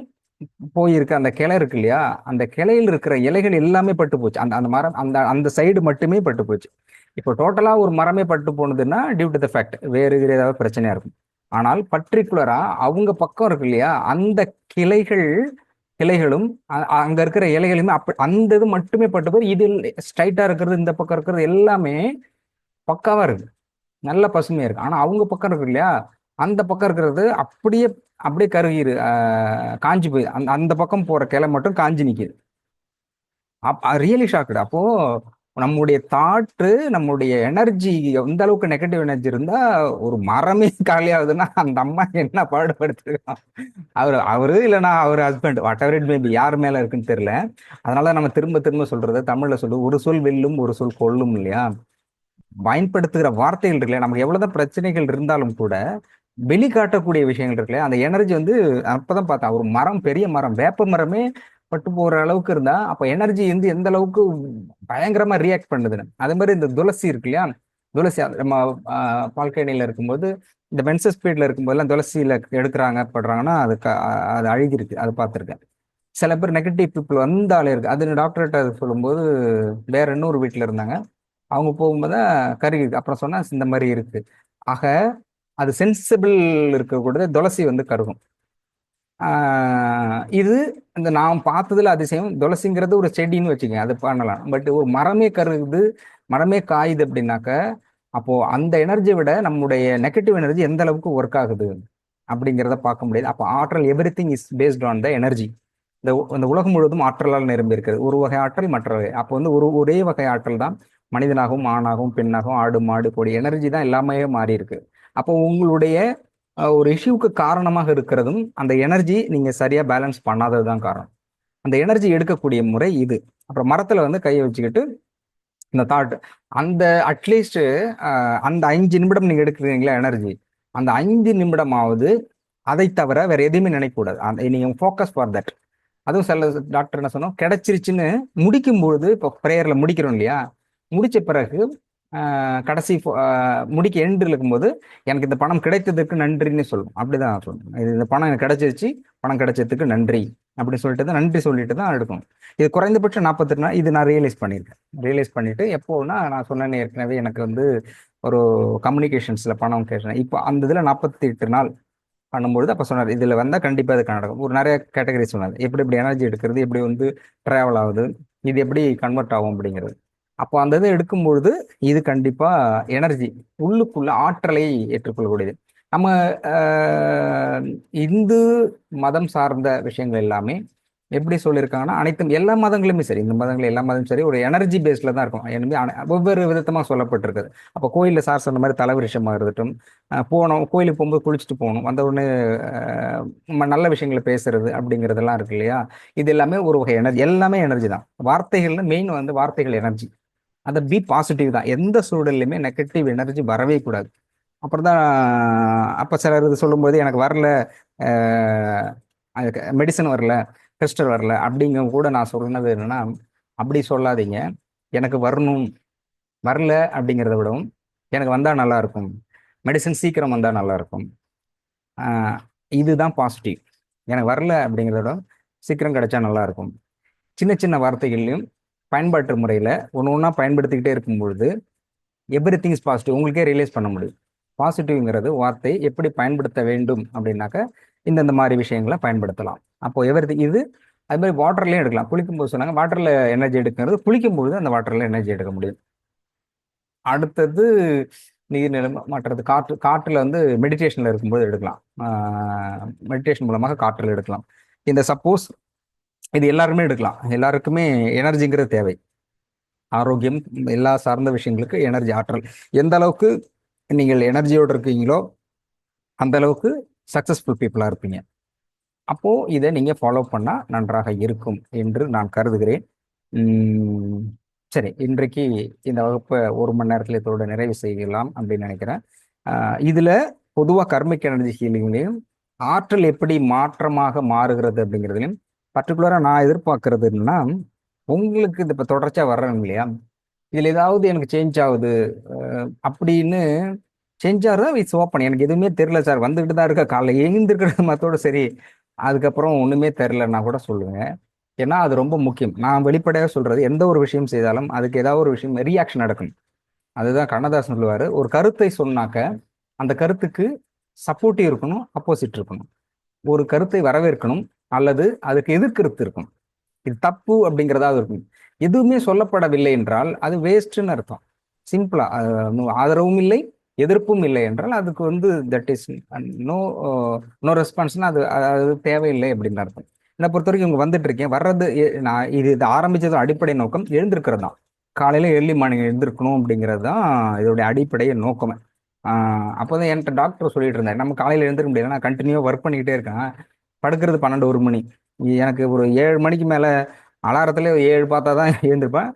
[SPEAKER 1] போயிருக்க அந்த கிளை இருக்கு இல்லையா, அந்த கிளையில் இருக்கிற இலைகள் எல்லாமே பட்டு போச்சு. அந்த மரம் அந்த சைடு மட்டுமே பட்டு போச்சு. இப்போ டோட்டலாக ஒரு மரமே பட்டு போனதுன்னா டியூ டு த ஃபேக்ட் வேறு ஏதாவது பிரச்சனையாக இருக்கும். ஆனால் பர்டிகுலராக அவங்க பக்கம் இருக்கு இல்லையா, அந்த கிளைகளும் அங்கே இருக்கிற இலைகளுமே அந்த இது மட்டுமே பட்டு போய், இது ஸ்ட்ரைட்டாக இருக்கிறது, இந்த பக்கம் இருக்கிறது எல்லாமே பக்காவாக இருக்குது, நல்ல பசுமையாக இருக்குது. ஆனால் அவங்க பக்கம் இருக்கு இல்லையா, அந்த பக்கம் இருக்கிறது அப்படியே அப்படியே கருகிரு காஞ்சி போய் அந்த அந்த பக்கம் போற கிளை மட்டும் காஞ்சி நிக்குது. Really shocked. அப்போ நம்முடைய தாட்டு, நம்முடைய எனர்ஜி எந்த அளவுக்கு நெகட்டிவ் எனர்ஜி இருந்தா ஒரு மரமே காலியாகுதுன்னா அந்த அம்மா என்ன பாடுபடுத்திருக்கான். அவரு இல்லைன்னா அவர் husband, whatever it maybe, யார் மேல இருக்குன்னு தெரியல. அதனால நம்ம திரும்ப திரும்ப சொல்றது, தமிழ்ல சொல்லு, ஒரு சொல் வெல்லும் ஒரு சொல் கொல்லும் இல்லையா. பயன்படுத்துகிற வார்த்தைகள் இருக்குல்லையா, நமக்கு எவ்வளவுதான் பிரச்சனைகள் இருந்தாலும் கூட வெளிக்காட்டக்கூடிய விஷயங்கள் இருக்குல்லையா, அந்த எனர்ஜி வந்து அப்பதான் பார்த்தா ஒரு மரம், பெரிய மரம், வேப்ப மரமே பட்டு போற அளவுக்கு இருந்தா அப்ப எனர்ஜி வந்து எந்த அளவுக்கு பயங்கரமா ரியாக்ட் பண்ணுதுன்னு. அதே மாதிரி இந்த துளசி இருக்கு இல்லையா, துளசி நம்ம பால்கனியில இருக்கும்போது, இந்த மென்சஸ் பீரியட்ல இருக்கும்போதெல்லாம் துளசியில எடுக்கிறாங்க படுறாங்கன்னா அது அழுகிருக்கு, அது பார்த்துருக்கேன். சில பேர் நெகட்டிவ் பீப்புள் வந்தாலே இருக்கு. அது டாக்டர்கிட்ட சொல்லும்போது வேற இன்னொரு வீட்டில் இருந்தாங்க, அவங்க போகும்போது கருகி அப்புறம் சொன்னா இந்த மாதிரி இருக்கு. ஆக அது சென்சிபிள் இருக்கக்கூடாது, துளசி வந்து கருகும். இது இந்த நாம் பார்த்ததுல அதிசயம். துளசிங்கிறது ஒரு செடின்னு வச்சுக்கோங்க, அது பண்ணலாம். பட் ஒரு மரமே கருகுது, மரமே காயுது அப்படின்னாக்க அப்போ அந்த எனர்ஜியை விட நம்முடைய நெகட்டிவ் எனர்ஜி எந்த அளவுக்கு ஒர்க் ஆகுது அப்படிங்கிறத பார்க்க முடியாது. அப்போ ஆற்றல், every thing is based on the energy. இந்த உலகம் முழுவதும் ஆற்றலால் நிரம்பி இருக்கிறது. ஒரு வகை ஆற்றல், மற்ற வகை. அப்போ வந்து ஒரே வகை ஆற்றல் தான் மனிதனாகவும் ஆணாகவும் பெண்ணாகவும் ஆடு மாடு கோடி எனர்ஜி தான் எல்லாமே மாறி இருக்கு. அப்போ உங்களுடைய ஒரு இஷ்யூக்கு காரணமாக இருக்கிறதும் அந்த எனர்ஜி நீங்க சரியா பேலன்ஸ் பண்ணாதது தான் காரணம். அந்த எனர்ஜி எடுக்கக்கூடிய முறை இது. அப்புறம் மரத்துல வந்து கையை வச்சுக்கிட்டு இந்த தாட், அந்த அட்லீஸ்ட் அந்த 5 நிமிடம் நீங்க எடுக்கிறீங்களா எனர்ஜி, அந்த 5 நிமிடமாவது அதை தவிர வேற எதையுமே நினைக்கக்கூடாது. அந்த நீங்க ஃபோக்கஸ் ஃபார் தட். அதுவும் சில டாக்டர் என்ன சொன்னோம், கிடைச்சிருச்சுன்னு முடிக்கும்பொழுது, இப்போ ப்ரேயர்ல முடிக்கிறோம் இல்லையா, முடிச்ச பிறகு கடைசி முடிக்க எண்டில் இருக்கும்போது எனக்கு இந்த பணம் கிடைத்ததுக்கு நன்றின்னு சொல்லணும். அப்படிதான் சொல்லணும். இந்த பணம் எனக்கு கிடைச்சிருச்சு, பணம் கிடைச்சதுக்கு நன்றி அப்படின்னு சொல்லிட்டு தான், நன்றி சொல்லிட்டு தான் எடுக்கணும். இது குறைந்தபட்சம் 48 நாள். இது நான் ரியலைஸ் பண்ணியிருக்கேன். ரியலைஸ் பண்ணிட்டு எப்போன்னா, நான் சொன்னேன்னு ஏற்கனவே, எனக்கு வந்து ஒரு கம்யூனிகேஷன்ஸ்ல பணம் கேட்டேன். இப்போ அந்த இதுல 48 நாள் பண்ணும்பொழுது அப்போ சொன்னார், இதில் வந்தால் கண்டிப்பாக இது நடக்கும். ஒரு நிறைய கேட்டகரி சொன்னார், எப்படி எப்படி எனர்ஜி எடுக்கிறது, எப்படி வந்து ட்ராவல் ஆகுது, இது எப்படி கன்வெர்ட் ஆகும் அப்படிங்கிறது. அப்போ அந்த இதை எடுக்கும்பொழுது இது கண்டிப்பா எனர்ஜி, உள்ளுக்குள்ள ஆற்றலை ஏற்றுக்கொள்ளக்கூடியது. நம்ம இந்து மதம் சார்ந்த விஷயங்கள் எல்லாமே எப்படி சொல்லியிருக்காங்கன்னா, அனைத்தும் எல்லா மதங்களுமே சரி, இந்த மதங்கள் எல்லா மதமும் சரி, ஒரு எனர்ஜி பேஸ்ல தான் இருக்கும். எனவே ஒவ்வொரு விதமா சொல்லப்பட்டிருக்குது. அப்போ கோயிலில் சார் சொன்ன மாதிரி தலைவிருஷமா இருக்கட்டும், போனோம் கோயிலுக்கு போகும்போது குளிச்சுட்டு போகணும், வந்த உடனே நல்ல விஷயங்களை பேசுறது அப்படிங்கிறதெல்லாம் இருக்கு இல்லையா, இது எல்லாமே ஒரு வகை எனர்ஜி. எல்லாமே எனர்ஜி தான். வார்த்தைகள்னு மெயின் வந்து வார்த்தைகள் எனர்ஜி. அந்த பி பாசிட்டிவ் தான். எந்த சூழல்லையுமே நெகட்டிவ் எனர்ஜி வரவே கூடாது. அப்புறம் தான் அப்போ சிலர் இது சொல்லும்போது எனக்கு வரல, மெடிசன் வரல, கிறிஸ்டல் வரல அப்படிங்க கூட நான் சொன்னது என்னன்னா, அப்படி சொல்லாதீங்க. எனக்கு வரல அப்படிங்கிறத விடவும் எனக்கு வந்தால் நல்லா இருக்கும், மெடிசன் சீக்கிரம் வந்தால் நல்லா இருக்கும், இதுதான் பாசிட்டிவ். எனக்கு வரல அப்படிங்கிறத விட சீக்கிரம் கிடைச்சா நல்லா இருக்கும். சின்ன சின்ன வார்த்தைகள்லையும் பயன்பாட்டு முறையில் ஒன்று ஒன்றா பயன்படுத்திக்கிட்டே இருக்கும்பொழுது எவ்ரி திங் இஸ் பாசிட்டிவ் உங்களுக்கே ரியலைஸ் பண்ண முடியும். பாசிட்டிவ்ங்கிறது வார்த்தை எப்படி பயன்படுத்த வேண்டும் அப்படின்னாக்க இந்த மாதிரி விஷயங்களை பயன்படுத்தலாம். அப்போ இது அது மாதிரி வாட்டர்லையும் எடுக்கலாம். குளிக்கும்போது சொன்னாங்க வாட்டரில் எனர்ஜி எடுக்கிறது, குளிக்கும்பொழுது அந்த வாட்டரில் எனர்ஜி எடுக்க முடியும். அடுத்தது நீர்நிலை, மற்றது காற்றில் வந்து மெடிடேஷனில் இருக்கும்போது எடுக்கலாம். மெடிடேஷன் மூலமாக காற்றில் எடுக்கலாம். இந்த சப்போஸ் இது எல்லாருமே எடுக்கலாம். எல்லாருக்குமே எனர்ஜிங்கிறது தேவை. ஆரோக்கியம், எல்லா சார்ந்த விஷயங்களுக்கு எனர்ஜி, ஆற்றல். எந்த அளவுக்கு நீங்கள் எனர்ஜியோடு இருக்கீங்களோ அந்த அளவுக்கு சக்சஸ்ஃபுல் பீப்புளாக இருப்பீங்க. அப்போ இதை நீங்க ஃபாலோ பண்ணா நன்றாக இருக்கும் என்று நான் கருதுகிறேன். சரி, இன்றைக்கு இந்த வகுப்பை 1 மணி நேரத்தில் இதோட நிறைவு செய்யலாம் அப்படின்னு நினைக்கிறேன். இதுல பொதுவாக கர்மிக் எனர்ஜி ஹீலிங்லையும் ஆற்றல் எப்படி மாற்றமாக மாறுகிறது அப்படிங்கிறதுலையும் பர்டிகுலராக நான் எதிர்பார்க்கறது என்னன்னா, உங்களுக்கு இது இப்போ தொடர்ச்சியாக வர்றேன் இல்லையா, இதில் ஏதாவது எனக்கு சேஞ்ச் ஆகுது அப்படின்னு சேஞ்ச் ஆகுது. It's open. எனக்கு எதுவுமே தெரியல சார், வந்துக்கிட்டு தான் இருக்க, காலைல எழுந்திருக்கிறது மற்றோட சரி, அதுக்கப்புறம் ஒன்றுமே தெரிலன்னா கூட சொல்லுங்க. ஏன்னா அது ரொம்ப முக்கியம். நான் வெளிப்படையாக சொல்றது, எந்த ஒரு விஷயம் செய்தாலும் அதுக்கு ஏதாவது ஒரு விஷயம் ரியாக்ஷன் நடக்கும். அதுதான் கண்ணதாசன் சொல்லுவார், ஒரு கருத்தை சொன்னாக்க அந்த கருத்துக்கு சப்போர்ட்டிவ் இருக்கணும், அப்போசிட் இருக்கணும். ஒரு கருத்தை வரவேற்கணும் அல்லது அதுக்கு எதிர்கருத்து இருக்கும். இது தப்பு அப்படிங்கிறதாவது இருக்கும். எதுவுமே சொல்லப்படவில்லை என்றால் அது வேஸ்ட்ன்னு அர்த்தம். சிம்பிளா, ஆதரவும் இல்லை எதிர்ப்பும் இல்லை என்றால் அதுக்கு வந்து தட் இஸ் நோ நோ ரெஸ்பான்ஸ்னா அது தேவையில்லை அப்படின்னு அர்த்தம். என்னை பொறுத்த வரைக்கும் இவங்க வந்துட்டு இருக்கேன் வர்றது நான் இது ஆரம்பிச்சது அடிப்படை நோக்கம் எழுந்திருக்கிறது தான். காலையில ஏர்லி மார்னிங் எழுந்திருக்கணும் அப்படிங்கிறது தான் இதோடைய அடிப்படை நோக்கமே. அப்போதான் என்கிட்ட டாக்டர் சொல்லிட்டு இருந்தார், நம்ம காலையில எழுந்திருக்க முடியாது, நான் கண்டினியூவாக ஒர்க் பண்ணிக்கிட்டே இருக்கேன், படுக்கிறது 12 1 மணி, எனக்கு ஒரு 7 மணிக்கு மேலே அலாரத்துல 7 பார்த்தா தான் எழுந்திருப்பேன்.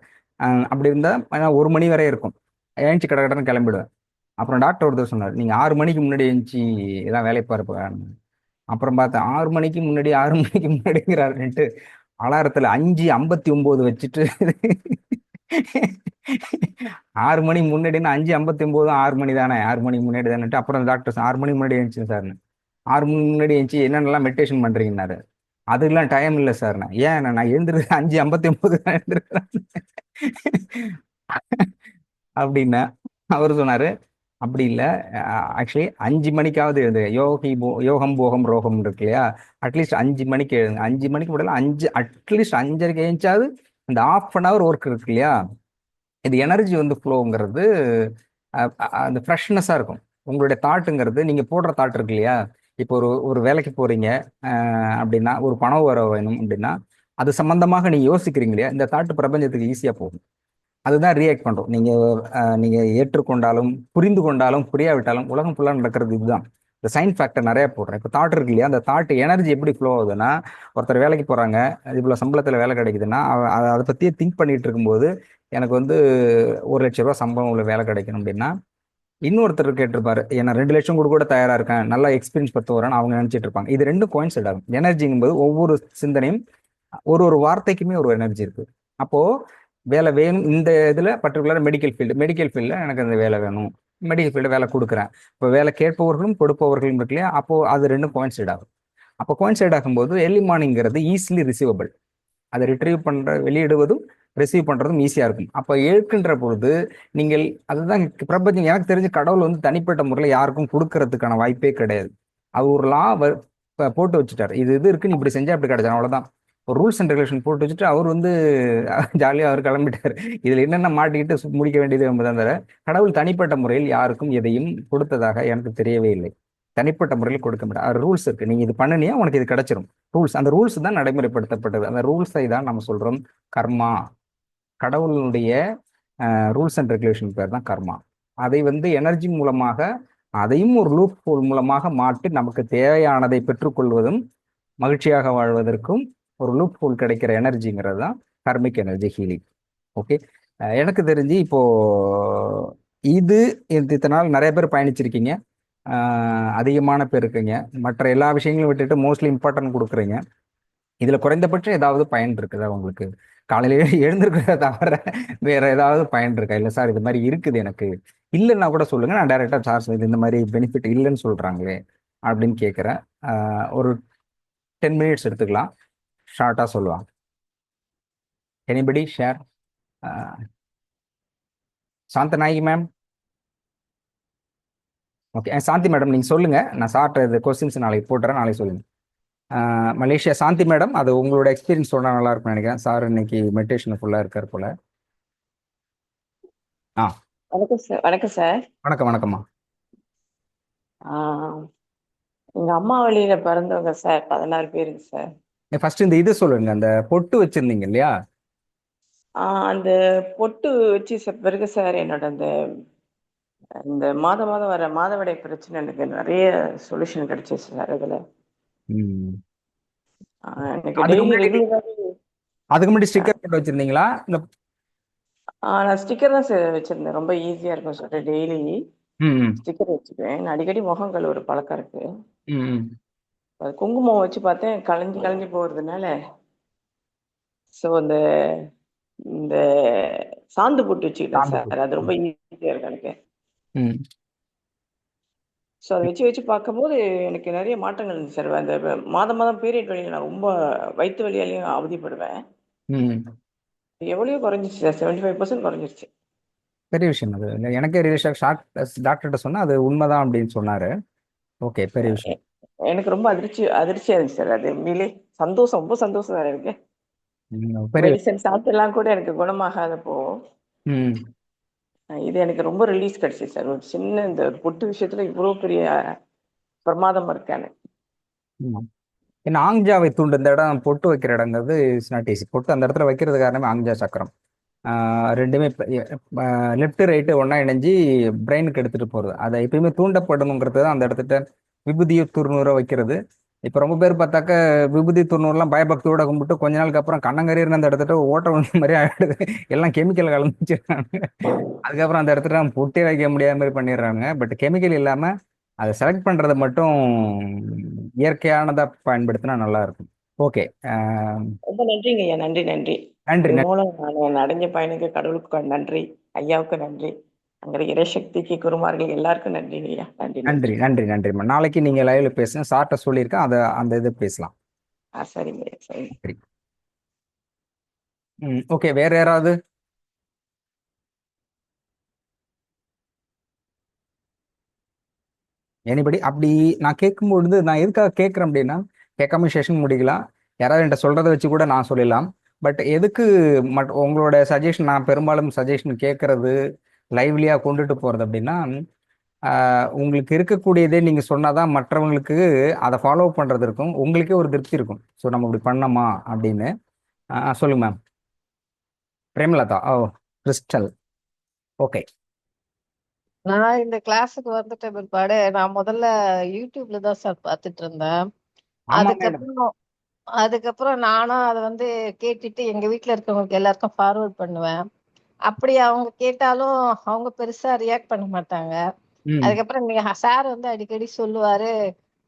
[SPEAKER 1] அப்படி இருந்தால் 1 மணி வரை இருக்கும், ஏஞ்சி கடை கடன்னு கிளம்பிடுவேன். அப்புறம் டாக்டர் ஒருத்தர் சொன்னார், நீங்கள் 6 மணிக்கு முன்னாடி எழுந்துச்சி எல்லாம் வேலை பார்ப்ப. அப்புறம் பார்த்தேன் 6 மணிக்கு முன்னாடி 6 மணிக்கு முன்னாடிங்கிறாருன்ட்டு அலாரத்தில் 5:59 வச்சுட்டு 6 மணிக்கு முன்னாடினா 5:59 6 மணி தானே, 6 மணிக்கு முன்னாடி தானேட்டு அப்புறம் டாக்டர் 6 மணிக்கு முன்னாடி எழுந்துச்சு சார்னு. 6 மணிக்கு முன்னாடி எழுந்துச்சி என்னென்னலாம் மெடிடேஷன் பண்ணுறீங்கன்னாரு. அதுக்கெல்லாம் டைம் இல்லை சார். ஏன் நான் எழுந்திருக்கு 5:59 தான் எழுந்திருக்கிறேன் அப்படின்னா அவர் சொன்னார், அப்படி இல்லை, ஆக்சுவலி 5 மணிக்காவது எழுது, யோகம் போகம் ரோகம் இருக்கு இல்லையா, அட்லீஸ்ட் 5 மணிக்கு எழுதுங்க. 5 மணிக்கு முடியல, அட்லீஸ்ட் 5:30 எழுந்தாவது அந்த ½ ஒர்க் இருக்கு இல்லையா, இது எனர்ஜி வந்து ஃப்ளோங்கிறது அந்த ஃப்ரெஷ்னஸாக இருக்கும். உங்களுடைய தாட்டுங்கிறது நீங்கள் போடுற தாட் இருக்கு இல்லையா, இப்போ ஒரு வேலைக்கு போகிறீங்க அப்படின்னா, ஒரு பணம் வர வேணும் அப்படின்னா, அது சம்மந்தமாக நீங்கள் யோசிக்கிறீங்க இல்லையா, இந்த தாட்டு பிரபஞ்சத்துக்கு ஈஸியாக போகும். அதுதான் ரியாக்ட் பண்ணுறோம். நீங்கள் ஏற்றுக்கொண்டாலும் புரிந்து கொண்டாலும் புரியாவிட்டாலும் உலகம் ஃபுல்லாக நடக்கிறது இதுதான். இந்த சைன் ஃபேக்டர் நிறைய போடுறேன். இப்போ தாட் இருக்கு இல்லையா, அந்த தாட் எனர்ஜி எப்படி ஃப்ளோ ஆகுதுன்னா, ஒருத்தர் வேலைக்கு போகிறாங்க, இவ்வளோ சம்பளத்தில் வேலை கிடைக்குதுன்னா அதை பற்றியே திங்க் பண்ணிட்டு இருக்கும்போது, எனக்கு வந்து 1 லட்ச ரூபா சம்பளம் உள்ள வேலை கிடைக்கணும் அப்படின்னா, இன்னொருத்தர் கேட்டிருப்பாரு, ஏன்னா 2 லட்சம் கூட தயாராக இருக்கேன், நல்லா எக்ஸ்பீரியன்ஸ் 10 வரேன்னு அவங்க நினச்சிட்டு இருப்பாங்க. இது ரெண்டும் கோயின்சைட் ஆகும். எனர்ஜிங்கும்போது ஒவ்வொரு சிந்தனையும் ஒரு வார்த்தைக்குமே ஒரு எனர்ஜி இருக்கு. அப்போது வேலை வேணும், இந்த இதில் பர்டிகுலராக மெடிக்கல் ஃபீல்டில் எனக்கு அந்த வேலை வேணும், மெடிக்கல் ஃபீல்டில் வேலை கொடுக்குறேன். இப்போ வேலை கேட்பவர்களும் கொடுப்பவர்களும் இருக்கு இல்லையா, அப்போது அது ரெண்டும் கோயின்சைட் ஆகும். அப்போ கோயின்சைட் ஆகும்போது ஏர்லி மார்னிங்கிறது ஈஸிலி ரிசீவபிள். அதை ரிட்ரீவ் பண்ணுற வெளியிடுவதும் ரிசீவ் பண்ணுறதும் ஈஸியாக இருக்கும். அப்போ ஏற்கின்ற பொழுது நீங்கள் அதுதான் பிரபஞ்சம். எனக்கு தெரிஞ்ச கடவுள் வந்து தனிப்பட்ட முறையில் யாருக்கும் கொடுக்கறதுக்கான வாய்ப்பே கிடையாது. அது ஒரு லா போட்டு வச்சுட்டார், இது இருக்கு, நீ இப்படி செஞ்சால் இப்படி கிடைச்சா அவ்வளோதான். ஒரு ரூல்ஸ் அண்ட் ரெகுலேஷன் போட்டு வச்சுட்டு அவர் வந்து ஜாலியாக அவர் கிளம்பிட்டார். இதில் என்னென்ன மாட்டிக்கிட்டு முடிக்க வேண்டியது என்பதான் தவிர கடவுள் தனிப்பட்ட முறையில் யாருக்கும் எதையும் கொடுத்ததாக எனக்கு தெரியவே இல்லை. தனிப்பட்ட முறையில் கொடுக்க முடியாது. அது ரூல்ஸ் இருக்கு, நீங்க இது பண்ணினியா உனக்கு இது கிடைச்சிரும். ரூல்ஸ், அந்த ரூல்ஸ் தான் நடைமுறைப்படுத்தப்பட்டது. அந்த ரூல்ஸை தான் நம்ம சொல்றோம் கர்மா. கடவுளுடைய ரூல்ஸ் அண்ட் ரெகுலேஷன் பேர் தான் கர்மா. அதை வந்து எனர்ஜி மூலமாக, அதையும் ஒரு லூப் ஹோல் மூலமாக மாற்றி நமக்கு தேவையானதை பெற்றுக்கொள்வதும் மகிழ்ச்சியாக வாழ்வதற்கும் ஒரு லூப் ஹோல் கிடைக்கிற எனர்ஜிங்கிறது தான் கர்மிக் எனர்ஜி ஹீலிங். ஓகே, எனக்கு தெரிஞ்சு இப்போ இது இத்தனை நாள் நிறைய பேர் பயணிச்சிருக்கீங்க, அதிகமான பேர் இருக்கீங்க, மற்ற எல்லா விஷயங்களும் விட்டுட்டு மோஸ்ட்லி இம்பார்ட்டன்ட் கொடுக்குறீங்க. இதில் குறைந்தபட்சம் ஏதாவது பயன் இருக்குதா உங்களுக்கு? காலையில எழுந்திருக்கிறத தவிர வேற ஏதாவது பயன் இருக்கா? இல்லை சார் இது மாதிரி இருக்குது எனக்கு, இல்லைன்னா கூட சொல்லுங்க, நான் டைரெக்டாக சார்ஜ் இது இந்த மாதிரி பெனிஃபிட் இல்லைன்னு சொல்கிறாங்களே அப்படின்னு கேட்குறேன். ஒரு 10 மினிட்ஸ் எடுத்துக்கலாம், ஷார்ட்டாக சொல்லுவாங்க. Anybody share? Santhanayaki ma'am. Okay, Shanthi madam நீங்கள் சொல்லுங்கள், நான் சார்ட்ட இது கொஸ்டின்ஸ் நாளைக்கு போட்டுறேன், நாளைக்கு சொல்லுங்கள். மலேசியா சாந்தி மேடம், அது உங்களோட எக்ஸ்பீரியன்ஸ் சொன்னால் நல்லா இருக்கும்னு நினைக்கிறேன். சார் இன்னைக்கு மெடிடேஷன் ஃபுல்லாக இருக்கார் போல.
[SPEAKER 2] வணக்கம் சார். வணக்கம் சார்.
[SPEAKER 1] வணக்கம். வணக்கம்மா.
[SPEAKER 2] எங்க அம்மா வழியில பிறந்தவங்க சார், 16 பேருங்க சார்.
[SPEAKER 1] ஃபர்ஸ்ட் இந்த இது சொல்லுங்க, அந்த பொட்டு வச்சிருந்தீங்க இல்லையா,
[SPEAKER 2] அந்த பொட்டு வச்சு பிறகு சார் என்னோட இந்த மாதம் வர மாதவிடை பிரச்சனை எனக்கு நிறைய சொல்யூஷன் கிடைச்சிச்சு சார். அதுல எனக்கு டெய்லி ரெகுலராகவே.
[SPEAKER 1] அதுக்கு முன்னாடி ஸ்டிக்கர் போட்டு வச்சிருந்தீங்களா? இல்ல
[SPEAKER 2] நான் ஸ்டிக்கர் தான் சார் வச்சிருந்தேன், ரொம்ப ஈஸியா இருக்கும் சார். டெய்லி ஸ்டிக்கர் வச்சுக்குவேன். நான் அடிக்கடி முகம் கழுவுற பழக்கம் இருக்கு. அது குங்குமம் வச்சு பார்த்தேன், கலைஞ்சு போறதுனால ஸோ இந்த சாந்து போட்டு வச்சுக்கிட்டேன் சார். அது ரொம்ப ஈஸியா இருக்கு எனக்கு. ஸோ அதை வச்சு பார்க்கும்போது எனக்கு நிறைய மாற்றங்கள் இருந்துச்சு சார். அந்த மாதம் பீரியட் வழியில் நான் ரொம்ப வயிற்று வலியாலையும் அவதிப்படுவேன். எவ்வளவோ குறைஞ்சிச்சு சார், 75% குறைஞ்சிருச்சு.
[SPEAKER 1] பெரிய விஷயம் அது. எனக்கே டாக்டர்கிட்ட சொன்னா அது உண்மைதான் அப்படின்னு சொன்னாரு. ஓகே, பெரிய விஷயம்.
[SPEAKER 2] எனக்கு ரொம்ப அதிர்ச்சியா இருந்துச்சு சார். அது உண்மையிலே சந்தோஷம், ரொம்ப சந்தோஷம் சார் எனக்கு. மெடிசன் சாப்பிட்டுலாம் கூட எனக்கு குணமாகாதப்போ இது எனக்கு ரொம்ப ரிலீஸ் கிடைச்சிது சார். ஒரு சின்ன இந்த பொட்டு விஷயத்துல இவ்வளோ பெரிய பிரமாதம் இருக்கானு.
[SPEAKER 1] ஏன்னா ஆங்ஜாவை தூண்டு இந்த இடம் பொட்டு வைக்கிற இடங்கிறது இட்ஸ் நாட் ஈஸி. பொட்டு அந்த இடத்துல வைக்கிறது காரணமே ஆங்ஜா சக்கரம். ரெண்டுமே லெஃப்ட் ரைட்டு ஒன்றா இணைஞ்சு பிரெயினுக்கு எடுத்துகிட்டு போகிறது. அதை எப்பயுமே தூண்டப்படணுங்கிறது தான் அந்த இடத்துல விபூதியை துர்நூறை வைக்கிறது. இப்போ ரொம்ப பேர் பார்த்தாக்க விபூதி துர்நூறுலாம் பயபக்தியோட கும்பிட்டு கொஞ்ச நாளுக்கு அப்புறம் கண்ணங்கரீர்னு அந்த இடத்துல ஓட்ட வந்த மாதிரி ஆகிடுது. எல்லாம் கெமிக்கல் கலந்து வச்சிருக்காங்க. அதுக்கப்புறம் அந்த இடத்துல நம்ம பொட்டே வைக்க முடியாத மாதிரி பண்ணிடுறாங்க. பட் கெமிக்கல் இல்லாமல் அதை செலக்ட் பண்ணுறதை மட்டும் இயற்கையானதாக பயன்படுத்தினா நல்லா இருக்கும். ஓகே,
[SPEAKER 2] ரொம்ப நன்றிங்க ஐயா. நன்றி நன்றி.
[SPEAKER 1] நன்றி.
[SPEAKER 2] இது மூலம் நான் அடைஞ்ச பயனுக்கு கடவுளுக்கு நன்றி, ஐயாவுக்கு நன்றி, அங்கே இறைசக்திக்கு குருமார்கள் எல்லாருக்கும் நன்றிங்க ஐயா. நன்றி
[SPEAKER 1] நன்றி நன்றி நன்றிம்மா. நாளைக்கு நீங்கள் லைவ்ல பேசுங்க. சார்ட்ட சொல்லியிருக்கேன், அந்த இது பேசலாம்.
[SPEAKER 2] சரிங்க ஐயா. சரிங்க.
[SPEAKER 1] சரி. ஓகே, வேற யாராவது? எனிபடி அப்படி நான் கேட்கும்பொழுது நான் எதுக்காக கேட்குறேன் அப்படின்னா, கேட்காம செஷன் முடிக்கலாம். யாராவது என்கிட்ட சொல்றதை வச்சு கூட நான் சொல்லலாம். பட் எதுக்கு உங்களோட சஜஷன், நான் பெரும்பாலும் சஜஷன் கேட்கறது லைவ்லியா கொண்டுட்டு போறது அப்படின்னா, உங்களுக்கு இருக்கக்கூடியதே நீங்க சொன்னாதான் மற்றவங்களுக்கு அதை ஃபாலோ பண்றது இருக்கும், உங்களுக்கே ஒரு திருப்தி இருக்கும். ஸோ நம்ம இப்படி பண்ணோமா அப்படின்னு. சொல்லுங்க மேம். பிரேமலதா. ஓ, கிறிஸ்டல். ஓகே.
[SPEAKER 6] நான் இந்த கிளாஸுக்கு வந்துட்ட பிற்பாடு நான் முதல்ல யூடியூப்ல தான் சார் பார்த்துட்டு இருந்தேன்.
[SPEAKER 1] ஆமா மேடம்.
[SPEAKER 6] அதுக்கப்புறம் நானும் அதை வந்து கேட்டுட்டு எங்க வீட்ல இருக்கவங்களுக்கு எல்லாருக்கும் ஃபார்வர்ட் பண்ணுவேன். அப்படி அவங்க கேட்டாலும் அவங்க பெருசா ரியாக்ட் பண்ண மாட்டாங்க. அதுக்கப்புறம் நீங்க சார் வந்து அடிக்கடி சொல்லுவாரு,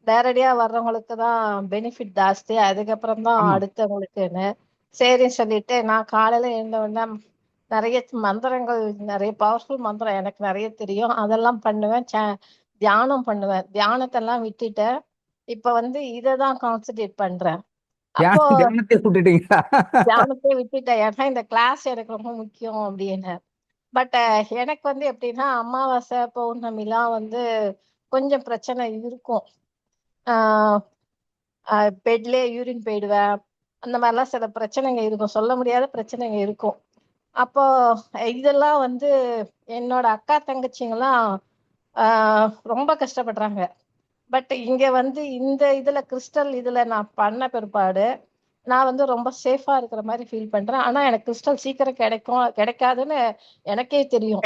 [SPEAKER 6] நேரடியா வர்றவங்களுக்கு தான் பெனிஃபிட் ஜாஸ்தி, அதுக்கப்புறம் தான்
[SPEAKER 1] ஆமா.
[SPEAKER 6] அடுத்தவங்களுக்குன்னு. சரின்னு சொல்லிட்டு நான் காலையில எழுந்த உடனே நிறைய மந்திரங்கள், நிறைய பவர்ஃபுல் மந்திரம் எனக்கு நிறைய தெரியும், அதெல்லாம் பண்ணுவேன். தியானம் பண்ணுவேன். தியானத்தெல்லாம் விட்டுட்டேன். இப்ப வந்து இததான் கான்சென்ட்ரேட் பண்றேன். அப்போ
[SPEAKER 1] தியானத்தை விட்டுட்டீங்களா?
[SPEAKER 6] தியானத்தை விட்டுட்டேன். ஏன்னா இந்த கிளாஸ் எனக்கு ரொம்ப முக்கியம் அப்படின்னு. பட் எனக்கு வந்து எப்படின்னா அமாவாசை பௌர்ணமிலாம் வந்து கொஞ்சம் பிரச்சனை இருக்கும். பெட்லயே யூரின் போயிடுவேன். அந்த மாதிரிலாம் சில பிரச்சனைங்க இருக்கும், சொல்ல முடியாத பிரச்சனைங்க இருக்கும். அப்போ இதெல்லாம் வந்து என்னோட அக்கா தங்கச்சிங்கெல்லாம் ரொம்ப கஷ்டப்படுறாங்க. பட் இங்க வந்து இந்த இதுல கிறிஸ்டல் இதுல நான் பண்ண பிற்பாடு நான் வந்து ரொம்ப சேஃபா இருக்கிற மாதிரி ஃபீல் பண்றேன். ஆனா எனக்கு கிறிஸ்டல் சீக்கிரம் கிடைக்காதுன்னு எனக்கே தெரியும்.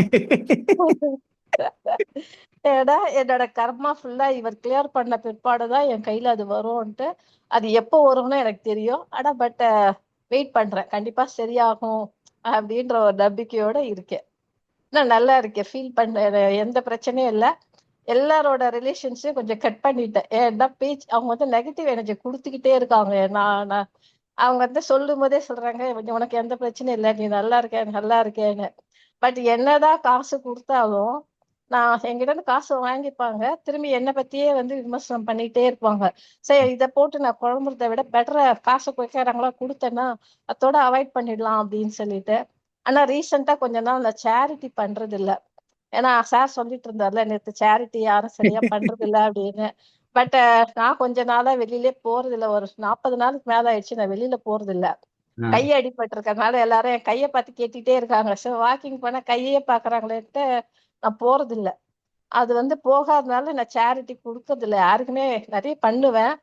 [SPEAKER 6] ஏன்னா என்னோட கர்மா ஃபுல்லா இவர் கிளியர் பண்ண பிற்பாடுதான் என் கையில அது வரும்ன்ட்டு. அது எப்போ வரும்னு எனக்கு தெரியும். ஆனா பட் வெயிட் பண்றேன், கண்டிப்பா சரியாகும் அப்படின்ற ஒரு நம்பிக்கையோட இருக்கேன். நான் நல்லா இருக்கேன், ஃபீல் பண்றேன், எந்த பிரச்சனையும் இல்லை. எல்லாரோட ரிலேஷன்ஸையும் கொஞ்சம் கட் பண்ணிட்டேன். ஏன்னா பேச்சு அவங்க வந்து நெகட்டிவ் எனர்ஜி கொடுத்துக்கிட்டே இருக்காங்க. நான் நான் அவங்க வந்து சொல்லும் போதே சொல்றாங்க, உனக்கு எந்த பிரச்சனையும் இல்லை, நீ நல்லா இருக்க நல்லா இருக்கேன்னு. பட் என்னதான் காசு கொடுத்தாலும் நான் என்கிட்ட இருந்து காசு வாங்கிப்பாங்க, திரும்பி என்னை பத்தியே வந்து விமர்சனம் பண்ணிட்டே இருப்பாங்க. சரி, இதை போட்டு நான் குழம்புறதை விட பெட்டரா காசு குறைக்கிறாங்களா கொடுத்தேன்னா அதோட அவாய்ட் பண்ணிடலாம் அப்படின்னு சொல்லிட்டு. ஆனா ரீசெண்டா கொஞ்ச நாள் நான் சேரிட்டி பண்றது இல்ல. ஏன்னா சார் சொல்லிட்டு இருந்தார்ல நேத்து, சேரிட்டி யாரும் சரியா பண்றது இல்ல அப்படின்னு. பட் நான் கொஞ்ச நாளா வெளியிலே போறது இல்ல. ஒரு 40 நாளுக்கு மேல ஆயிடுச்சு நான் வெளியில போறது இல்ல. கை அடிபட்டு இருக்கறனால எல்லாரும் என் கையை பார்த்து கேட்டுட்டே இருக்காங்க. சோ வாக்கிங் போனா கையே பாக்குறாங்களேன்ட்டு நான் போறது இல்ல. அது வந்து போகாதனால நான் சேரிட்டி கொடுக்கறது இல்ல யாருக்குமே. நிறைய பண்ணுவேன்,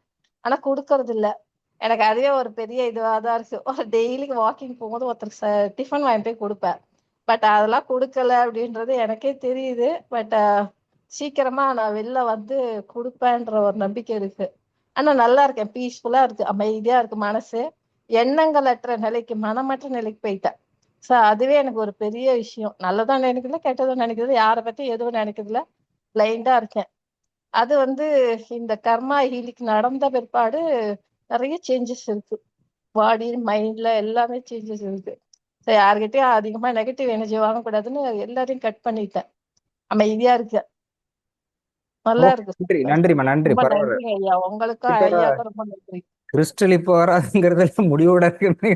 [SPEAKER 6] ஆனா கொடுக்கறது இல்ல. எனக்கு அதுவே ஒரு பெரிய இதுவாதான் இருக்கு. ஒரு டெய்லிக்கு வாக்கிங் போகும்போது ஒருத்தருக்கு டிஃபன் வாங்கி போய் கொடுப்பேன். பட் அதெல்லாம் கொடுக்கல அப்படின்றது எனக்கே தெரியுது. பட் சீக்கிரமா நான் வெளில வந்து கொடுப்பேன்ற ஒரு நம்பிக்கை இருக்கு. ஆனா நல்லா இருக்கேன், பீஸ்ஃபுல்லா இருக்கு, அமைதியா இருக்கு மனசு. எண்ணங்கள் அற்ற நிலைக்கு, மனமற்ற நிலைக்கு போயிட்டேன். சோ அதுவே எனக்கு ஒரு பெரிய விஷயம். நல்லதான் நினைக்கிறதுல, கெட்டதும் நினைக்கிறது, யாரை பத்தி எதுவும் நினைக்கிறதுல பிளைண்டா இருக்கேன். அது வந்து இந்த கர்மா ஹீலிங் நடந்த பிற்பாடு நிறைய சேஞ்சஸ் இருக்கு. பாடி மைண்ட்ல எல்லாமே சேஞ்சஸ் இருக்கு. யார்கிட்டயும் அதிகமா நெகட்டிவ் எனர்ஜி வாங்கக்கூடாதுன்னு எல்லாரையும் கட் பண்ணிட்டேன். அமைதியா இருக்கு, நல்லா
[SPEAKER 1] ஓகே,
[SPEAKER 6] இருக்கு.
[SPEAKER 1] நன்றி நன்றிம்மா. நன்றி,
[SPEAKER 6] ரொம்ப
[SPEAKER 1] பரவாயில்ல.
[SPEAKER 6] நன்றிங்க ஐயா, உங்களுக்கும்
[SPEAKER 1] இப்ப
[SPEAKER 6] ஐயாவுக்கும் ரொம்ப நன்றி.
[SPEAKER 1] கிறிஸ்டல் இப்போ வராதுங்கிறதுல முடிவோட இருக்கு.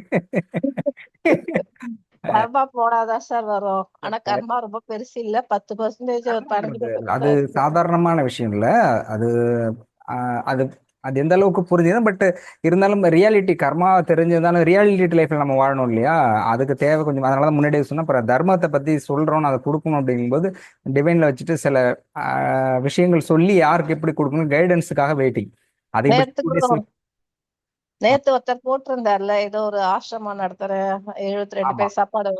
[SPEAKER 6] கர்மா போனாதான் சார் வரும். ஆனா கர்மா ரொம்ப பெருசு இல்ல, 10% ஒரு
[SPEAKER 1] அது
[SPEAKER 6] 12%
[SPEAKER 1] அது
[SPEAKER 6] தான் இருக்கு.
[SPEAKER 1] சாதாரணமான விஷயம் இல்ல. அது அது அது எந்த அளவுக்கு புரிஞ்சுது. பட் இருந்தாலும் ரியாலிட்டி கர்மா தெரிஞ்சிருந்தாலும் ரியாலிட்டி லைஃப்ல நம்ம வாழணும் இல்லையா, அதுக்கு தேவை கொஞ்சம். அதனால தான் முன்னாடியே சொன்னா, அப்புறம் தர்மத்தை பத்தி சொல்றோம், அதை கொடுக்கணும் அப்படிங்கும்போது டிவைன்ல வச்சுட்டு சில விஷயங்கள் சொல்லி யாருக்கு எப்படி கொடுக்கணும் கைடன்ஸுக்காக வெயிட்டிங். அதை
[SPEAKER 6] நேத்து கூட
[SPEAKER 1] பற்றி
[SPEAKER 6] நேத்து ஒருத்தர் போட்டிருந்தார்ல, ஏதோ ஒரு ஆசிரமம் நடத்துறேன், 72
[SPEAKER 1] ஆமா.
[SPEAKER 6] பேர் சாப்பாடு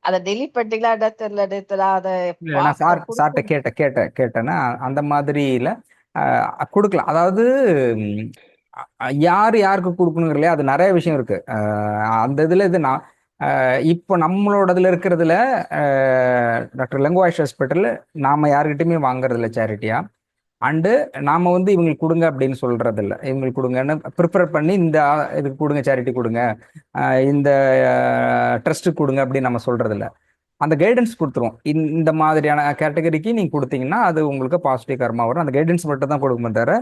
[SPEAKER 6] அதை டெலிட் பண்ணிட்டீங்களா தெரியல. நேத்து நான் அதை
[SPEAKER 1] இல்ல, நான் சார்ட்ட கேட்டேன்னா அந்த மாதிரில கொடுக்கலாம். அதாவது யாரு யாருக்கு கொடுக்கணுங்கிற இல்லையா, அது நிறைய விஷயம் இருக்கு. அந்த இதுல இது நான் இப்போ நம்மளோட இதுல இருக்கிறதுல டாக்டர் லங்குவாய்ஸ் ஹாஸ்பிட்டல் நாம யாருக்கிட்டையுமே வாங்குறது இல்லை சேரிட்டியா. அண்டு நாம வந்து இவங்களுக்கு கொடுங்க அப்படின்னு சொல்றது இல்லை. இவங்களுக்கு கொடுங்கன்னு ப்ரிப்பேர் பண்ணி இந்த இதுக்கு கொடுங்க, சேரிட்டி கொடுங்க, இந்த ட்ரஸ்ட்டுக்கு கொடுங்க அப்படின்னு நம்ம சொல்றது இல்லை. அந்த கைடன்ஸ் கொடுத்துருவோம். இந்த மாதிரியான கேட்டகரிக்கு நீங்கள் கொடுத்தீங்கன்னா அது உங்களுக்கு பாசிட்டிவ் கர்மா வரும். அந்த கைடன்ஸ் மட்டும் தான் கொடுக்குமே தவிர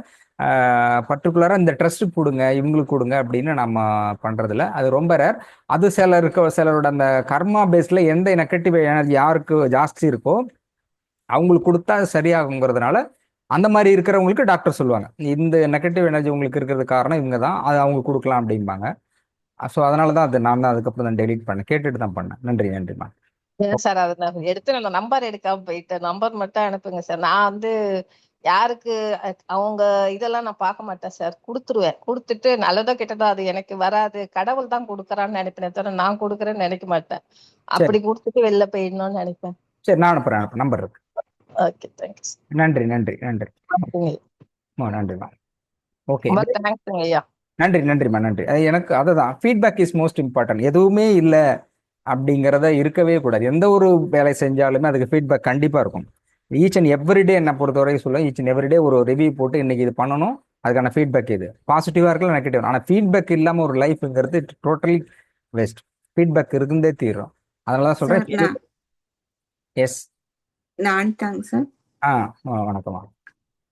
[SPEAKER 1] பர்டிகுலராக இந்த ட்ரஸ்ட்டுக்கு கொடுங்க, இவங்களுக்கு கொடுங்க அப்படின்னு நம்ம பண்ணுறதில்ல. அது ரொம்ப ரேர். அது சிலரோட அந்த கர்மா பேஸில் எந்த நெகட்டிவ் எனர்ஜி யாருக்கு ஜாஸ்தி இருக்கோ அவங்களுக்கு கொடுத்தா அது சரியாகுங்கிறதுனால அந்த மாதிரி இருக்கிறவங்களுக்கு டாக்டர் சொல்லுவாங்க, இந்த நெகட்டிவ் எனர்ஜி உங்களுக்கு இருக்கிறது காரணம் இவங்க தான், அது அவங்க கொடுக்கலாம் அப்படிம்பாங்க. ஸோ அதனால தான் அது நான் தான் அதுக்கப்புறம் தான் டெலீட் பண்ணேன், கேட்டுட்டு தான் பண்ணேன். நன்றிம்மா.
[SPEAKER 6] சார். அதை நான் எடுத்து நான் நம்பர் எடுக்காம போயிட்டேன். நம்பர் மட்டும் அனுப்புங்க சார். நான் வந்து யாருக்கு அவங்க இதெல்லாம் நான் பார்க்க மாட்டேன் சார். கொடுத்துருவேன். கொடுத்துட்டு நல்லதோ கெட்டதோ அது எனக்கு வராது, கடவுள் தான் கொடுக்குறான்னு நினைப்பேன் தவிர நான் கொடுக்குறேன்னு நினைக்க மாட்டேன். அப்படி கொடுத்துட்டு வெளில போயிடணும்னு நினைப்பேன்.
[SPEAKER 1] சரி, நான் அனுப்புறேன், நம்பர் இருக்கு.
[SPEAKER 6] Okay, thanks.
[SPEAKER 1] நன்றி. நன்றிம்மா. ஓகே,
[SPEAKER 6] தேங்க்ஸ் ஐயா.
[SPEAKER 1] நன்றிம்மா. நன்றி. எனக்கு அதுதான் ஃபீட்பேக் இஸ் மோஸ்ட் இம்பார்ட்டன்ட். எதுவுமே இல்லை அப்படிங்கிறத இருக்கவே கூடாது. எந்த ஒரு வேலை செஞ்சாலுமே அதுக்கு ஃபீட்பேக் கண்டிப்பாக இருக்கும். ஈச் அண்ட் எவ்ரிடே என்னை பொறுத்தவரை சொல்ல, ஈச் அண்ட் எவ்ரிடே ஒரு ரிவ்யூ போட்டு இன்னைக்கு இது பண்ணணும், அதுக்கான ஃபீட்பேக் இது பாசிட்டிவாக இருக்கலாம், நெகட்டிவ். ஆனால் ஃபீட்பேக் இல்லாமல் ஒரு லைஃப்ங்கிறது டோட்டலி வேஸ்ட். ஃபீட்பேக் இருந்தே தீரும். அதனால தான் சொல்கிறேன். எஸ்,
[SPEAKER 7] நான் தாங்க சார்.
[SPEAKER 1] வணக்கம்மா.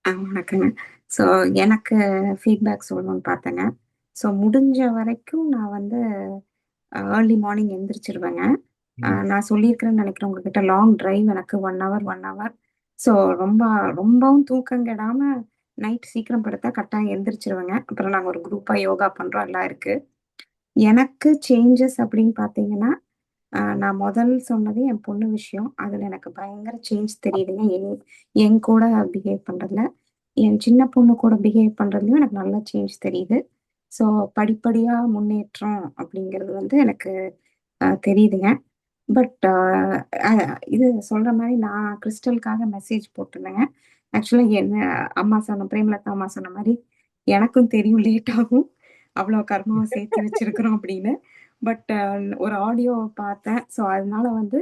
[SPEAKER 7] வணக்கங்க. ஸோ எனக்கு ஃபீட்பேக் சொல்லணும்னு பார்த்தேங்க. ஸோ முடிஞ்ச வரைக்கும் நான் வந்து ஏர்லி மார்னிங் எந்திரிச்சிருவேங்க. நான் சொல்லியிருக்கிறேன்னு நினைக்கிறேன் உங்ககிட்ட, லாங் டிரைவ் எனக்கு 1 hour. ஸோ ரொம்பவும் தூக்கம் கெடாம நைட் சீக்கிரம் படுத்தா கரெக்டாக எந்திரிச்சிருவேங்க. அப்புறம் நாங்கள் ஒரு குரூப்பாக யோகா பண்ணுறோம், எல்லாம் இருக்கு. எனக்கு சேஞ்சஸ் அப்படின்னு பார்த்தீங்கன்னா, நான் முதல் சொன்னது என் பொண்ணு விஷயம். அதில் எனக்கு பயங்கர சேஞ்ச் தெரியுதுங்க. என் கூட பிஹேவ் பண்ணுறதுல, என் சின்ன பொண்ணு கூட பிஹேவ் பண்ணுறதுலையும் எனக்கு நல்ல சேஞ்ச் தெரியுது. ஸோ படிப்படியாக முன்னேற்றம் அப்படிங்கிறது வந்து எனக்கு தெரியுதுங்க. பட் இது சொல்கிற மாதிரி நான் கிறிஸ்டலுக்காக மெசேஜ் போட்டிருந்தேங்க. ஆக்சுவலாக என்ன அம்மா பிரேமலதா அம்மா சொன்ன மாதிரி எனக்கும் தெரியும், லேட் ஆகும், அவ்வளோ கர்மாவை சேர்த்து வச்சிருக்கிறோம் அப்படின்னு. பட் ஒரு ஆடியோ பார்த்தேன். ஸோ அதனால வந்து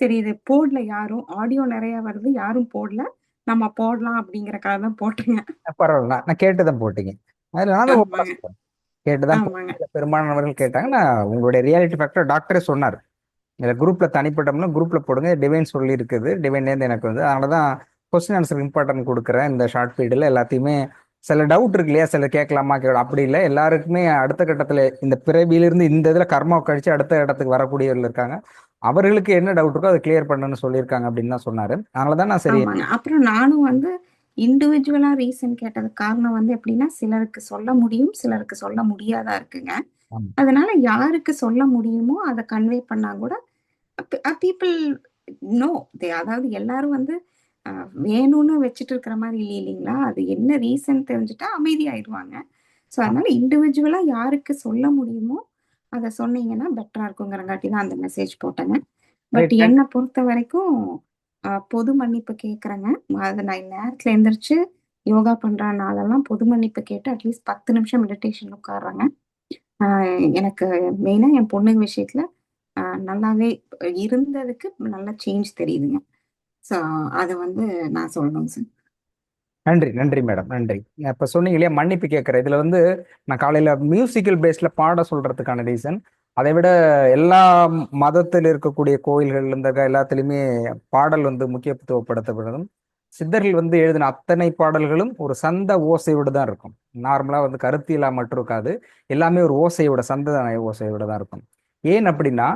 [SPEAKER 7] சரி இது போடல, யாரும் ஆடியோ நிறைய வருது, யாரும் போடல, நம்ம போடலாம் அப்படிங்கறக்காக தான் போட்டேங்க.
[SPEAKER 1] பரவாயில்ல, நான் கேட்டுதான் போட்டீங்க. கேட்டுதான் பெரும்பாலானவர்கள் கேட்டாங்க. நான் உங்களுடைய ரியாலிட்டி ஃபேக்டர் டாக்டரே சொன்னார், இந்த குரூப்ல தனிப்பட்டோம்னா குரூப்ல போடுங்க, டிவைன் சொல்லி இருக்குது, டிவைன்லேருந்து எனக்கு வந்து அதனால தான் கொஸ்டின் ஆன்சர் இம்பார்ட்டன்ட் கொடுக்குறேன். இந்த ஷார்ட் பீரியடில் எல்லாத்தையுமே சில டவுட் இருக்கு இல்லையா, சில கேட்கலாமா அப்படி இல்லை, எல்லாருக்குமே அடுத்த கட்டத்தில் இந்த பிறவியிலிருந்து இந்த இதில் கர்மா கழிச்சு அடுத்த இடத்துக்கு வரக்கூடியவர்கள் இருக்காங்க, அவர்களுக்கு என்ன டவுட் இருக்கோ அதை கிளியர் பண்ணணும்னு சொல்லியிருக்காங்க அப்படின்னு தான் சொன்னாரு. அதனால தான் நான் சரி.
[SPEAKER 7] அப்புறம் நானும் வந்து இண்டிவிஜுவலா ரீசன் கேட்டதுக்கு காரணம் வந்து எப்படின்னா, சிலருக்கு சொல்ல முடியும், சிலருக்கு சொல்ல முடியாதா இருக்குங்க. அதனால யாருக்கு சொல்ல முடியுமோ அதை கன்வே பண்ணா கூட பீப்புள் நோ, அதாவது எல்லாரும் வந்து வேணும்னு வச்சுட்டு இருக்கிற மாதிரி இல்லைங்களா, அது என்ன ரீசன் தெரிஞ்சுட்டா அமைதியாயிடுவாங்க. ஸோ அதனால இண்டிவிஜுவலா யாருக்கு சொல்ல முடியுமோ அதை சொன்னீங்கன்னா பெட்டரா இருக்குங்கிறங்காட்டி தான் அந்த மெசேஜ் போட்டேங்க. பட் என்னை பொறுத்த வரைக்கும் பொது மன்னிப்பு கேட்குறேங்க. அது நான் நேரத்தில் எந்திரிச்சு யோகா பண்ற நாளெல்லாம் பொது மன்னிப்பு கேட்டு அட்லீஸ்ட் 10 நிமிஷம் மெடிடேஷன் உட்காடுறாங்க. எனக்கு மெயினா என் பொண்ணுங்க விஷயத்துல நல்லாவே இருந்ததுக்கு நல்ல சேஞ்ச் தெரியுதுங்க. ஸோ அதை வந்து நான் சொல்லணும் சார்.
[SPEAKER 1] நன்றி மேடம், நன்றி. இப்போ சொன்னீங்க இல்லையா மன்னிப்பு கேட்குற, இதில் வந்து நான் காலையில் மியூசிக்கல் பேஸில் பாட சொல்கிறதுக்கான ரீசன், அதை விட எல்லா மதத்தில் இருக்கக்கூடிய கோயில்கள் இந்த எல்லாத்துலேயுமே பாடல் வந்து முக்கியத்துவப்படுத்தப்படும். சித்தர்கள் வந்து எழுதின அத்தனை பாடல்களும் ஒரு சந்த ஓசையோடு தான் இருக்கும். நார்மலாக வந்து கருத்தியலா மட்டும் இருக்காது, எல்லாமே ஒரு ஓசையோட சந்த ஓசையோட தான் இருக்கும். ஏன் அப்படின்னா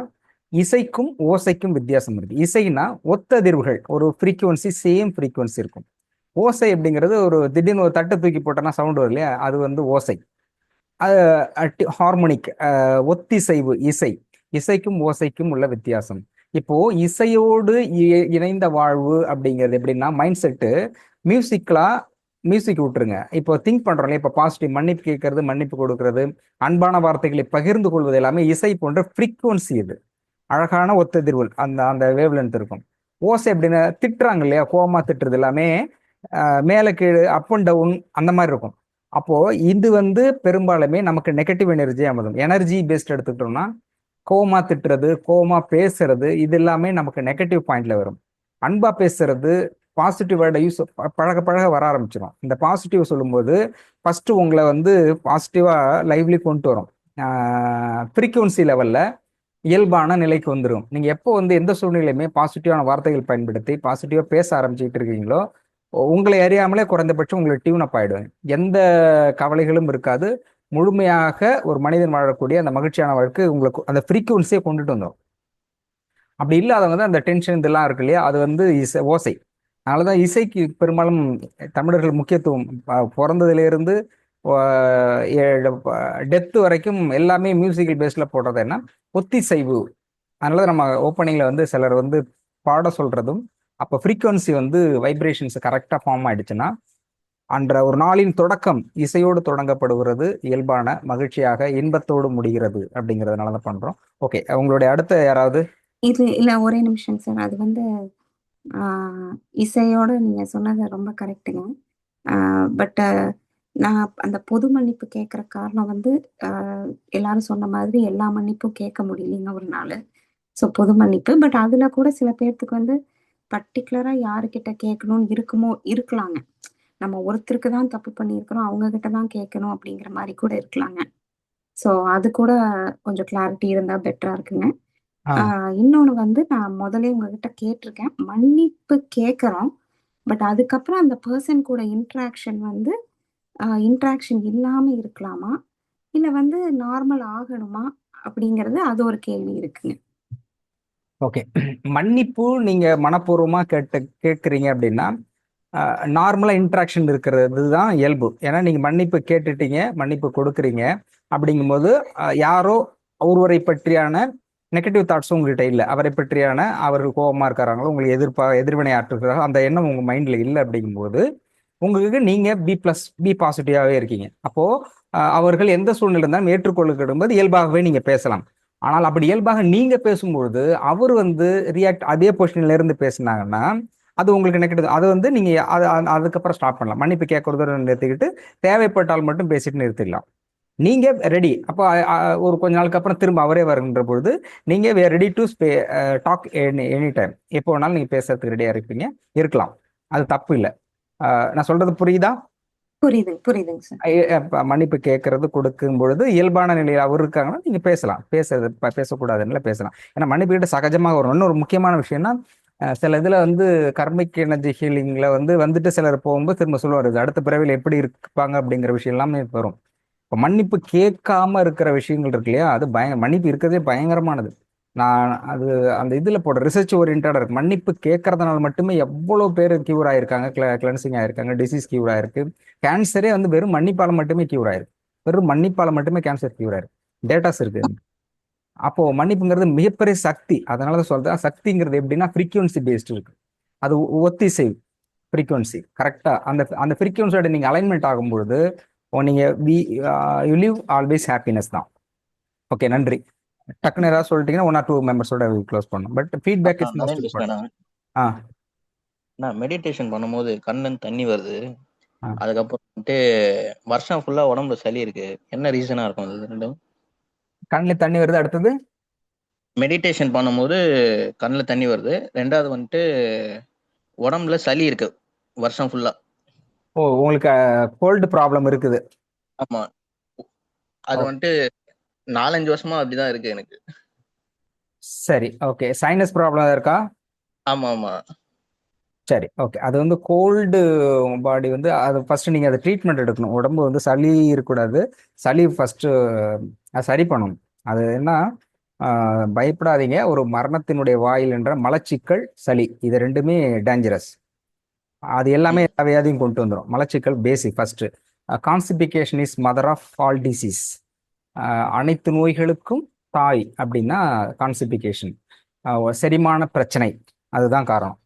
[SPEAKER 1] இசைக்கும் ஓசைக்கும் வித்தியாசம் இருக்கு. இசைனா ஒத்ததிர்வுகள், ஒரு ஃப்ரீக்குவன்சி, சேம் ஃப்ரீக்குவன்சி இருக்கும். ஓசை அப்படிங்கிறது ஒரு திடீர்னு ஒரு தட்டு தூக்கி போட்டோன்னா சவுண்ட் வரும் இல்லையா, அது வந்து ஓசை. அது ஹார்மோனிக், ஒத்திசைவு, இசை. இசைக்கும் ஓசைக்கும் உள்ள வித்தியாசம். இப்போ இசையோடு இணைந்த வாழ்வு அப்படிங்கிறது எப்படின்னா, மைண்ட் செட்டு மியூசிக் விட்டுருங்க. இப்போ திங்க் பண்றோம் இல்லையா, இப்போ பாசிட்டிவ் மன்னிப்பு கேட்கறது, மன்னிப்பு கொடுக்கறது, அன்பான வார்த்தைகளை பகிர்ந்து கொள்வது எல்லாமே இசை போன்ற ஃப்ரீக்குவன்சி. இது அழகான ஒத்ததிர்வுகள், அந்த அந்த வேவ் லென்த் இருக்கும். ஓசை எப்படின்னா திட்டுறாங்க இல்லையா, கோவமா திட்டுறது எல்லாமே மேலே கீழே, அப் அண்ட் டவுன், அந்த மாதிரி இருக்கும். அப்போ இது வந்து பெரும்பாலுமே நமக்கு நெகட்டிவ் எனர்ஜி அமதும். எனர்ஜி பேஸ்ட் எடுத்துக்கிட்டோம்னா கோவமா திட்டுறது, கோவமா பேசுறது, இது எல்லாமே நமக்கு நெகட்டிவ் பாயிண்ட்ல வரும். அன்பா பேசுறது, பாசிட்டிவ் வேர்டை யூஸ் பழக பழக வர ஆரம்பிச்சிடும். இந்த பாசிட்டிவ் சொல்லும்போது ஃபர்ஸ்ட் உங்களை வந்து பாசிட்டிவா லைவ்லி கொண்டு வரும். ஃப்ரீக்குவன்சி லெவல்ல இயல்பான நிலைக்கு வந்துடும். நீங்க எப்போ வந்து எந்த சூழ்நிலையுமே பாசிட்டிவான வார்த்தைகள் பயன்படுத்தி பாசிட்டிவா பேச ஆரம்பிச்சுட்டு இருக்கீங்களோ, உங்களை அறியாமலே குறைந்தபட்சம் உங்களை டியூன் அப் ஆயிடுவேன். எந்த கவலைகளும் இருக்காது. முழுமையாக ஒரு மனிதன் வாழக்கூடிய அந்த மகிழ்ச்சியான வாழ்க்கை உங்களுக்கு அந்த ஃப்ரீக்குவன்சியை கொண்டுட்டு வந்தோம். அப்படி இல்லாதவங்க தான் அந்த டென்ஷன் இதெல்லாம் இருக்கு இல்லையா, அது வந்து ஓசை. அதனாலதான் இசைக்கு பெரும்பாலும் தமிழர்கள் முக்கியத்துவம், பிறந்ததுலேருந்து டெத்து வரைக்கும் எல்லாமே மியூசிக்கல் பேஸ்ல போடுறது என்ன, ஒத்திசைவு. அதனால நம்ம ஓப்பனிங்ல வந்து சிலர் வந்து பாட சொல்றதும், அப்போ ஃப்ரீக்குவன்சி வந்து வைப்ரேஷன்ஸ் கரெக்டாக ஃபார்ம் ஆயிடுச்சுன்னா அன்ற ஒரு நாளின் தொடக்கம் இசையோடு தொடங்கப்படுகிறது, இயல்பான மகிழ்ச்சியாக இன்பத்தோடு முடிகிறது. அப்படிங்கிறதுனால தான் பண்றோம். ஓகே, உங்களுடைய அடுத்த யாராவது?
[SPEAKER 7] இது இல்ல, ஒரே நிமிஷம் சார். அது வந்து இசையோட நீங்க சொன்னது ரொம்ப கரெக்டுங்க. பட் நான் அந்த பொது மன்னிப்பு கேட்குற காரணம் வந்து எல்லாரும் சொன்ன மாதிரி எல்லா மன்னிப்பும் கேட்க முடியலைங்க ஒரு நாள். ஸோ பொது மன்னிப்பு. பட் அதுல கூட சில பேர்த்துக்கு வந்து பர்டிகுலரா யாருக்கிட்ட கேட்கணும்னு இருக்கலாங்க. நம்ம ஒருத்தருக்கு தான் தப்பு பண்ணியிருக்கிறோம், அவங்க கிட்ட தான் கேட்கணும் அப்படிங்கிற மாதிரி கூட இருக்கலாங்க. ஸோ அது கூட கொஞ்சம் கிளாரிட்டி இருந்தா பெட்டரா இருக்குங்க. இன்னொன்னு வந்து நான் முதல்ல உங்ககிட்ட கேட்டிருக்கேன், மன்னிப்பு கேட்கறோம், பட் அதுக்கப்புறம் அந்த பர்சன் கூட இன்ட்ராக்ஷன் வந்து இன்ட்ராக்ஷன் இல்லாம இருக்கலாமா, இல்ல வந்து நார்மல் ஆகணுமா அப்படிங்கிறது, அது ஒரு கேள்வி இருக்குங்க.
[SPEAKER 1] ஓகே, மன்னிப்பு நீங்க மனப்பூர்வமா கேட்குறீங்க அப்படின்னா நார்மலா இன்ட்ராக்ஷன் இருக்கிறது தான் இயல்பு. ஏன்னா நீங்க மன்னிப்பு கேட்டுட்டீங்க, மன்னிப்பு கொடுக்குறீங்க. அப்படிங்கும்போது யாரோ ஒருவரை பற்றியான நெகட்டிவ் தாட்ஸும் உங்கள்கிட்ட இல்லை, அவரை பற்றியான அவர்கள் கோபமா இருக்கிறாங்களோ, உங்களுக்கு எதிர்வினை ஆற்றுகிறாங்க, அந்த எண்ணம் உங்க மைண்ட்ல இல்லை. அப்படிங்கும்போது உங்களுக்கு நீங்க பி பாசிட்டிவாவே இருக்கீங்க. அப்போ அவர்கள் எந்த சூழ்நிலை இருந்தாலும் ஏற்றுக்கொள்ளும்போது இயல்பாகவே நீங்க பேசலாம். ஆனால் அப்படி இயல்பாக நீங்க பேசும்பொழுது அவர் வந்து ரியாக்ட் அதே பொசிஷன்ல இருந்து பேசினாங்கன்னா அது உங்களுக்கு நெகட்டிவ். அது வந்து நீங்க அதுக்கப்புறம் ஸ்டாப் பண்ணலாம். மன்னிப்பு கேட்கறதோட நிறுத்திக்கிட்டு தேவைப்பட்டால் மட்டும் பேசிட்டு நிறுத்திடலாம். நீங்க ரெடி. அப்போ ஒரு கொஞ்ச நாளுக்கு அப்புறம் திரும்ப அவரே வருகின்ற பொழுது நீங்க ready to talk any time. எப்போ வேணாலும் நீங்க பேசுறதுக்கு ரெடியா இருக்கலாம். அது தப்பு இல்லை. நான் சொல்றது புரியுதா?
[SPEAKER 7] புரியுதுங்க சார்.
[SPEAKER 1] மன்னிப்பு கேட்கறது கொடுக்கும் பொழுது இயல்பான நிலையில் அவர் இருக்காங்கன்னா நீங்க பேசலாம். பேசக்கூடாதுன்னு பேசலாம். ஏன்னா மன்னிப்பு கிட்ட சகஜமாக வரும். இன்னொரு முக்கியமான விஷயம்னா, சில இதுல வந்து கர்மிக் எனர்ஜி ஹீலிங்ல வந்துட்டு சிலர் போகும்போது திரும்ப சொல்லுவாரு, அடுத்த பிறவியில் எப்படி இருப்பாங்க அப்படிங்கிற விஷயம் எல்லாமே வரும். இப்போ மன்னிப்பு கேட்காம இருக்கிற விஷயங்கள் இருக்கு இல்லையா, அது மன்னிப்பு இருக்கிறதே பயங்கரமானது. நான் அது அந்த இதுல போட ரிசர்ச் ஓரியன்டா இருக்கு. மன்னிப்பு கேட்கறதுனால மட்டுமே எவ்வளவு பேர் கியூர் ஆயிருக்காங்க, கிளென்சிங் ஆயிருக்காங்க, டிசீஸ் கியூர் ஆயிருக்கு. கேன்சரே வந்து வெறும் மன்னிப்பால மட்டுமே கியூர் ஆயிருக்கு. வெறும் மன்னிப்பால மட்டுமே கேன்சர் கியூர் ஆயிருக்கு. டேட்டாஸ் இருக்கு. அப்போ மன்னிப்புங்கிறது மிகப்பெரிய சக்தி. அதனாலதான் சொல்றேன், சக்திங்கிறது எப்படின்னா ஃப்ரீக்குவன்சி பேஸ்ட் இருக்கு. அது ஒத்திசைவு ஃப்ரீக்குவன்சி. கரெக்டா அந்த ஃப்ரீக்குவன்சியோட நீங்க அலைன்மெண்ட் ஆகும்பொழுது நீங்க யூ லிவ் ஆல்வேஸ் ஹாப்பினஸ் தான். ஓகே, நன்றி. டக்குன்னு ஏதாவது சொல்லிட்டீங்கன்னா 1 or 2 மெம்பர்ஸோட க்ளோஸ் பண்ணும். But feedback is most important.
[SPEAKER 8] நான் மெடிடேஷன் பண்ணும்போது கண்ணன் தண்ணி வருது. அதுக்கப்புறம் வந்துட்டு வருஷம் ஃபுல்லா உடம்புல சளி இருக்கு. என்ன ரீசனா இருக்கும் அது ரெண்டும்?
[SPEAKER 1] கண்ணுல தண்ணி வருது, அடுத்தது
[SPEAKER 8] மெடிடேஷன் பண்ணும்போது கண்ணுல தண்ணி வருது, ரெண்டாவது வந்துட்டு உடம்புல சளி இருக்கு வருஷம் ஃபுல்லா.
[SPEAKER 1] ஓ, உங்களுக்கு கோல்டு ப்ராப்ளம் இருக்குது?
[SPEAKER 8] ஆமா, அது வந்துட்டு 4-5 வருஷமா அப்படிதான் இருக்கு எனக்கு.
[SPEAKER 1] சரி, ஓகே. சைனஸ் ப்ராப்ளம் இருக்கா?
[SPEAKER 8] ஆமா ஆமா.
[SPEAKER 1] சரி, ஓகே. அது வந்து கோல்டு பாடி வந்து அது ஃபர்ஸ்ட் நீங்க அதை ட்ரீட்மெண்ட் எடுக்கணும். உடம்பு வந்து சளி இருக்கக்கூடாது. சளி ஃபர்ஸ்ட் சரி பண்ணணும். அது என்ன, பயப்படாதீங்க. ஒரு மரணத்தினுடைய வாயில் என்ற மலச்சிக்கல், சளி, இது ரெண்டுமே டேஞ்சரஸ். அது எல்லாமே எல்லா வியாதியும் கொண்டு வந்துடும். மலச்சிக்கல் basic first. Constipation is mother of all disease. அனைத்து நோய்களுக்கும் தாய் அப்படின்னா கான்ஸ்டிபிகேஷன், செரிமான பிரச்சனை, அதுதான் காரணம்.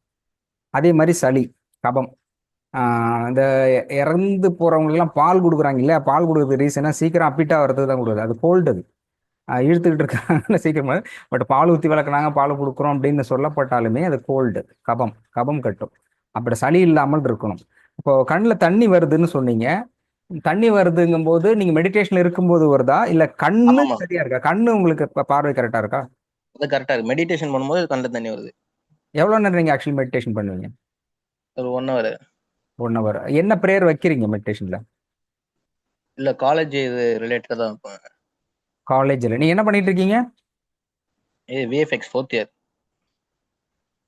[SPEAKER 1] அதே மாதிரி சளி, கபம். இந்த இறந்து போறவங்களுக்குலாம் பால் கொடுக்குறாங்க இல்லையா, பால் கொடுக்குறது ரீசனாக சீக்கிரம் அப்பிட்டா வர்றது தான் கொடுக்குது. அது கோல்டு, அது இழுத்துக்கிட்டு இருக்காங்க சீக்கிரமா. பட் பால் ஊற்றி வளர்க்குறாங்க, பால் கொடுக்குறோம் அப்படின்னு சொல்லப்பட்டாலுமே அது கோல்டு, கபம் கட்டும். அப்படி சளி இல்லாமல் இருக்கணும். இப்போ கண்ணில் தண்ணி வருதுன்னு சொன்னீங்க. தண்ணி வருதுங்கும் போது நீங்க மெடிடேஷன்ல இருக்கும்போது வருதா, இல்ல கண்ணு சரியா இருக்கா? கண்ணு உங்களுக்கு பார்வை கரெக்டா இருக்கா?
[SPEAKER 8] அது கரெக்டா இருக்கு. மெடிடேஷன் பண்ணும்போது கண்ணில் தண்ணி வருது.
[SPEAKER 1] எவ்வளவு நேரம் நீங்க ஆக்சுவலி மெடிடேஷன் பண்ணுவீங்க?
[SPEAKER 8] ஒரு 1 hour.
[SPEAKER 1] 1 hour. என்ன ப்ரேயர் வைக்கிறீங்க மெடிடேஷன்ல?
[SPEAKER 8] இல்ல காலேஜ் இது ரிலேட்டடா தான் இருப்பாங்க.
[SPEAKER 1] காலேஜ்ல நீங்க என்ன பண்ணிட்டு இருக்கீங்க?
[SPEAKER 8] விஎஃப்எக்ஸ் 4th year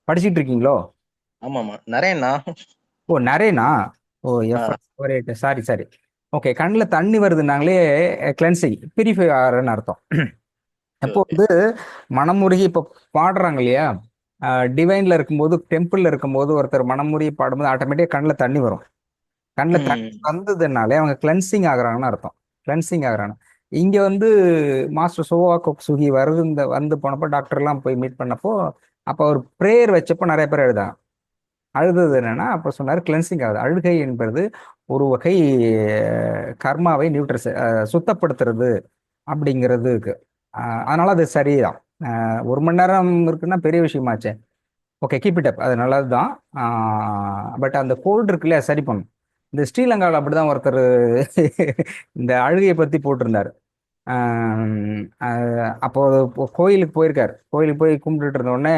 [SPEAKER 1] படிச்சிட்டு இருக்கீங்களோ?
[SPEAKER 8] ஆமாமா. நரேனா.
[SPEAKER 1] ஓ நரேனா. ஓ சாரி. ஓகே, கண்ணில் தண்ணி வருதுனாங்களே கிளென்சிங், பியூரிஃபை ஆகிறன்னு அர்த்தம். அப்போ வந்து மனமுருகி இப்போ பாடுறாங்க இல்லையா, டிவைன்ல இருக்கும்போது, டெம்பிள்ல இருக்கும்போது ஒருத்தர் மனமுருகி பாடும்போது ஆட்டோமேட்டிக்காக கண்ணில் தண்ணி வரும். கண்ணில் தண்ணி வந்ததுனாலே அவங்க கிளென்சிங் ஆகுறாங்கன்னு அர்த்தம். கிளென்சிங் ஆகுறாங்க. இங்க வந்து மாஸ்டர் சோவா கொக்சுகி வந்து போனப்போ டாக்டர்லாம் போய் மீட் பண்ணப்போ அப்போ அவர் ப்ரேயர் வச்சப்போ நிறைய பேர் அழுதது என்னன்னா, அப்போ சொன்னார் கிளென்சிங் ஆகுது. அழுகை என்பது ஒரு வகை கர்மாவை சுத்தப்படுத்துறது அப்படிங்கிறதுக்கு. அதனால அது சரிதான். 1 மணி நேரம் இருக்குன்னா பெரிய விஷயமாச்சே. ஓகே, கீப் இட் அப், அது நல்லது தான். பட் அந்த கோல்டு இருக்குல்ல, சரி பண்ணும். இந்த ஸ்ரீலங்காவில் அப்படிதான் ஒருத்தர் இந்த அழுகையை பற்றி போட்டிருந்தார். அப்போ கோயிலுக்கு போயிருக்காரு. கோயிலுக்கு போய் கும்பிட்டுட்டு இருந்த உடனே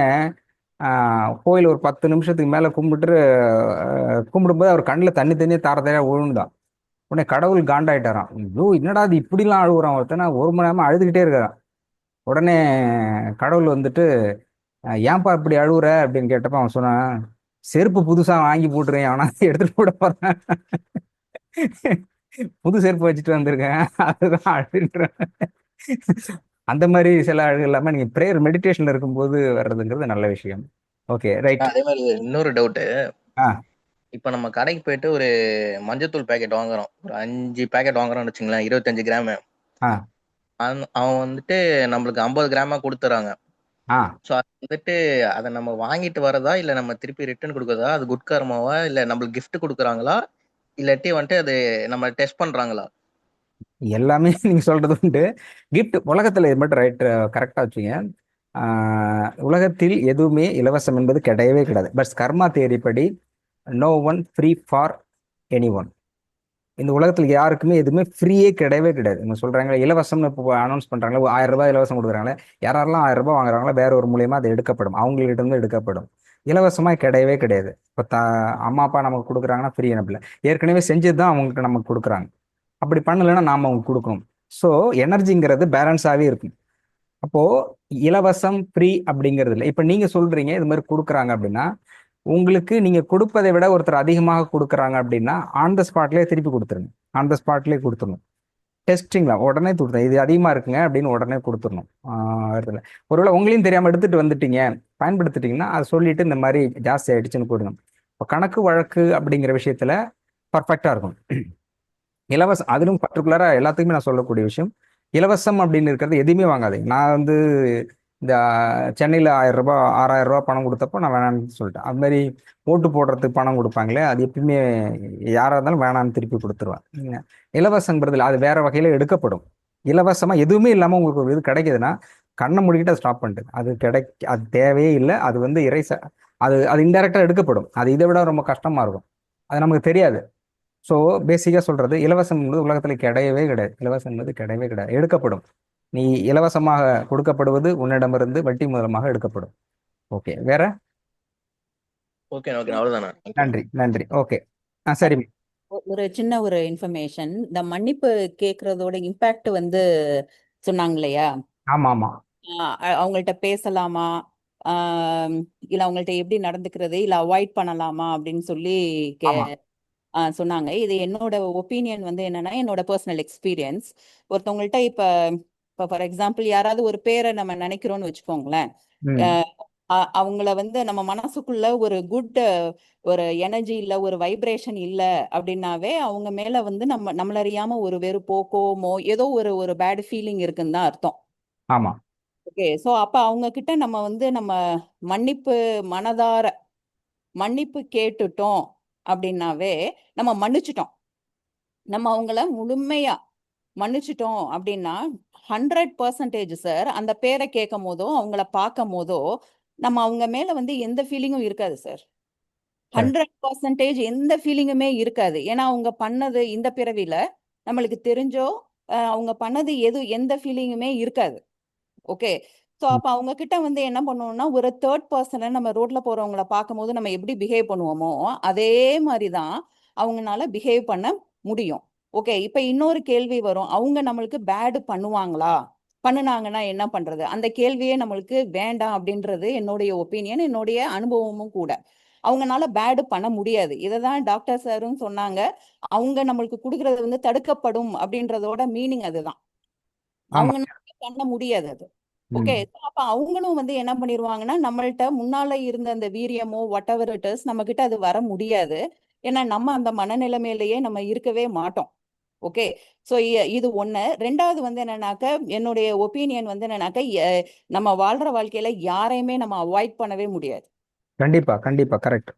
[SPEAKER 1] கோயில் ஒரு 10 நிமிஷத்துக்கு மேலே கும்பிடும்போது அவர் கண்ணில் தண்ணியாக தார விழுந்தான். உடனே கடவுள் காண்டாயிட்டாராம். ஐயோ என்னடா அது இப்படிலாம் அழுகுறான் ஒருத்தனை, 1 மணி நேரமா அழுதுகிட்டே இருக்காரான். உடனே கடவுள் வந்துட்டு ஏன்பா இப்படி அழுகுற அப்படின்னு கேட்டப்ப அவன் சொன்னான், செருப்பு புதுசா வாங்கி போட்டுருக்கேன், அவனா எடுத்துட்டு போட போறேன், புது செருப்பு வச்சுட்டு வந்திருக்கேன், அதுதான் அழுகுறேன். அந்த மாதிரி சில அழகு இல்லாம நீங்க பிரேயர் மெடிடேஷன்ல இருக்கும்போது வர்றதுங்கிறது நல்ல விஷயம். Okay right.
[SPEAKER 8] அதே மாதிரி இன்னொரு டவுட். இப்ப நம்ம கடைக்கு போயிட்டு ஒரு மஞ்சத்தூள் பேக்கெட் வாங்குறோம், ஒரு 5 பேக்கெட் வாங்குறோம்னு வச்சுங்களேன், 25 கிராம். அவன் வந்துட்டு நம்மளுக்கு 50 கிராமா கொடுத்துறாங்க. சோ அது வந்துட்டு அதை நம்ம வாங்கிட்டு வரதா இல்ல நம்ம திருப்பி ரிட்டர்ன் கொடுக்கறதா, அது குட் கர்மாவா இல்ல நம்மளுக்கு கிஃப்ட் கொடுக்குறாங்களா இல்லாட்டி வந்துட்டு அது நம்ம டெஸ்ட் பண்றாங்களா?
[SPEAKER 1] எல்லாமே நீங்க சொல்றது உண்டு. கிஃப்ட் உலகத்துல இது மட்டும் ரைட், கரெக்டா வச்சுங்க. உலகத்தில் எதுவுமே இலவசம் என்பது கிடையவே கிடையாது. பட் கர்மா தியரி படி no one free for anyone. இந்த உலகத்துல யாருக்குமே எதுவுமே ஃப்ரீயே கிடையவே கிடையாது. இவங்க சொல்றாங்க இலவசம்னு இப்போ அனௌன்ஸ் பண்றாங்களே, 1000 ரூபாய் இலவசம் கொடுக்குறாங்களே, யாரெல்லாம் 1000 ரூபாய் வாங்குறாங்களோ வேற ஒரு மூலியமா அது எடுக்கப்படும், அவங்கள்ட்ட இருந்து எடுக்கப்படும். இலவசமா கிடையவே கிடையாது. இப்போ அம்மா அப்பா நமக்கு கொடுக்குறாங்கன்னா ஃப்ரீ அனுப்பல, ஏற்கனவே செஞ்சது தான் அவங்களுக்கு நமக்கு கொடுக்குறாங்க. அப்படி பண்ணலைன்னா நாம அவங்க கொடுக்கணும். ஸோ எனர்ஜிங்கிறது பேலன்ஸாகவே இருக்கும். அப்போ இலவசம் ஃப்ரீ அப்படிங்கிறது இல்லை. இப்போ நீங்க சொல்றீங்க இது மாதிரி கொடுக்குறாங்க அப்படின்னா, உங்களுக்கு நீங்க கொடுப்பதை விட ஒருத்தர் அதிகமாக கொடுக்குறாங்க அப்படின்னா ஆன் த ஸ்பாட்லேயே திருப்பி கொடுத்துருங்க. ஆன் த ஸ்பாட்லேயே கொடுத்துடணும். டெஸ்டிங்ல உடனே கொடுத்தேன், இது அதிகமாக இருக்குங்க அப்படின்னு உடனே கொடுத்துடணும். ஒருவேளை உங்களையும் தெரியாமல் எடுத்துட்டு வந்துட்டீங்க, பயன்படுத்திட்டீங்கன்னா அதை சொல்லிட்டு இந்த மாதிரி ஜாஸ்தி ஆயிடுச்சுன்னு கொடுங்க. இப்போ கணக்கு வழக்கு அப்படிங்கிற விஷயத்துல பர்ஃபெக்டா இருக்கும். இலவசம், அதிலும் பர்டிகுலரா எல்லாத்துக்குமே நான் சொல்லக்கூடிய விஷயம், இலவசம் அப்படின்னு இருக்கிறது எதுவுமே வாங்காதீங்க. நான் வந்து இந்த சென்னையில் 1000 ரூபாய் 6000 ரூபாய் பணம் கொடுத்தப்போ நான் வேணான்னு சொல்லிட்டேன். அது மாதிரி ஓட்டு போடுறதுக்கு பணம் கொடுப்பாங்களே, அது எப்பயுமே யாராக இருந்தாலும் வேணான்னு திருப்பி கொடுத்துருவேன். இலவசங்கிறதுல அது வேற வகையில எடுக்கப்படும். இலவசமா எதுவுமே இல்லாமல் உங்களுக்கு ஒரு இது கிடைக்குதுன்னா கண்ணை முடிக்கிட்டு அதை ஸ்டாப் பண்ணிட்டு, அது தேவையே இல்லை. அது வந்து அது இன்டெரக்டா எடுக்கப்படும். அது இதை விட ரொம்ப கஷ்டமா இருக்கும், அது நமக்கு தெரியாது. ஸோ பேசிக்காக சொல்றது இலவசம் என்பது உலகத்தில் கிடையவே கிடையாது. இலவசம் என்பது கிடையவே கிடையாது, எடுக்கப்படும். நீ இலவசமாக கொடுக்கப்படுவது உன்னிடமிருந்து வட்டி மூலமாக எடுக்கப்படும். ஓகே, வேற?
[SPEAKER 8] ஓகே ஓகே, அவ்வளவுதானா?
[SPEAKER 1] நன்றி. ஓகே, சரி.
[SPEAKER 9] ஒரு சின்ன ஒரு இன்ஃபர்மேஷன், இந்த மன்னிப்பு கேட்கறதோட இம்பாக்ட் வந்து சொன்னாங்க இல்லையா?
[SPEAKER 1] ஆமா ஆமா.
[SPEAKER 9] அவங்கள்ட்ட பேசலாமா, இல்ல அவங்கள்ட்ட எப்படி நடந்துக்கிறது, இல்ல அவாய்ட் பண்ணலாமா அப்படின்னு சொல்லி சொன்னாங்க. இது என்னோட ஒப்பீனியன் வந்து என்னன்னா, என்னோட பர்சனல் எக்ஸ்பீரியன்ஸ். ஒருத்தவங்கள்ட்ட இப்ப ஃபார் எக்ஸாம்பிள் யாராவது ஒரு பேரை நம்ம நினைக்கிறோம்னு வச்சுக்கோங்களேன், அவங்கள வந்து நம்ம மனசுக்குள்ள ஒரு குட் ஒரு எனர்ஜி இல்ல, ஒரு வைப்ரேஷன் இல்ல அப்படின்னாவே அவங்க மேல வந்து நம்மள அறியாம ஒரு வெறுப்போ கோவமோ ஏதோ ஒரு பேட் ஃபீலிங் இருக்குன்னு தான் அர்த்தம்.
[SPEAKER 1] ஆமா.
[SPEAKER 9] ஓகே, ஸோ அப்ப அவங்க கிட்ட நம்ம வந்து நம்ம மன்னிப்பு மனதார மன்னிப்பு கேட்டுட்டோம் அப்படின்னாவே நம்ம மன்னிச்சிட்டோம். நம்ம அவங்கள முழுமையா மன்னிச்சிட்டோம் அப்படின்னா 100% சார், அந்த பேரை கேட்கும் போதோ அவங்கள பார்க்கும் போதோ நம்ம அவங்க மேல வந்து எந்த ஃபீலிங்கும் இருக்காது சார். 100% எந்த ஃபீலிங்குமே இருக்காது. ஏன்னா அவங்க பண்ணது இந்த பிறவில நம்மளுக்கு தெரிஞ்சோ அவங்க பண்ணது எந்த ஃபீலிங்குமே இருக்காது. ஓகே, ஸோ அப்ப அவங்க கிட்ட வந்து என்ன பண்ணுவோம்னா, ஒரு தேர்ட் பர்சனை நம்ம ரோட்ல போறவங்கள பார்க்கும்போது நம்ம எப்படி பிஹேவ் பண்ணுவோமோ அதே மாதிரி தான் அவங்கனால பிஹேவ் பண்ண முடியும். ஓகே, இப்ப இன்னொரு கேள்வி வரும், அவங்க நம்மளுக்கு பேடு பண்ணுவாங்களா, பண்ணுனாங்கன்னா என்ன பண்றது? அந்த கேள்வியே நம்மளுக்கு வேண்டாம் அப்படின்றது என்னுடைய ஒப்பீனியன், என்னுடைய அனுபவமும் கூட. அவங்கனால பேடு பண்ண முடியாது. இததான் டாக்டர் சாரும் சொன்னாங்க. அவங்க நம்மளுக்கு கொடுக்கறது வந்து தடுக்கப்படும் அப்படின்றதோட மீனிங் அதுதான். அவங்கனால பண்ண முடியாது அது. ஓகே, அப்ப அவங்களும் வந்து என்ன பண்ணிருவாங்கன்னா, நம்மள்ட்ட முன்னால இருந்த அந்த வீரியமோ வாட் எவர் இட் இஸ் நம்ம கிட்ட அது வர முடியாது. ஏன்னா நம்ம அந்த மனநிலைமையிலேயே நம்ம இருக்கவே மாட்டோம். ஓகே, ஸோ இது ஒண்ணு. ரெண்டாவது வந்து என்னன்னாக்க, என்னுடைய ஒப்பீனியன் வந்து என்னன்னாக்க, நம்ம வாழ்ற வாழ்க்கையில யாரையுமே நம்ம அவாய்ட் பண்ணவே முடியாது.
[SPEAKER 1] கண்டிப்பா கண்டிப்பா கரெக்ட்.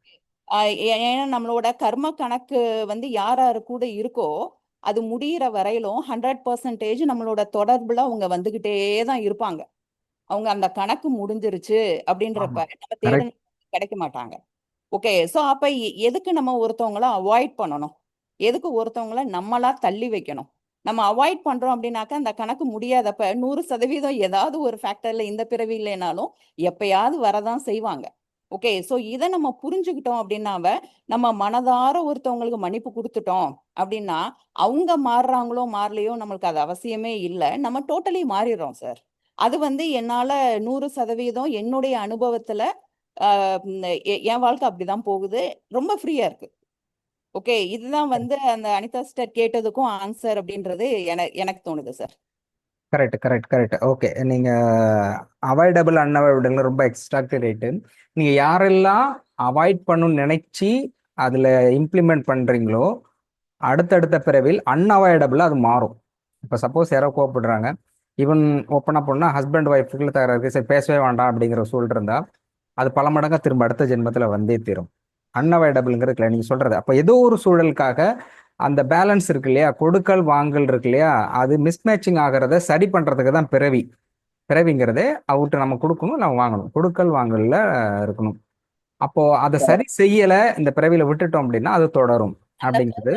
[SPEAKER 9] ஏன்னா நம்மளோட கர்ம கணக்கு வந்து யாராரு கூட இருக்கோ அது முடியிற வரையிலும் 100% நம்மளோட தொடர்புல அவங்க வந்துகிட்டே தான் இருப்பாங்க. அவங்க அந்த கணக்கு முடிஞ்சிருச்சு அப்படின்றப்ப நம்ம தேட கிடைக்க மாட்டாங்க. ஓகே, ஸோ அப்ப எதுக்கு நம்ம ஒருத்தவங்கள அவாய்ட் பண்ணணும்? எதுக்கு ஒருத்தவங்கள நம்மளா தள்ளி வைக்கணும்? நம்ம அவாய்ட் பண்றோம் அப்படின்னாக்க அந்த கணக்கு முடியாதப்ப 100% ஏதாவது ஒரு ஃபேக்டர்ல இந்த பிறவி இல்லைனாலும் எப்பயாவது வரதான் செய்வாங்க. ஓகே, ஸோ இதை நம்ம புரிஞ்சுக்கிட்டோம் அப்படின்னாவ நம்ம மனதார ஒருத்தவங்களுக்கு மன்னிப்பு கொடுத்துட்டோம் அப்படின்னா அவங்க மாறுறாங்களோ மாறலையோ நம்மளுக்கு அது அவசியமே இல்லை. நம்ம டோட்டலி மாறிடுறோம் சார். அது வந்து என்னால 100% என்னுடைய அனுபவத்துல என் வாழ்க்கை அப்படிதான் போகுது. ரொம்ப ஃப்ரீயா இருக்கு. ஓகே, இதுதான் வந்து அந்த அனிதா சிஸ்டர் கேட்டதுக்கும் ஆன்சர் அப்படின்றது எனக்கு தோணுது sir.
[SPEAKER 1] Correct correct correct. Okay, நீங்க அவாய்டபிள் அன்அவாய்டபிள் ரொம்ப எக்ஸ்ட்ராக்டரேட்டு. நீங்க யாரெல்லாம் அவாய்ட் பண்ணணும்னு நினைச்சு அதுல இம்ப்ளிமெண்ட் பண்றீங்களோ அடுத்தடுத்த பிறவில் அன்அவாய்டபிளா அது மாறும். இப்போ சப்போஸ் யாரோ கோவப்படுறாங்க, ஈவன் ஓப்பனாக போனால் ஹஸ்பண்ட் ஒய்ஃபுக்குள்ள தகராறு இருக்கு, சரி பேசவே வேண்டாம் அப்படிங்கிற சூழல் இருந்தா அது பல மடங்கா திரும்ப அடுத்த ஜென்மத்துல வந்தே தீரும். அன்அவாய்டபிள்ங்கிறதுல நீங்க சொல்றது அப்போ ஏதோ ஒரு சூழலுக்காக அந்த பேலன்ஸ் இருக்கு இல்லையா, கொடுக்கல் வாங்கல் இருக்கு இல்லையா, அது மிஸ்மேட்சிங் ஆகிறத சரி பண்றதுக்கு தான் பிறவி. பிறவிங்கிறதே அவர்கிட்ட நம்ம கொடுக்கணும், நம்ம வாங்கணும், கொடுக்கல் வாங்கல்ல இருக்கணும். அப்போ அதை சரி செய்யல இந்த பிறவியில விட்டுட்டோம் அப்படின்னா அது தொடரும் அப்படிங்கிறது.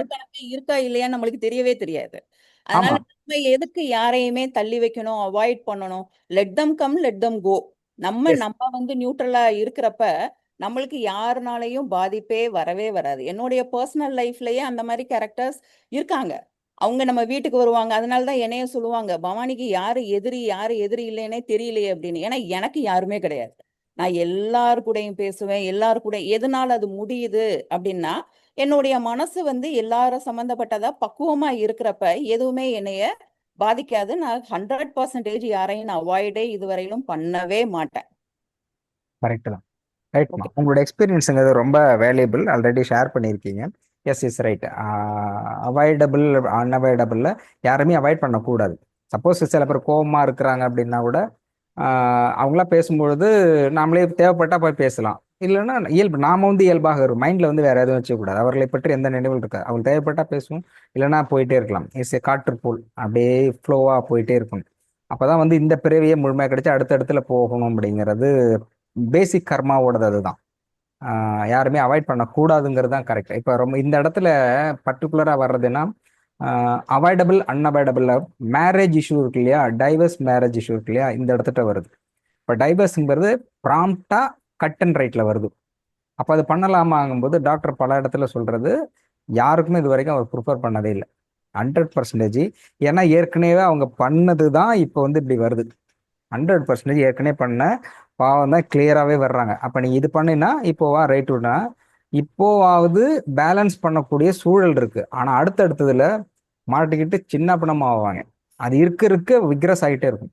[SPEAKER 9] இருக்கா இல்லையா நம்மளுக்கு தெரியவே தெரியாது. அதனால நம்ம எதுக்கு யாரையுமே தள்ளி வைக்கணும், அவாய்ட் பண்ணணும்? Let them come let them go. நம்ம வந்து நியூட்ரலா இருக்கிறப்ப நம்மளுக்கு யாருனாலையும் பாதிப்பே வரவே வராது. என்னுடைய பர்சனல் லைஃப்லயே அந்த மாதிரி கேரக்டர்ஸ் இருக்காங்க. அவங்க நம்ம வீட்டுக்கு வருவாங்க. அதனாலதான் என்னைய சொல்லுவாங்க, பவானிக்கு யாரு எதிரி இல்லைன்னே தெரியலையே அப்படின்னு. ஏன்னா எனக்கு யாருமே கிடையாது. நான் எல்லாரு கூடயும் பேசுவேன், எல்லாரு கூட. எதனால அது முடியுது அப்படின்னா என்னுடைய மனசு வந்து எல்லாரும் சம்பந்தப்பட்டதா பக்குவமா இருக்கிறப்ப எதுவுமே என்னைய பாதிக்காது. நான் 100% யாரையும் நான் அவாய்டே இதுவரையிலும் பண்ணவே மாட்டேன்.
[SPEAKER 1] கரெக்ட் தான். ரைட்மா, உங்களோட எக்ஸ்பீரியன்ஸுங்கிறது ரொம்ப வேல்யூபிள், ஆல்ரெடி ஷேர் பண்ணியிருக்கீங்க. Yes is right. அவாய்டபிள் அன்அவாய்டபிளில் யாருமே அவாய்ட் பண்ணக்கூடாது. சப்போஸ் சில பேர் கோபமாக இருக்கிறாங்க அப்படின்னா கூட அவங்களா பேசும்பொழுது நாமளே தேவைப்பட்டா போய் பேசலாம். இல்லைன்னா இயல்பு நாம வந்து இயல்பாக இருக்கும், மைண்டில் வந்து வேற எதுவும் வச்சுக்கூடாது. அவர்களை பற்றி எந்த நினைவுகள் இருக்காது, அவங்களுக்கு தேவைப்பட்டா பேசுவோம், இல்லைன்னா போயிட்டே இருக்கலாம். இஸ் காற்று போல் அப்படியே ஃப்ளோவாக போயிட்டே இருக்கும். அப்போதான் வந்து இந்த பிறவியே முழுமையாக கிடைச்சி அடுத்தடுத்துல போகணும் அப்படிங்கிறது பேசிக் கர்மாவோடது. அதுதான் யாருமே அவாய்ட் பண்ணக்கூடாதுங்கிறது தான் கரெக்ட். இப்போ ரொம்ப இந்த இடத்துல பர்டிகுலராக வர்றதுன்னா அவாய்டபிள் அன்அவாய்டபிள் மேரேஜ் இஷ்யூ இருக்கு இல்லையா, டைவர்ஸ் மேரேஜ் இஷ்யூ இருக்கு இல்லையா, இந்த இடத்துட்ட வருது. இப்போ டைவர்ஸுங்கிறது ப்ராம்ப்டா கட் அண்ட் ரைட்ல வருது. அப்போ அது பண்ணலாமாங்கும்போது டாக்டர் பல இடத்துல சொல்றது யாருக்குமே இது வரைக்கும் அவர் ப்ரிஃபர் பண்ணதே இல்லை 100%. ஏன்னா ஏற்கனவே அவங்க பண்ணது தான் இப்போ வந்து இப்படி வருது. 100% ஏற்கனவே பண்ண பாவம் தான் கிளியராகவே வர்றாங்க. அப்போ நீங்கள் இது பண்ணினா இப்போவா ரைட் விடனா இப்போவாவது பேலன்ஸ் பண்ணக்கூடிய சூழல் இருக்கு. ஆனால் அடுத்தடுத்ததுல மாட்டிக்கிட்டு சின்ன பணமாக ஆவாங்க. அது இருக்க விக்ரஸ் ஆகிட்டே இருக்கும்.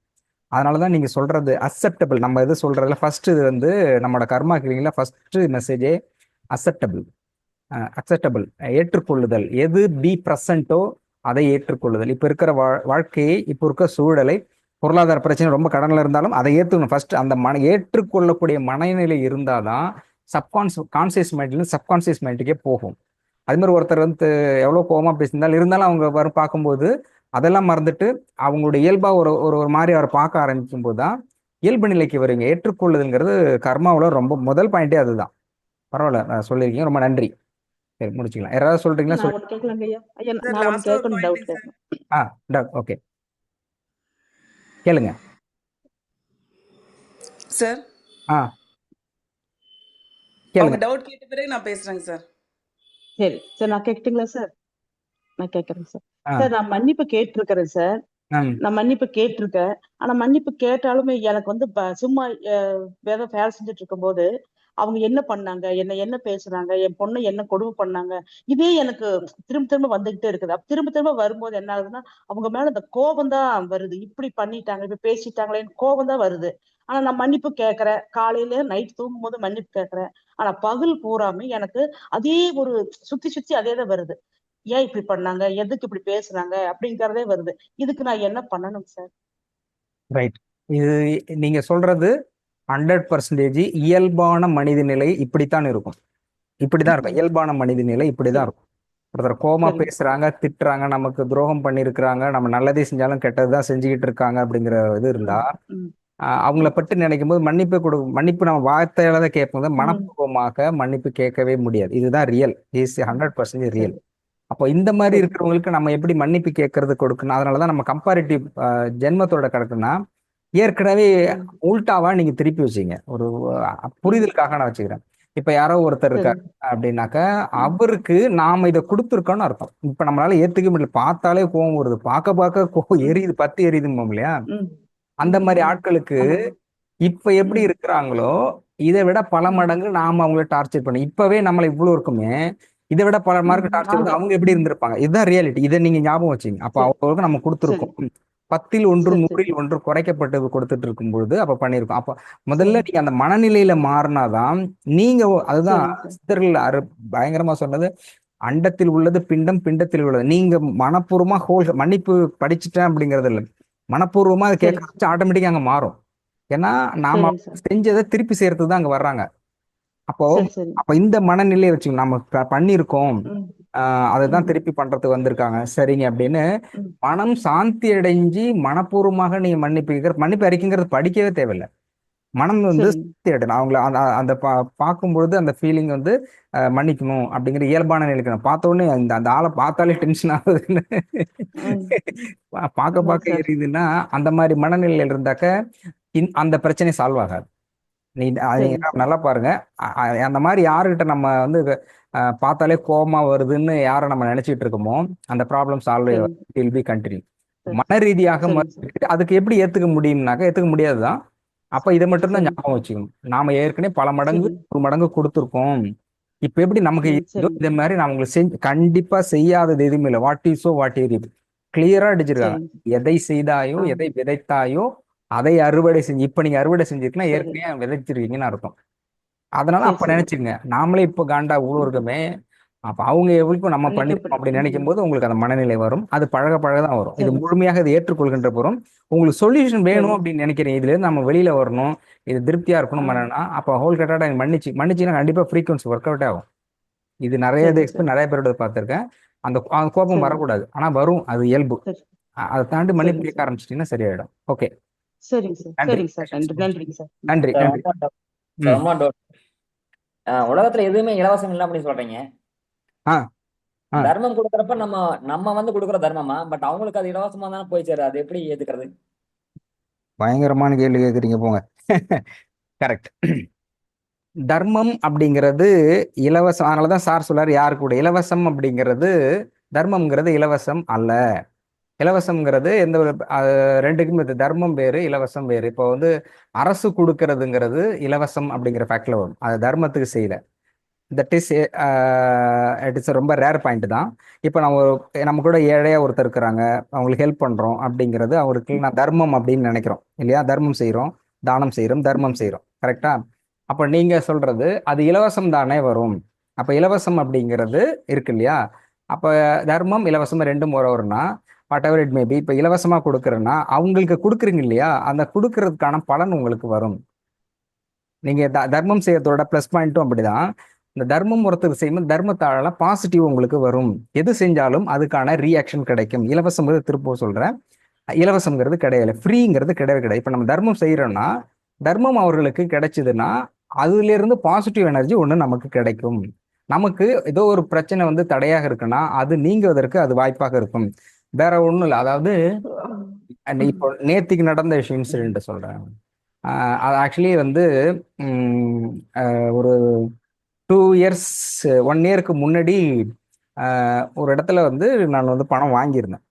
[SPEAKER 1] அதனாலதான் நீங்க சொல்றது அக்செப்டபிள். நம்ம எது சொல்றதுல ஃபர்ஸ்ட் இது வந்து நம்மளோட கர்மா கிளீனிங்ல ஃபர்ஸ்ட் மெசேஜே அக்செப்டபிள். அக்செப்டபிள், ஏற்றுக்கொள்ளுதல். எது பி ப்ரெசன்ட்டோ அதை ஏற்றுக்கொள்ளுதல். இப்ப இருக்கிற வாழ்க்கையை, இப்போ இருக்க சூழலை, பொருளாதார பிரச்சனை, ரொம்ப கடன்ல இருந்தாலும் அதை ஏற்றுக்கணும் ஃபர்ஸ்ட். அந்த ஏற்றுக்கொள்ளக்கூடிய மனநிலை இருந்தாதான் கான்சியஸ் மைண்ட்ல சப்கான்சியஸ் மைண்டுக்கே போகும். அது மாதிரி ஒருத்தர் வந்து எவ்வளோ கோவமா பேசியிருந்தாலும் இருந்தாலும் அவங்க வரும் பார்க்கும்போது அதெல்லாம் மறந்துட்டு அவங்களுடைய இயல்பா ஒரு ஒரு ஒரு மாதிரி அவரை பார்க்க ஆரம்பிக்கும் போது தான் இயல்பு நிலைக்கு வருவீங்க. ஏற்றுக்கொள்ளுதுங்கிறது கர்மாவில் ரொம்ப முதல் பாயிண்டே அதுதான். பரவாயில்ல, நான் சொல்லியிருக்கீங்க, ரொம்ப நன்றி. சரி, முடிச்சுக்கலாம். யாராவது சொல்றீங்களா?
[SPEAKER 10] நான் ஒண்ணு கேட்கலாங்க ஐயா. ஐயா நான் ஒண்ணு கேட்கணும், டவுட் கேட்கணும்.
[SPEAKER 1] ஓகே, கேளுங்க
[SPEAKER 10] சார்.
[SPEAKER 1] ஆ
[SPEAKER 10] அவங்க
[SPEAKER 1] கேளுங்க.
[SPEAKER 10] டவுட் கேட்ட பிறகு நான் பேசுறேங்க சார். சரி சார், நான் கேட்கட்டுங்களா சார்? நான் கேட்கறேன் சார். சார், நான் மன்னிப்பு கேட்டிருக்கிறேன் சார். நான் மன்னிப்பு கேட்டிருக்கேன். ஆனா மன்னிப்பு கேட்டாலுமே எனக்கு வந்து சும்மா வேற வேலை செஞ்சுட்டு இருக்கும் போது அவங்க என்ன பண்ணாங்க, என்ன பேசுறாங்க, என் பொண்ணை என்ன கொடுமை பண்ணாங்க, இதே எனக்கு திரும்ப திரும்ப வந்துகிட்டே இருக்குது. திரும்ப திரும்ப வரும்போது என்ன ஆகுதுன்னா அவங்க மேல இந்த கோபம் தான் வருது. இப்படி பண்ணிட்டாங்க, இப்படி பேசிட்டாங்களேன்னு கோபம் தான் வருது. ஆனா நான் மன்னிப்பு கேட்கறேன், காலையில நைட் தூங்கும் போது மன்னிப்பு கேட்கறேன். ஆனா பகல் பூராமே எனக்கு அதே ஒரு சுத்தி சுத்தி அதே தான் வருது. ஏன் இப்படி பண்ணாங்க, எதுக்கு இப்படி பேசுறாங்க அப்படிங்கறதே வருது. இதுக்கு நான் என்ன பண்ணணும் சார்?
[SPEAKER 1] ரைட். இது நீங்க சொல்றது 100% இயல்பான மனித நிலை. இப்படித்தான் இருக்கும், இப்படிதான் இருக்கும். இயல்பான மனித நிலை இப்படிதான் இருக்கும். ஒருத்தர் கோமா பேசுறாங்க, திட்டுறாங்க, நமக்கு துரோகம் பண்ணிருக்கிறாங்க, நம்ம நல்லதே செஞ்சாலும் கெட்டதுதான் செஞ்சுக்கிட்டு இருக்காங்க அப்படிங்கிற இது இருந்தா அவங்கள பற்றி நினைக்கும் போது மன்னிப்பு நம்ம வார்த்தையால தான் கேட்போம், மனப்பூர்வமாக மன்னிப்பு கேட்கவே முடியாது. இதுதான் ரியல், இஸ் 100% ரியல். அப்போ இந்த மாதிரி இருக்கிறவங்களுக்கு நம்ம எப்படி மன்னிப்பு கேட்கறது கொடுக்கணும்? அதனாலதான் நம்ம கம்பேரிட்டிவ் ஜென்மத்தோட கிடக்குன்னா ஏற்கனவே உல்டாவா நீங்க திருப்பி வச்சீங்க. ஒரு புரிதலுக்காக நான் வச்சுக்கிறேன். இப்ப யாரோ ஒருத்தர் இருக்காரு அப்படின்னாக்க அவருக்கு நாம இதை கொடுத்துருக்கோம்னு அர்த்தம். இப்ப நம்மளால ஏத்துக்க முடியல, பார்த்தாலே கோவம் வருது, பார்க்க கோவம் எரியுது, பத்தி எரியுதுமோ இல்லையா? அந்த மாதிரி ஆட்களுக்கு இப்ப எப்படி இருக்கிறாங்களோ இதை விட பல மடங்கு நாம அவங்கள டார்ச்சர் பண்ணி, இப்பவே நம்மள இவ்வளவு இருக்குமே, இதை விட பல மடங்கு டார்ச்சர் அவங்க எப்படி இருந்திருப்பாங்க. இதுதான் ரியாலிட்டி. இதை நீங்க ஞாபகம் வச்சுங்க. அப்ப அவங்களுக்கு நம்ம கொடுத்துருக்கோம். 10ல் 1 100ல் 1 குறைக்கப்பட்டது கொடுத்துட்டு இருக்கும் பொழுது அப்ப பண்ணிருக்கோம். அப்ப முதல்ல நீங்க அந்த மனநிலையில மாறினாதான் நீங்க, அதுதான் சித்தர்கள் பயங்கரமா சொன்னது, அண்டத்தில் உள்ளது பிண்டம், பிண்டத்தில் உள்ளது. நீங்க மனப்பூர்வமா மன்னிப்பு படிச்சுட்டேன் அப்படிங்கறது இல்லை, மனப்பூர்வமா அதை கேட்க ஆட்டோமேட்டிக்கா அங்க மாறும். ஏன்னா நாம செஞ்சதை திருப்பி செய்யறதுக்கு தான் அங்க வர்றாங்க. அப்போ இந்த மனநிலையை வச்சு நம்ம பண்ணிருக்கோம், அதைதான் திருப்பி பண்றதுக்கு வந்திருக்காங்க, சரிங்க அப்படின்னு மனம் சாந்தி அடைஞ்சு மனப்பூர்வமாக நீங்க மன்னிப்பு அறிக்கைங்கிறது படிக்கவே தேவையில்லை. மனம் வந்து சாந்தி அடையணும். அவங்கள அந்த பார்க்கும்பொழுது அந்த ஃபீலிங் வந்து மன்னிக்கணும் அப்படிங்கிற இயல்பான நிலைக்கு பார்த்த உடனே அந்த ஆளை பார்த்தாலே டென்ஷன் ஆகுதுன்னு பார்க்க எரியுதுன்னா அந்த மாதிரி மனநிலையில இருந்தாக்க அந்த பிரச்சனை சால்வ் ஆகாது. நல்லா பாருங்க, அந்த மாதிரி யாருக்கிட்ட நம்ம வந்து பார்த்தாலே கோபமா வருதுன்னு யாரை நம்ம நினைச்சிட்டு இருக்கோமோ அந்த problem solve will be continue. மன ரீதியாக அதுக்கு எப்படி ஏத்துக்க முடியும்னாக்க ஏத்துக்க முடியாதுதான். அப்ப இதை மட்டும்தான் ஞாபகம் வச்சுக்கணும், நாம ஏற்கனவே பல மடங்கு 1 மடங்கு கொடுத்துருக்கோம். இப்ப எப்படி நமக்கு இந்த மாதிரி நான் உங்களுக்கு கண்டிப்பா செய்யாதது எதுவுமே இல்லை. வாட் இஸோ வாட் ஏரியுது கிளியரா அடிச்சிருக்காங்க. எதை செய்தாயோ, எதை விதைத்தாயோ அதை அறுவடை செஞ்சு, இப்ப நீங்க அறுவடை செஞ்சிருக்கீங்கன்னா ஏற்கனவே விதைச்சிருக்கீங்கன்னு அர்த்தம். அதனால அப்ப நினைச்சுங்க, நாமளே இப்ப காண்டா இவ்வளவு இருக்கமே, அப்ப அவங்க எவ்வளவு நம்ம பண்ணிருக்கோம் அப்படின்னு நினைக்கும் போது உங்களுக்கு அந்த மனநிலை வரும். அது பழகதான் வரும். இது முழுமையாக இதை ஏற்றுக்கொள்கின்ற போறோம். உங்களுக்கு சொல்யூஷன் வேணும் அப்படின்னு நினைக்கிறேன், இதுல இருந்து நம்ம வெளியில வரணும், இது திருப்தியா இருக்கணும் பண்ணனா, அப்ப ஹோல் கட்டாடா மன்னிச்சுன்னா கண்டிப்பா ஃப்ரீக்வன்சி ஒர்க் அவுட் ஆகும். இது நிறைய பேரோட பார்த்திருக்கேன். அந்த கோபம் வரக்கூடாது, ஆனா வரும், அது இயல்பு. அதை தாண்டி மன்னிப்பு கேட்க ஆரம்பிச்சிட்டீங்கன்னா சரியாயிடும். ஓகே, நன்றி.
[SPEAKER 11] உலகத்துல எதுவுமே இலவசம் இல்லை அப்படின்னு சொல்றீங்க. தர்மம் கொடுக்கறப்ப நம்ம வந்து கொடுக்குற தர்மமா, பட் அவங்களுக்கு அது இலவசமா தானே போய் சேரு, அது எப்படி ஏத்துக்கிறது?
[SPEAKER 1] பயங்கரமான கேள்வி கேட்குறீங்க, போங்க. கரெக்ட். தர்மம் அப்படிங்கிறது இலவசம். அதனாலதான் சார் சொல்றாரு யாரு கூட இலவசம் அப்படிங்கிறது, தர்மம்ங்கிறது இலவசம் அல்ல. இலவசம்ங்கிறது எந்த ஒரு ரெண்டுக்கும் தர்மம் வேறு, இலவசம் வேறு. இப்போ வந்து அரசு கொடுக்கறதுங்கிறது இலவசம் அப்படிங்கிற ஃபேக்ட்ல வரும், அது தர்மத்துக்கு செய்யல. தட் இஸ் இட் இஸ் ரொம்ப ரேர் பாயிண்ட் தான். இப்போ நம்ம கூட ஏழையாக ஒருத்தர் இருக்கிறாங்க, அவங்களுக்கு ஹெல்ப் பண்ணுறோம் அப்படிங்கிறது அவருக்கு நான் தர்மம் அப்படின்னு நினைக்கிறோம் இல்லையா? தர்மம் செய்கிறோம், தானம் செய்கிறோம், தர்மம் செய்கிறோம், கரெக்டா? அப்போ நீங்கள் சொல்கிறது அது இலவசம் தானே வரும். அப்போ இலவசம் அப்படிங்கிறது இருக்கு இல்லையா? அப்போ தர்மம் இலவசம் ரெண்டும் வரும்னா வாட் எவர் இட் மேபி. இப்போ இலவசமாக கொடுக்குறேன்னா அவங்களுக்கு கொடுக்குறீங்க இல்லையா? அந்த கொடுக்கறதுக்கான பலன் உங்களுக்கு வரும். நீங்கள் தர்மம் செய்யறதோட ப்ளஸ் பாயிண்ட்டும் அப்படிதான். இந்த தர்மம் ஒருத்தருக்கு செய்யும்போது தர்மத்தால பாசிட்டிவ் உங்களுக்கு வரும். எது செஞ்சாலும் அதுக்கான ரியாக்ஷன் கிடைக்கும். இலவசம் திரும்ப சொல்கிறேன், இலவசங்கிறது கிடையாது, ஃப்ரீங்கிறது கிடையவே கிடையாது. இப்போ நம்ம தர்மம் செய்கிறோன்னா தர்மம் அவர்களுக்கு கிடைச்சிதுன்னா அதுலேருந்து பாசிட்டிவ் எனர்ஜி ஒன்று நமக்கு கிடைக்கும். நமக்கு ஏதோ ஒரு பிரச்சனை தடையாக இருக்குன்னா அது நீங்குவதற்கு அது வாய்ப்பாக இருக்கும். வேற ஒன்றும் இல்லை. அதாவது இப்போ நேத்திக்கு நடந்த இன்சிடென்ட் சொல்கிறேன். அது ஆக்சுவலி ஒரு 2 இயர்ஸ் 1 இயருக்கு முன்னாடி ஒரு இடத்துல நான் பணம் வாங்கியிருந்தேன்.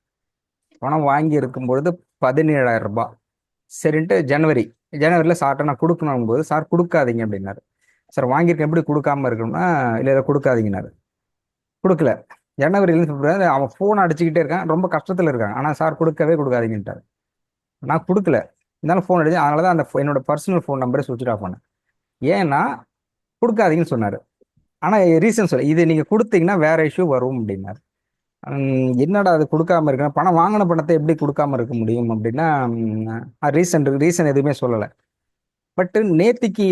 [SPEAKER 1] பணம் வாங்கி இருக்கும்பொழுது 17,000 ரூபாய். சரின்ட்டு ஜனவரியில் சார்ட்ட நான் கொடுக்கணும் போது, சார் கொடுக்காதீங்க அப்படின்னாரு. சார் வாங்கியிருக்கேன், எப்படி கொடுக்காம இருக்கணும்னா, இல்லை கொடுக்காதீங்கன்னாரு. கொடுக்கல. ஜனவரியிலேருந்து பிப்ரவரி அவன் ஃபோன் அடிச்சுக்கிட்டே இருக்கான், ரொம்ப கஷ்டத்தில் இருக்காங்க. ஆனால் சார் கொடுக்காதீங்கன்ட்டார். நான் கொடுக்கல, இருந்தாலும் ஃபோன் அடிச்சு. அதனால தான் என்னோட பர்சனல் ஃபோன் நம்பரை சுவிட்ச் ஆஃப் பண்ணேன். ஏன்னா கொடுக்காதீங்கன்னு சொன்னார். ஆனால் ரீசன் சொல்ல, இது நீங்கள் கொடுத்தீங்கன்னா வேற இஷ்யூ வரும் அப்படின்னாரு. என்னடா அது கொடுக்காம இருக்கேன், பணம் வாங்கின பணத்தை எப்படி கொடுக்காம இருக்க முடியும் அப்படின்னா ரீசன் எதுவுமே சொல்லலை. பட்டு நேத்திக்கு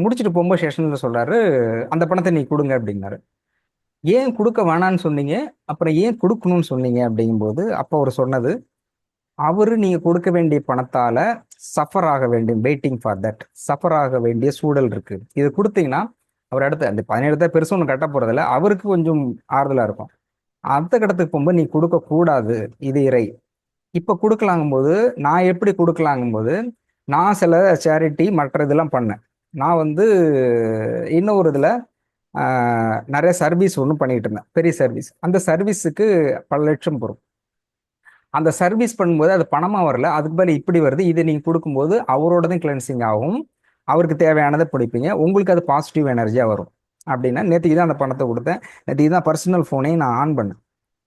[SPEAKER 1] முடிச்சுட்டு போகும்போது ஸ்டேஷனில் சொல்கிறாரு, அந்த பணத்தை நீ கொடுங்க அப்படின்னாரு. ஏன் கொடுக்க வேணான்னு சொன்னீங்க, அப்புறம் ஏன் கொடுக்கணும்னு சொன்னீங்க அப்படிங்கும்போது அப்போ அவர் சொன்னது, அவரு நீங்கள் கொடுக்க வேண்டிய பணத்தால் சஃபர் ஆக வேண்டும், வெயிட்டிங் ஃபார் தட், சஃபர் ஆக வேண்டிய சூழல் இருக்குது. இது கொடுத்தீங்கன்னா அவர் அடுத்து அந்த 17 பெருசு ஒன்று கட்ட போகிறதில்ல, அவருக்கு கொஞ்சம் ஆறுதலாக இருக்கும். அடுத்த கட்டத்துக்கு போகும்போது நீ கொடுக்கக்கூடாது, இது இறை. இப்போ கொடுக்கலாங்கும்போது நான் எப்படி கொடுக்கலாங்கும்போது நான் சில சேரிட்டி மற்ற இதெல்லாம் பண்ணேன். நான் இன்னொரு இதில் நிறைய சர்வீஸ் ஒன்று பண்ணிட்டு இருந்தேன், பெரிய சர்வீஸ். அந்த சர்வீஸுக்கு பல லட்சம் போகும். அந்த சர்வீஸ் பண்ணும்போது அது பணமாக வரல, அதுக்கு பதில் இப்படி வருது. இது நீங்கள் கொடுக்கும்போது அவரோடதும் கிளென்சிங் ஆகும், அவருக்கு தேவையானதை பிடிப்பீங்க, உங்களுக்கு அது பாசிட்டிவ் எனர்ஜியாக வரும். அப்படின்னா நேற்றுக்கு தான் அந்த பணத்தை கொடுத்தேன். நேற்றுக்கு தான் பர்சனல் ஃபோனையும் நான் ஆன் பண்ணேன்.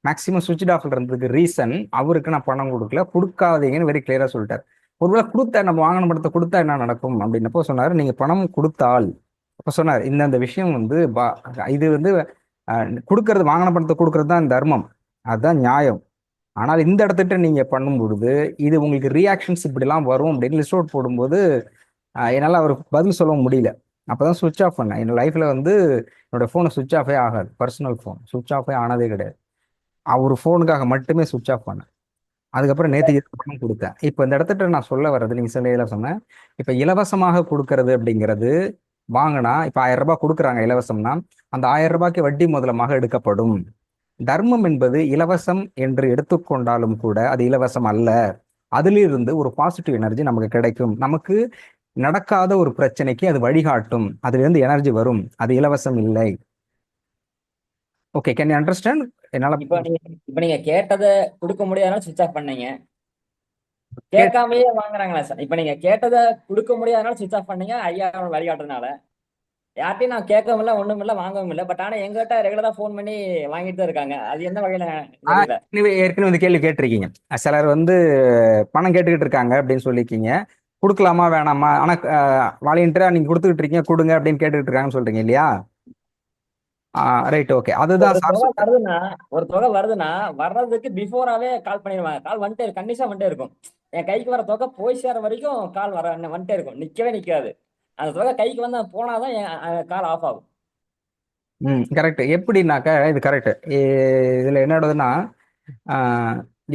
[SPEAKER 1] மேக்ஸிமம் சுவிட்ச் ஆஃப் இருந்ததுக்கு ரீசன் அவருக்கு நான் பணம் கொடுக்காதீங்கன்னு வெரி கிளியராக சொல்லிட்டார். ஒருவேளை கொடுத்தா நம்ம வாங்கின பணத்தை கொடுத்தா என்ன நடக்கும் அப்படின்னப்போ சொன்னார், நீங்கள் பணம் கொடுத்தால், அப்போ சொன்னார் இந்த விஷயம் இது கொடுக்கறது, வாங்கின பணத்தை கொடுக்கறது தான் தர்மம், அதுதான் நியாயம். ஆனால் இந்த இடத்துட்ட நீங்கள் பண்ணும்பொழுது இது உங்களுக்கு ரியாக்ஷன்ஸ் இப்படிலாம் வரும் அப்படின்னு லிஸ்ட் அவுட் போடும்போது என்னால் அவருக்கு பதில் சொல்ல முடியல. அப்போ தான் சுவிட்ச் ஆஃப் பண்ணேன். என் லைஃப்பில் என்னோட ஃபோனை சுவிட்ச் ஆஃபே ஆகாது, பர்சனல் ஃபோன் சுவிட்ச் ஆஃபே ஆனதே கிடையாது. அவர் ஃபோனுக்காக மட்டுமே சுவிட்ச் ஆஃப் பண்ணேன். அதுக்கப்புறம் நேற்று பணம் கொடுத்தேன். இப்போ இந்த இடத்துட்ட நான் சொல்ல வர்றது, நீங்கள் சில சொன்னேன், இப்போ இலவசமாக கொடுக்கறது அப்படிங்கிறது வாங்கினா, இப்போ 1000 ரூபாய் கொடுக்குறாங்க இலவசம்னா, அந்த 1000 ரூபாய்க்கு வட்டி முதலமாக எடுக்கப்படும். தர்மம் என்பது இலவசம் என்று எடுத்துக்கொண்டாலும் கூட அது இலவசம் அல்ல. அதிலிருந்து ஒரு பாசிட்டிவ் எனர்ஜி நமக்கு கிடைக்கும். நமக்கு நடக்காத ஒரு பிரச்சனைக்கு அது வழிகாட்டும், அதிலிருந்து எனர்ஜி வரும். அது இலவசம் இல்லை. Okay, can you understand? என்னால
[SPEAKER 11] இப்ப நீங்க கேட்டதை கொடுக்க முடியாதனால சுவிட்ச் ஆஃப் பண்ணீங்க, கேட்காமயே வாங்குறாங்களா சார்? இப்ப நீங்க கேட்டதை கொடுக்க முடியாதனால சுவிட்ச் ஆஃப் பண்ணீங்க, ஐயா வழிகாட்டுறதுனால. யார்ட்டையும் நான் கேட்கவும் இல்லை, ஒண்ணும் இல்லை, வாங்கவும் இல்லை. பட் ஆனா எங்கிட்ட ரெகுலரா ஃபோன் பண்ணி வாங்கிட்டு தான் இருக்காங்க. அது எந்த வகையில?
[SPEAKER 1] ஏற்கனவே இந்த கேள்வி கேட்டிருக்கீங்க. சிலர் பணம் கேட்டுக்கிட்டு இருக்காங்க அப்படின்னு சொல்லிருக்கீங்க, கொடுக்கலாமா வேணாமா, ஆனா வாலண்டியரா நீங்க கொடுத்துக்கிட்டு இருக்கீங்க, கொடுங்க அப்படின்னு கேட்டுக்கிட்டு இருக்காங்கன்னு சொல்றீங்க இல்லையா? Right, okay. அதுதான்
[SPEAKER 11] ஒரு தொகை வருதுன்னா வர்றதுக்கு பிஃபோராவே கால் பண்ணிடுவாங்க. கால் வந்துட்டே கண்டிஷன் வந்துட்டே இருக்கும். என் கைக்கு வர தொகை போய் சேர வரைக்கும் கால் வந்துட்டே இருக்கும், நிக்கவே நிக்காது. அந்த தொகை கைக்கு வந்து போனாதான் என் கால் ஆஃப் ஆகும்.
[SPEAKER 1] கரெக்ட். எப்படின்னாக்கா இது கரெக்ட். இதுல என்னோடதுன்னா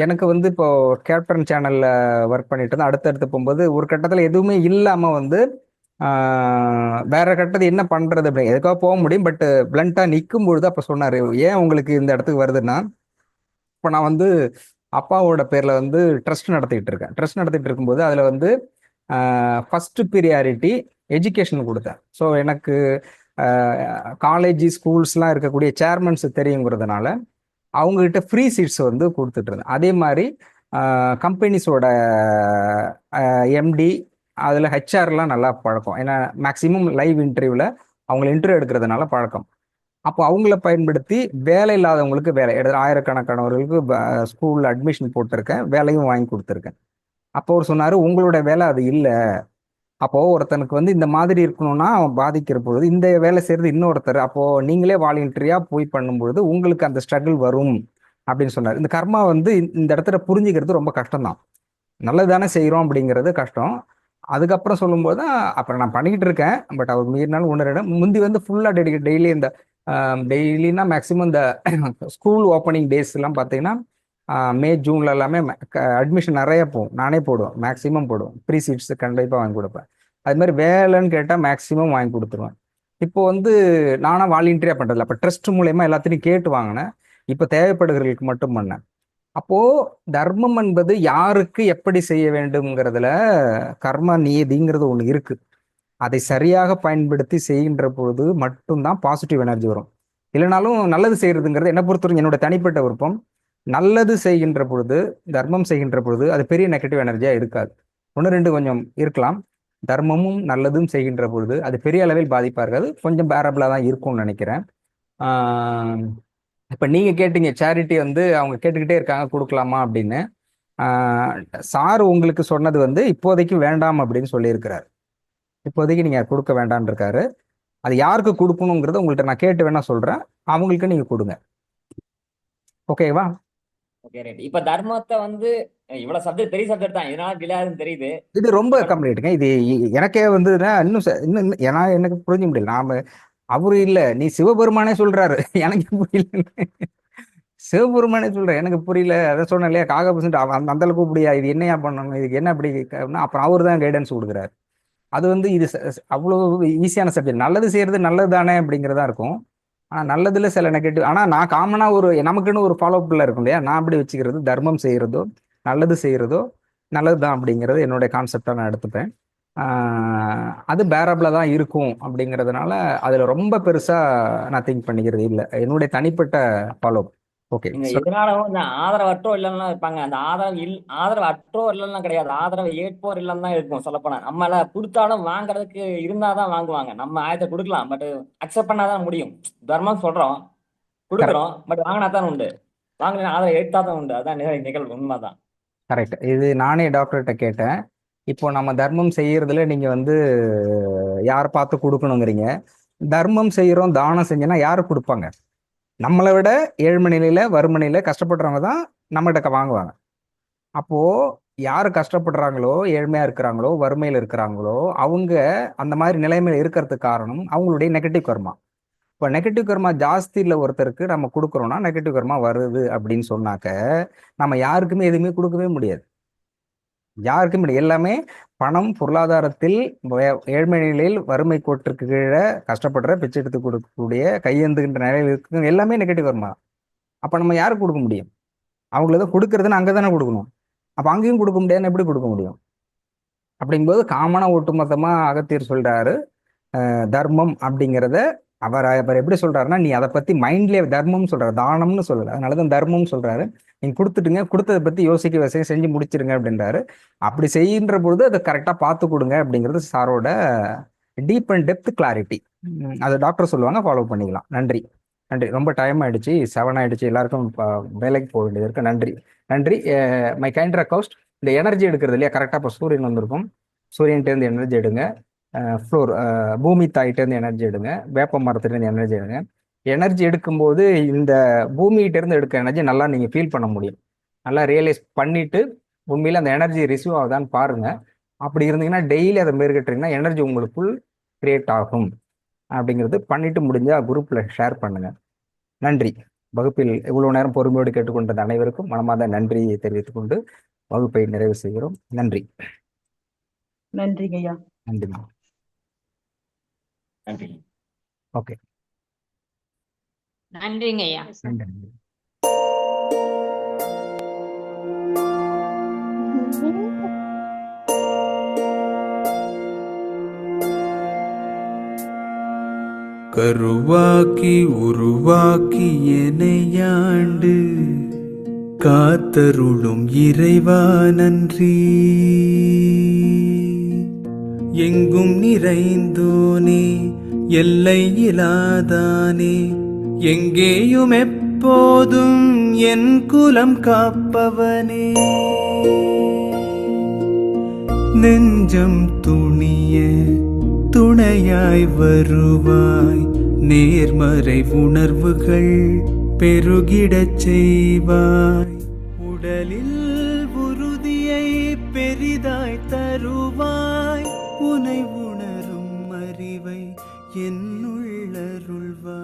[SPEAKER 1] எனக்கு இப்போ கேப்டன் சேனல்ல ஒர்க் பண்ணிட்டு இருந்தேன். அடுத்தடுத்து போகும்போது ஒரு கட்டத்துல எதுவுமே இல்லாம வேற கட்டது என்ன பண்றது அப்படி எதுக்காக போக முடியும். பட் பிளண்டா நிற்கும் பொழுது அப்ப சொன்னாரு, ஏன் உங்களுக்கு இந்த இடத்துக்கு வருதுன்னா, இப்போ நான் அப்பாவோட பேர்ல ட்ரஸ்ட் நடத்திட்டு இருக்கேன். ட்ரஸ்ட் நடத்திட்டு இருக்கும்போது அதுல ஃபர்ஸ்ட் ப்ரியாரிட்டி எஜுகேஷன் கொடுத்தேன். ஸோ எனக்கு காலேஜ் ஸ்கூல்ஸ்லாம் இருக்கக்கூடிய சேர்மன்ஸ் தெரியுங்கிறதுனால அவங்ககிட்ட ஃப்ரீ சீட்ஸ் கொடுத்துட்டு இருந்தேன். அதே மாதிரி கம்பெனிஸோட எம்டி அதில் ஹெச்ஆர்லாம் நல்லா பழக்கம். ஏன்னா மேக்ஸிமம் லைவ் இன்டர்வியூவில் அவங்களை இன்டர்வியூ எடுக்கிறதுனால பழக்கம். அப்போ அவங்கள பயன்படுத்தி வேலை இல்லாதவங்களுக்கு வேலை ஆயிரக்கணக்கானவர்களுக்கு ஸ்கூலில் அட்மிஷன் போட்டிருக்கேன், வேலையும் வாங்கி கொடுத்துருக்கேன். அப்போ அவர் சொன்னார், உங்களோட வேலை அது இல்லை. அப்போ ஒருத்தனுக்கு வந்து இந்த மாதிரி இருக்கணும்னா அவன் பாதிக்கிற பொழுது இந்த வேலை செய்யறது இன்னொருத்தர், அப்போ நீங்களே வாலண்டியரியா போய் பண்ணும்பொழுது உங்களுக்கு அந்த ஸ்ட்ரகிள் வரும் அப்படின்னு சொன்னார். இந்த கர்மா வந்து இந்த இடத்துல புரிஞ்சுக்கிறது ரொம்ப கஷ்டம்தான். நல்லது தானே செய்கிறோம் அப்படிங்கிறது கஷ்டம். அதுக்கப்புறம் சொல்லும்போது தான் அப்புறம் நான் பண்ணிக்கிட்டு இருக்கேன். பட் அவர் மீறினாலும் ஒன்று ரெண்டு முந்தி வந்து ஃபுல்லாக டெய்லி இந்த டெய்லினா மேக்ஸிமம் இந்த ஸ்கூல் ஓப்பனிங் டேஸ் எல்லாம் பார்த்தீங்கன்னா மே ஜூன்ல எல்லாமே அட்மிஷன் நிறைய போகும். நானே போடுவேன், மேக்ஸிமம் போடுவேன். ப்ரீ சீட்ஸ் கண்டிப்பாக வாங்கி கொடுப்பேன். அது மாதிரி வேலைன்னு கேட்டால் மேக்ஸிமம் வாங்கி கொடுத்துருவேன். இப்போ வந்து நானாக வாலண்டியராக பண்ணுறதில்ல. அப்போ ட்ரஸ்ட் மூலயமா எல்லாத்தையும் கேட்டு வாங்கினேன். இப்போ தேவைப்படுகிறவர்களுக்கு மட்டும் பண்ணேன். அப்போ தர்மம் என்பது யாருக்கு எப்படி செய்ய வேண்டும்ங்கிறதுல கர்ம நீதிங்கிறது ஒன்று இருக்கு. அதை சரியாக பயன்படுத்தி செய்கின்ற பொழுது மட்டும்தான் பாசிட்டிவ் எனர்ஜி வரும். இல்லைனாலும் நல்லது செய்யறதுங்கிறது என்னை பொறுத்தவரைக்கும் என்னோட தனிப்பட்ட விருப்பம். நல்லது செய்கின்ற பொழுது, தர்மம் செய்கின்ற பொழுது அது பெரிய நெகட்டிவ் எனர்ஜியா இருக்காது. ஒன்று ரெண்டு கொஞ்சம் இருக்கலாம். தர்மமும் நல்லதும் செய்கின்ற பொழுது அது பெரிய அளவில் பாதிப்பா இருக்காது, கொஞ்சம் பேரபிளா தான் இருக்கும்னு நினைக்கிறேன். இப்ப நீங்க கேட்டீங்க சேரிட்டி வந்து அவங்க கேட்டுக்கிட்டே இருக்காங்க கொடுக்கலாமா அப்படின்னு. சார் உங்களுக்கு சொன்னது வந்து இப்போதைக்கு வேண்டாம் அப்படின்னு சொல்லியிருக்கிறார். இப்போதைக்கு நீங்க கொடுக்க வேண்டாம்னு இருக்காரு. அது யாருக்கு கொடுக்கணுங்கிறத உங்கள்கிட்ட நான் கேட்டு வேணா சொல்றேன், அவங்களுக்கு நீங்க கொடுங்க. ஓகேவா?
[SPEAKER 11] Okay right. இப்ப தர்மத்தை வந்து இவ்வளவு சப்ஜெக்ட் பெரிய சப்ஜெக்ட் தான், இதனால கிளியாதுன்னு தெரியுது.
[SPEAKER 1] இது ரொம்ப கம்ப்ளீட்டுங்க. இது எனக்கே வந்து இன்னும் ஏன்னா எனக்கு புரிஞ்ச முடியல. நாம அவரு இல்ல, நீ சிவபெருமானே சொல்றாரு, எனக்கு புரியல. சிவபெருமானே சொல்றேன், எனக்கு புரியல. அதை சொன்னேன் இல்லையா, காகபுசன்ட்டு அந்த அளவுக்கு கூப்பிடியா, இது என்னையா பண்ணணும், இதுக்கு என்ன அப்படி அப்புறம் அவரு தான் கைடன்ஸ் கொடுக்குறாரு. அது வந்து இது அவ்வளவு ஈஸியான சப்ஜெக்ட். நல்லது செய்யறது நல்லது தானே அப்படிங்கிறதா இருக்கும். ஆனால் நல்லதுல சில நெகட்டிவ். ஆனால் நான் காமனாக ஒரு நமக்குன்னு ஒரு ஃபாலோ அப்ல இருக்கும் இல்லையா, நான் அப்படி வச்சுக்கிறது தர்மம் செய்கிறதோ நல்லது செய்கிறதோ நல்லது தான் அப்படிங்கிறது என்னுடைய கான்செப்டாக நான் எடுத்துப்பேன். அது பேரபிளாக தான் இருக்கும் அப்படிங்கிறதுனால அதில் ரொம்ப பெருசாக நான் திங்க் பண்ணிக்கிறது இல்லை, என்னுடைய தனிப்பட்ட ஃபாலோ அப். ஓகே.
[SPEAKER 11] எதனாலும் இந்த ஆதரவற்றோ இல்லைன்னா இருப்பாங்க. அந்த ஆதரவு அற்றோ இல்லைன்னா கிடையாது, ஆதரவு ஏற்போர் இல்லைன்னு தான் இருக்கும். சொல்லப்போனா நம்மள கொடுத்தாலும் வாங்குறதுக்கு இருந்தாதான் வாங்குவாங்க. நம்ம ஆயத்தை கொடுக்கலாம், பட் அக்செப்ட் பண்ணாதான் முடியும். தர்மம் சொல்றோம், கொடுக்குறோம், பட் வாங்கினா தான் உண்டு, வாங்கினா ஆதரவு ஏற்றா தான் உண்டு. அதான் நிகழ்வு, உண்மைதான்.
[SPEAKER 1] கரெக்ட். இது நானே டாக்டர்கிட்ட கேட்டேன். இப்போ நம்ம தர்மம் செய்யறதுல நீங்க வந்து யாரை பார்த்து கொடுக்கணுங்கிறீங்க. தர்மம் செய்யறோம், தானம் செஞ்சோன்னா யாரு கொடுப்பாங்க? நம்மளை விட ஏழ்மை நிலையில வறுமை நிலையில கஷ்டப்படுறவங்க தான் நம்மகிட்ட வாங்குவாங்க. அப்போ யாரு கஷ்டப்படுறாங்களோ, ஏழ்மையா இருக்கிறாங்களோ, வறுமையில இருக்கிறாங்களோ, அவங்க அந்த மாதிரி நிலைமையில இருக்கிறதுக்கு காரணம் அவங்களுடைய நெகட்டிவ் கர்மா. இப்போ நெகட்டிவ் கர்மா ஜாஸ்தி இல்லை ஒருத்தருக்கு நம்ம கொடுக்குறோம்னா நெகட்டிவ் கர்மா வருது அப்படின்னு சொன்னாக்க நம்ம யாருக்குமே எதுவுமே கொடுக்கவே முடியாது. யாருக்கும் முடியாது. எல்லாமே பணம், பொருளாதாரத்தில் ஏழ்மை நிலையில் வறுமை கோட்டிற்கு கீழே கஷ்டப்படுற, பிச்சை எடுத்து கொடுக்கக்கூடிய, கையெந்துகின்ற நிலையில் இருக்கு, எல்லாமே நெகட்டிவ் கர்மா. அப்போ நம்ம யாருக்கு கொடுக்க முடியும்? அவங்கள கொடுக்கறதுன்னு அங்கே தானே கொடுக்கணும். அப்போ அங்கேயும் கொடுக்க முடியாதுன்னு எப்படி கொடுக்க முடியும்? அப்படிங்கும்போது காமனா ஒட்டுமொத்தமா அகத்தியர் சொல்றாரு, தர்மம் அப்படிங்கிறத அவர் எப்படி சொல்றாருன்னா, நீ அதை பத்தி மைண்ட்லயே தர்மம் சொல்றாரு, தானம்னு சொல்லல, அதனாலதான் தர்மம் சொல்றாரு. நீங்க கொடுத்துட்டுங்க, கொடுத்ததை பத்தி யோசிக்க செஞ்சு முடிச்சிருங்க அப்படின்றாரு. அப்படி செய்கின்ற பொழுது அதை கரெக்டா பார்த்து கொடுங்க அப்படிங்கிறது சாரோட டீப் அண்ட் டெப்த் கிளாரிட்டி. அது டாக்டர் சொல்லுவாங்க, ஃபாலோ பண்ணிக்கலாம். நன்றி. நன்றி. ரொம்ப டைம் ஆயிடுச்சு, 7 ஆயிடுச்சு, எல்லாருக்கும் வேலைக்கு போக வேண்டியது இருக்கு. நன்றி. நன்றி. மை கைண்ட் ரெக்வஸ்ட், இந்த எனர்ஜி எடுக்கிறது இல்லையா, கரெக்டாக இப்போ சூரியன் வந்திருக்கும், சூரியன்கிட்டேருந்து எனர்ஜி எடுங்க. ஃப்ளோர் பூமி தாயிட்டேருந்து எனர்ஜி எடுங்க, வேப்ப மரத்துலேருந்து எனர்ஜி எடுங்க. எனர்ஜி எடுக்கும்போது இந்த பூமிகிட்டேருந்து எடுக்க எனர்ஜி நல்லா நீங்கள் ஃபீல் பண்ண முடியும். நல்லா ரியலைஸ் பண்ணிட்டு உண்மையில் அந்த எனர்ஜி ரிசீவ் ஆகுதான்னு பாருங்க. அப்படி இருந்தீங்கன்னா டெய்லி அதை மேற்கட்டுறீங்கன்னா எனர்ஜி உங்களுக்குள் கிரியேட் ஆகும். அப்படிங்கிறது பண்ணிட்டு முடிஞ்சா குரூப்ல ஷேர் பண்ணுங்க. நன்றி. வகுப்பில் இவ்வளவு நேரம் பொறுமையோடு கேட்டுக்கொண்டது அனைவருக்கும் மனமார்ந்த நன்றியை தெரிவித்துக் கொண்டு வகுப்பை நிறைவு செய்கிறோம். நன்றி.
[SPEAKER 10] நன்றிங்க ஐயா.
[SPEAKER 1] நன்றிமா.
[SPEAKER 11] நன்றி.
[SPEAKER 1] ஓகே.
[SPEAKER 5] நன்றிங்க ஐயா.
[SPEAKER 1] நன்றி.
[SPEAKER 12] கருவாக்கி உருவாக்கி எனையாண்டு காத்தருளும் இறைவா நன்றி. எங்கும் நிறைந்தோனே எல்லையிலாதானே எங்கேயும் எப்போதும் என் குலம் காப்பவனே நெஞ்சம் துணிய துணையாய் வருவாய் நேர்மறை உணர்வுகள் பெருகிடச் செய்வாய் உடலில் உறுதியை பெரிதாய் தருவாய் உனை உணரும் அறிவை என்னுள்ளருள்வாய்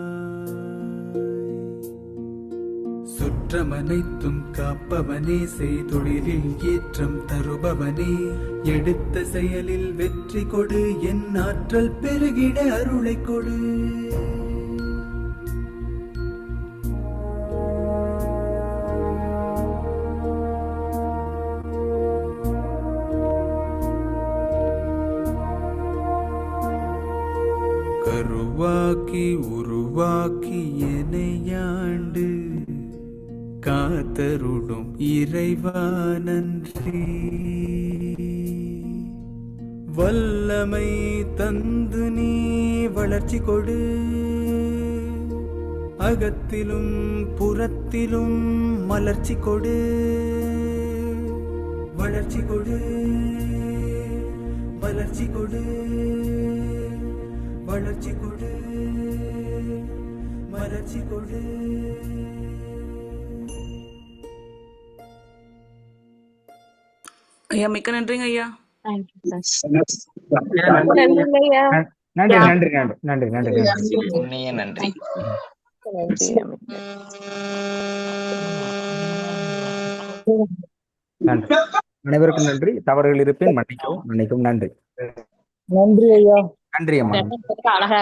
[SPEAKER 12] சுற்றமனைத்தும் காப்பவனே செய்தொழிலில் ஏற்றம் தருபவனே எடுத்த செயலில் வெற்றி கொடு என் ஆற்றல் பெருகிட அருளை கொடு கருவாக்கி உருவாக்கி எனையாண்டு காத்தருடும் இறைவா நன்றி வல்லமை தந்து நீ வளர்ச்சி கொடு அகத்திலும் புறத்திலும் மலர்ச்சி கொடு வளர்ச்சி கொடு வளர்ச்சி கொடு வளர்ச்சி கொடு மலர்ச்சி கொடு.
[SPEAKER 10] ஐயா மிக்க நன்றிங்க ஐயா.
[SPEAKER 1] நன்றி நன்றி நன்றி நன்றி
[SPEAKER 8] நன்றி.
[SPEAKER 1] நன்றி அனைவருக்கும் நன்றி. தவறுகள் இருப்பேன் மன்னிக்கவும். நன்றி
[SPEAKER 10] நன்றி ஐயா.
[SPEAKER 1] நன்றி அம்மா.
[SPEAKER 5] அழகா